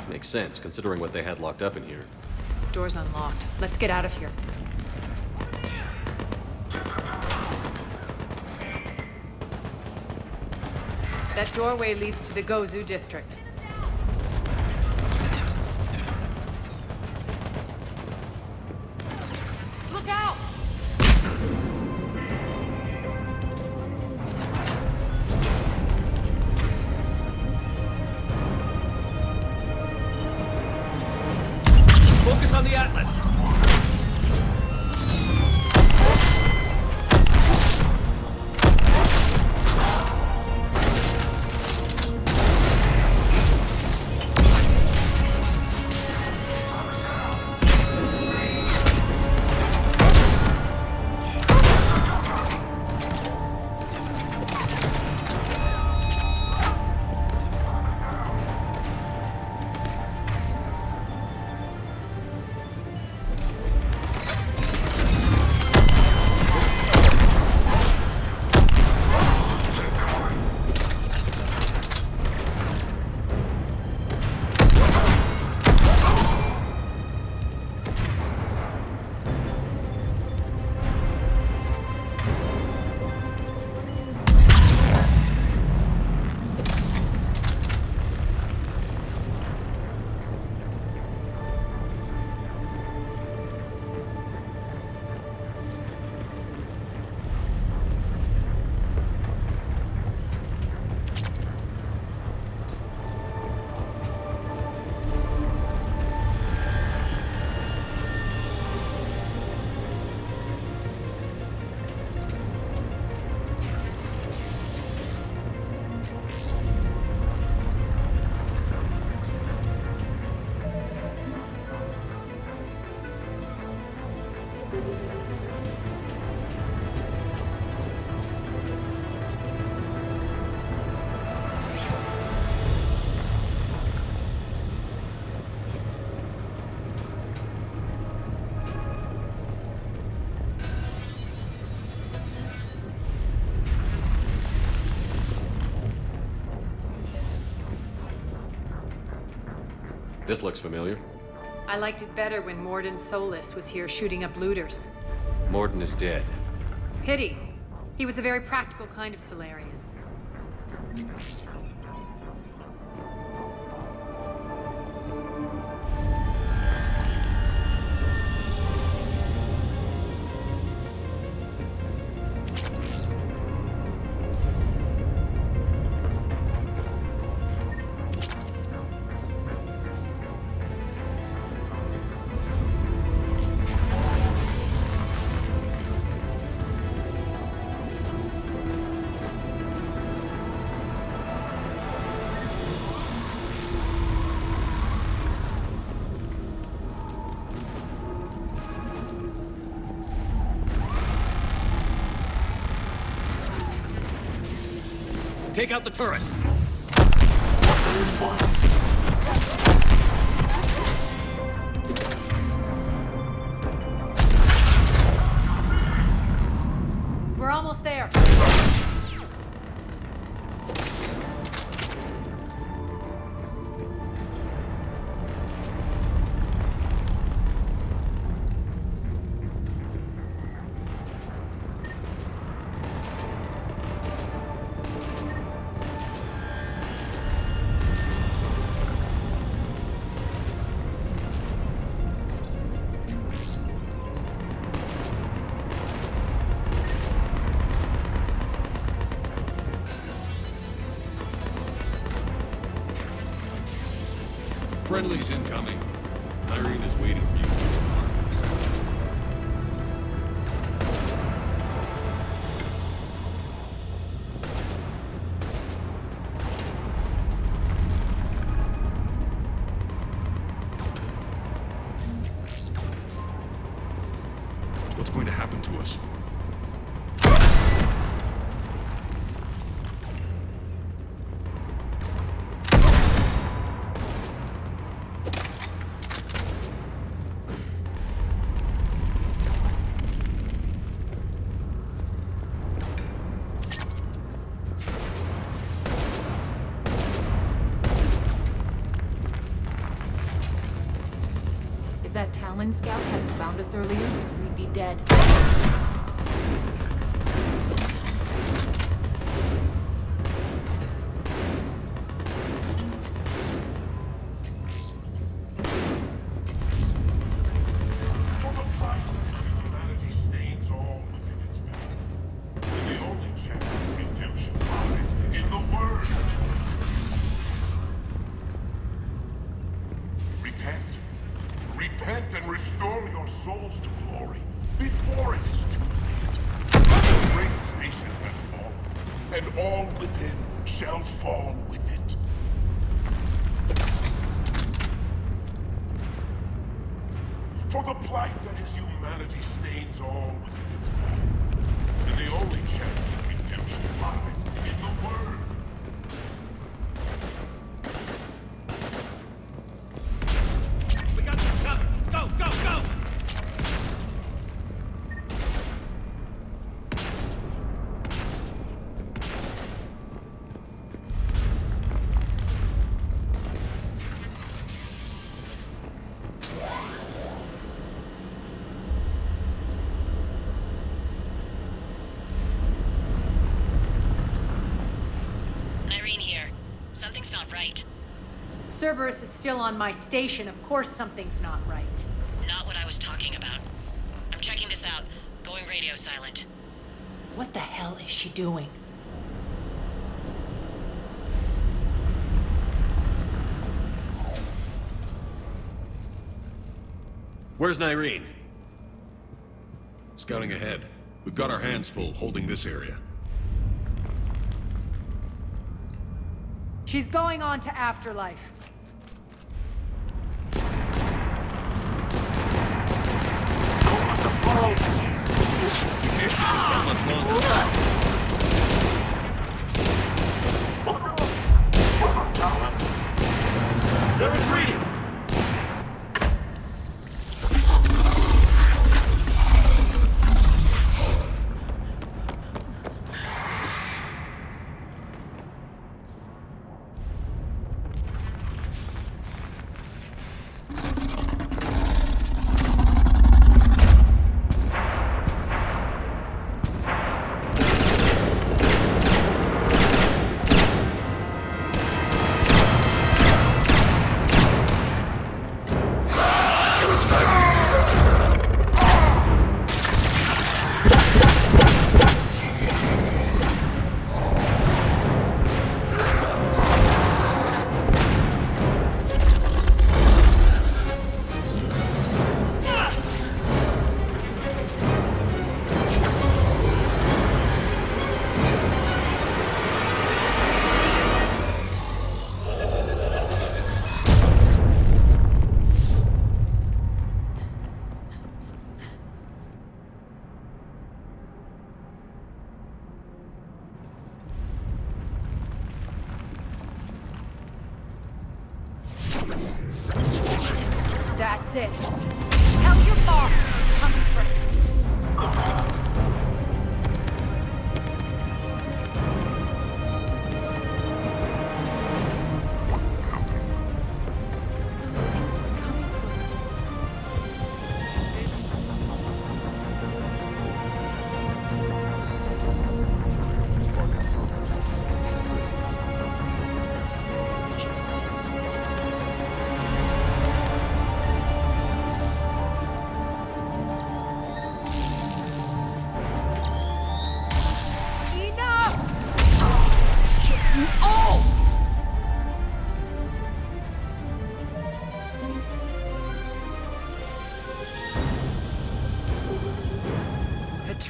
Makes sense, considering what they had locked up in here. Door's unlocked. Let's get out of here. That doorway leads to the Gozu district. Look out! Focus on the Atlas! This looks familiar. I liked it better when Morden Solis was here shooting up looters. Morden is dead. Pity. He was a very practical kind of Solarian. Take out the turret! We're almost there. Friendly's incoming. Irene is waiting for you. What's going to happen to us? If that Talon scout hadn't found us earlier, we'd be dead. Repent and restore your souls to glory before it is too late. The great station has fallen, and all within shall fall with it. For the plight that is humanity stains all within its path, and the only chance of redemption lies in the Word. Go, go, go! Irene here. Something's not right. Cerberus is still on my station. Of course something's not right. Not what I was talking about. I'm checking this out. Going radio silent. What the hell is she doing? Where's Irene? Scouting ahead. We've got our hands full holding this area. She's going on to Afterlife. We can't keep this on much longer. They're retreating! That's it. Tell your boss I'm coming for him.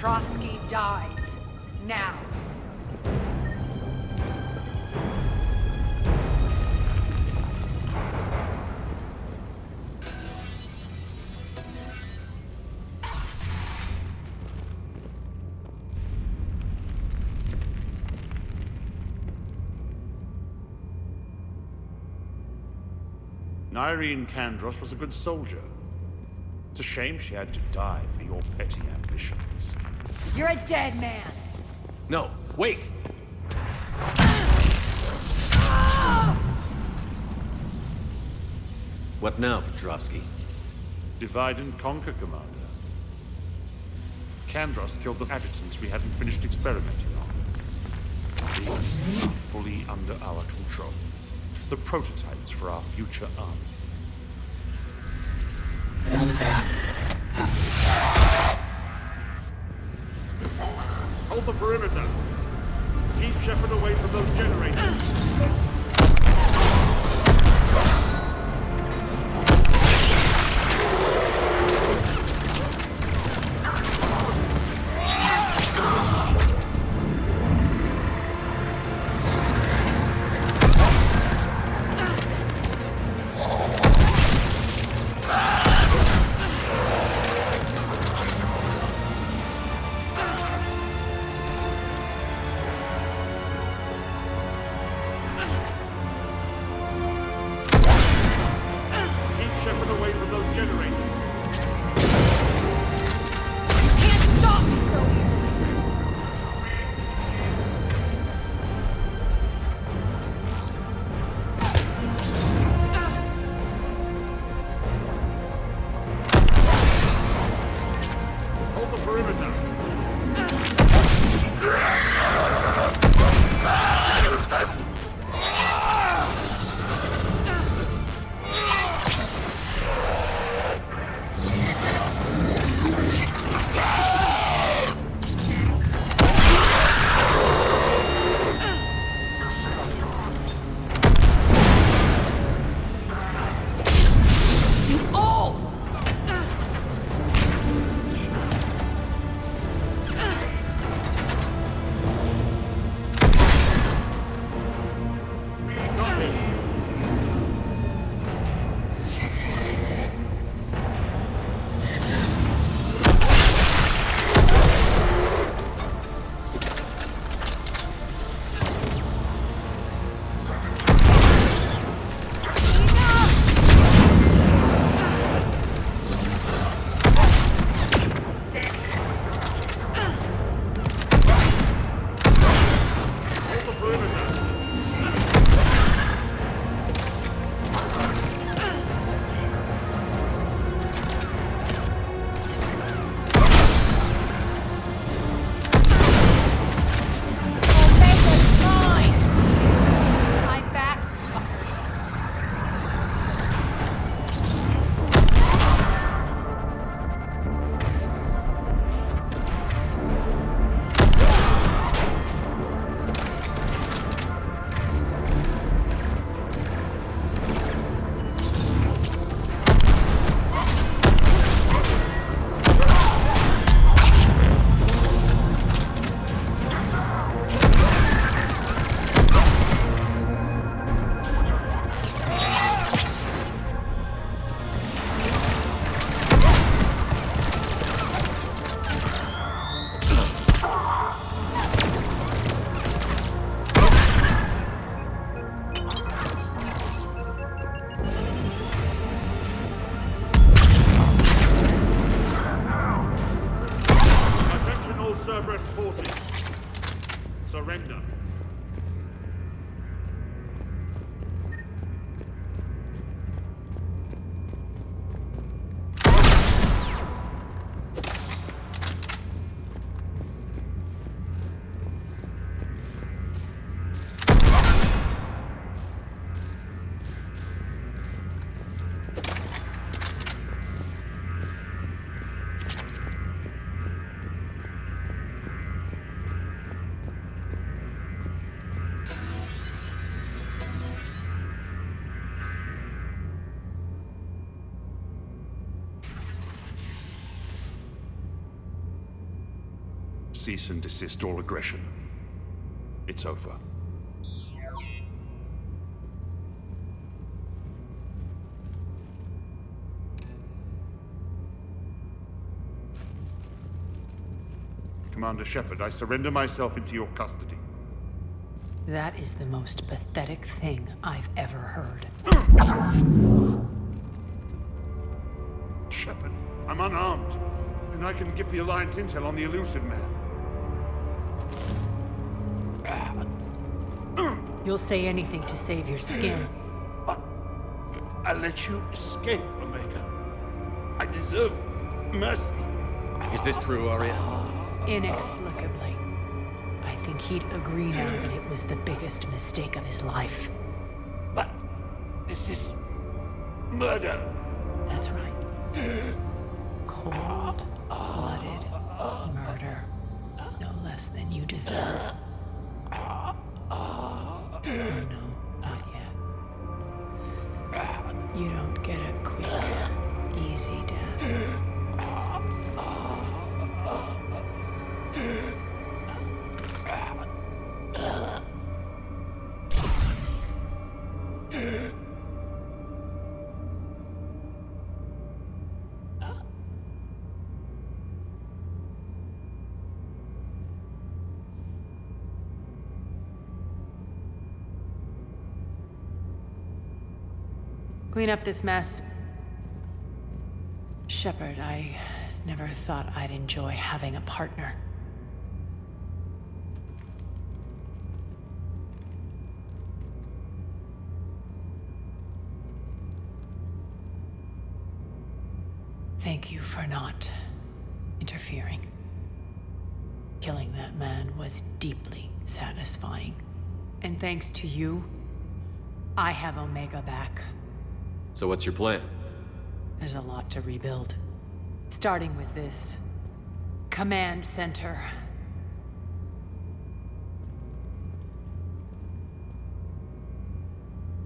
Petrovsky dies. Now. Irene Kandros was a good soldier. It's a shame she had to die for your petty ambitions. You're a dead man. No, wait! What now, Petrovsky? Divide and conquer, Commander. Kandros killed the adjutants we hadn't finished experimenting on. These are fully under our control. The prototypes for our future army. Hold the perimeter. Keep Shepard away from those generators. cease and desist all aggression. It's over. Commander Shepard, I surrender myself into your custody. That is the most pathetic thing I've ever heard. Shepard, I'm unarmed, and I can give the Alliance intel on the elusive man. You'll say anything to save your skin. I let you escape, Omega. I deserve mercy. Is this true, Arya? Inexplicably. I think he'd agree now that it was the biggest mistake of his life. But this is murder. That's right. Cold-blooded murder. No less than you deserve. Oh no, not yet. You don't get a quick, easy death. Clean up this mess. Shepard, I never thought I'd enjoy having a partner. Thank you for not interfering. Killing that man was deeply satisfying. And thanks to you, I have Omega back. So what's your plan? There's a lot to rebuild. Starting with this command center.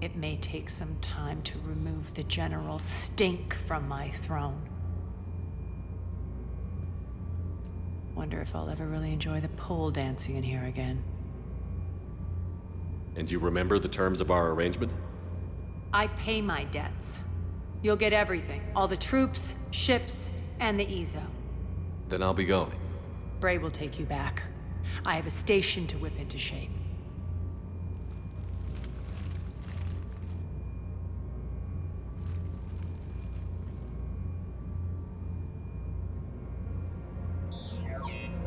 It may take some time to remove the general stink from my throne. Wonder if I'll ever really enjoy the pole dancing in here again. And you remember the terms of our arrangement? I pay my debts. You'll get everything. All the troops, ships, and the Ezo. Then I'll be going. Bray will take you back. I have a station to whip into shape.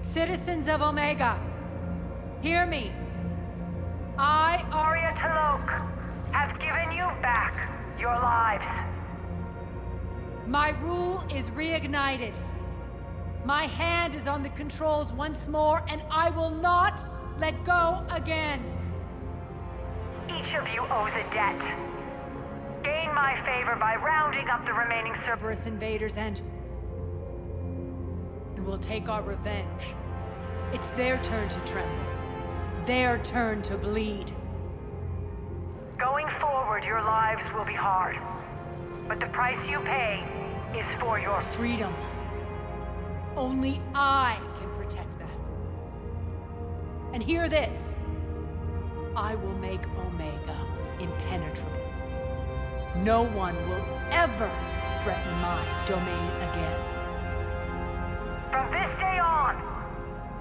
Citizens of Omega, hear me. I, Arya Talok, have given you back your lives. My rule is reignited. My hand is on the controls once more, and I will not let go again. Each of you owes a debt. Gain my favor by rounding up the remaining Cerberus invaders and we'll take our revenge. It's their turn to tremble. Their turn to bleed. Going forward, your lives will be hard. But the price you pay is for your freedom. Only I can protect that. And hear this. I will make Omega impenetrable. No one will ever threaten my domain again. From this day on,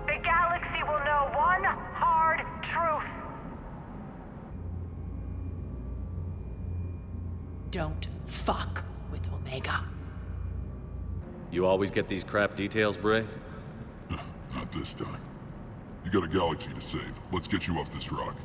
the galaxy will know one hard truth. Don't fuck with Omega. You always get these crap details, Bray? Not this time. You got a galaxy to save. Let's get you off this rock.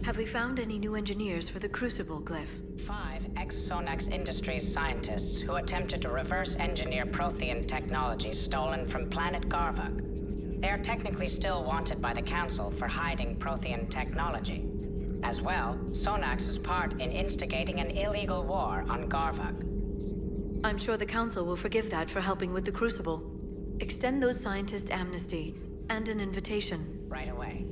Have we found any new engineers for the Crucible glyph? 5 ex-Sonax Industries scientists who attempted to reverse engineer Prothean technology stolen from planet Garvuk. They are technically still wanted by the Council for hiding Prothean technology. As well, Sonax's part in instigating an illegal war on Garvuk. I'm sure the Council will forgive that for helping with the Crucible. Extend those scientists amnesty and an invitation. Right away.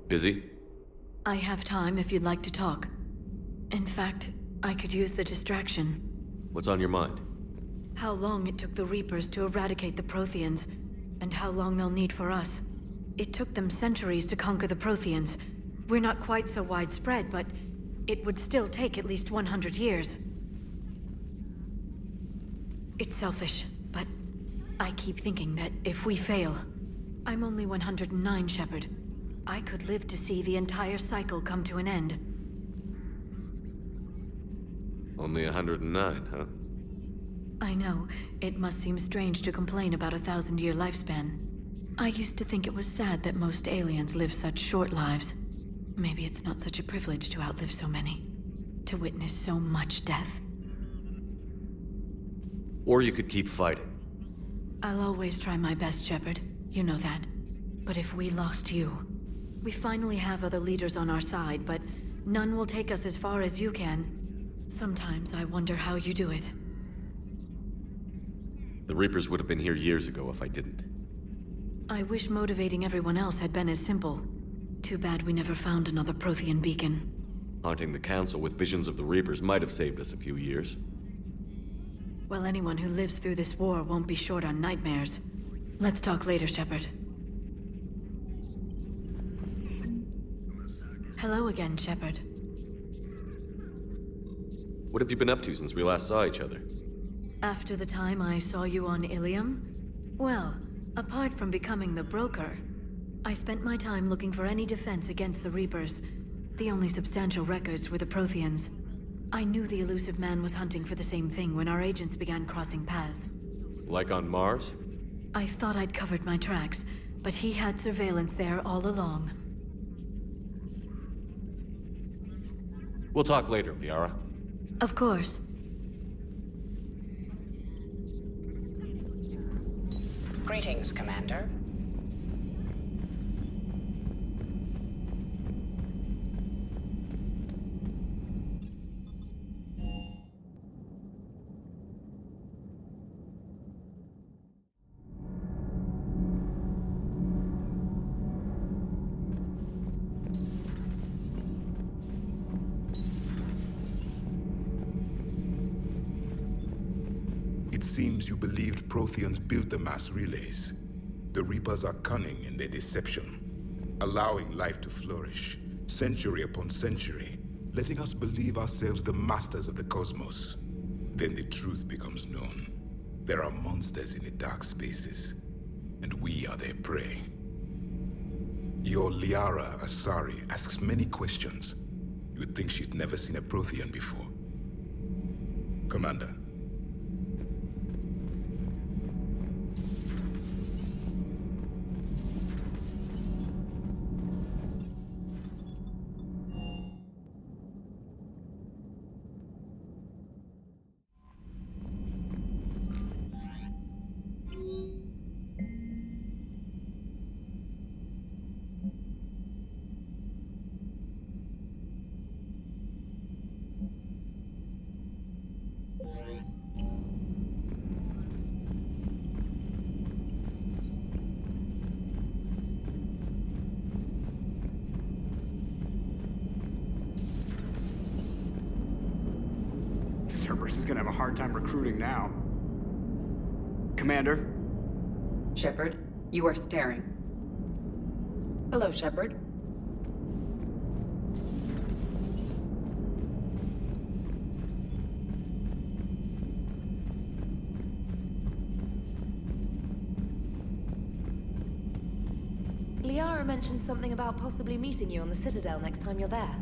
Busy? I have time if you'd like to talk. In fact, I could use the distraction. What's on your mind? How long it took the Reapers to eradicate the Protheans, and how long they'll need for us. It took them centuries to conquer the Protheans. We're not quite so widespread, but it would still take at least 100 years. It's selfish, but I keep thinking that if we fail... I'm only 109, Shepard. I could live to see the entire cycle come to an end. Only 109, huh? I know. It must seem strange to complain about a 1,000-year lifespan. I used to think it was sad that most aliens live such short lives. Maybe it's not such a privilege to outlive so many. To witness so much death. Or you could keep fighting. I'll always try my best, Shepard. You know that. But if we lost you... We finally have other leaders on our side, but none will take us as far as you can. Sometimes I wonder how you do it. The Reapers would have been here years ago if I didn't. I wish motivating everyone else had been as simple. Too bad we never found another Prothean beacon. Haunting the Council with visions of the Reapers might have saved us a few years. Well, anyone who lives through this war won't be short on nightmares. Let's talk later, Shepard. Hello again, Shepard. What have you been up to since we last saw each other? After the time I saw you on Ilium? Well, apart from becoming the broker, I spent my time looking for any defense against the Reapers. The only substantial records were the Protheans. I knew the elusive man was hunting for the same thing when our agents began crossing paths. Like on Mars? I thought I'd covered my tracks, but he had surveillance there all along. We'll talk later, Liara. Of course. Greetings, Commander. It seems you believed Protheans built the mass relays. The Reapers are cunning in their deception, allowing life to flourish, century upon century, letting us believe ourselves the masters of the cosmos. Then the truth becomes known. There are monsters in the dark spaces, and we are their prey. Your Liara Asari asks many questions, You would think she'd never seen a Prothean before. Commander. Cerberus is gonna have a hard time recruiting now. Commander? Shepard, you are staring. Hello, Shepard. Liara mentioned something about possibly meeting you on the Citadel next time you're there.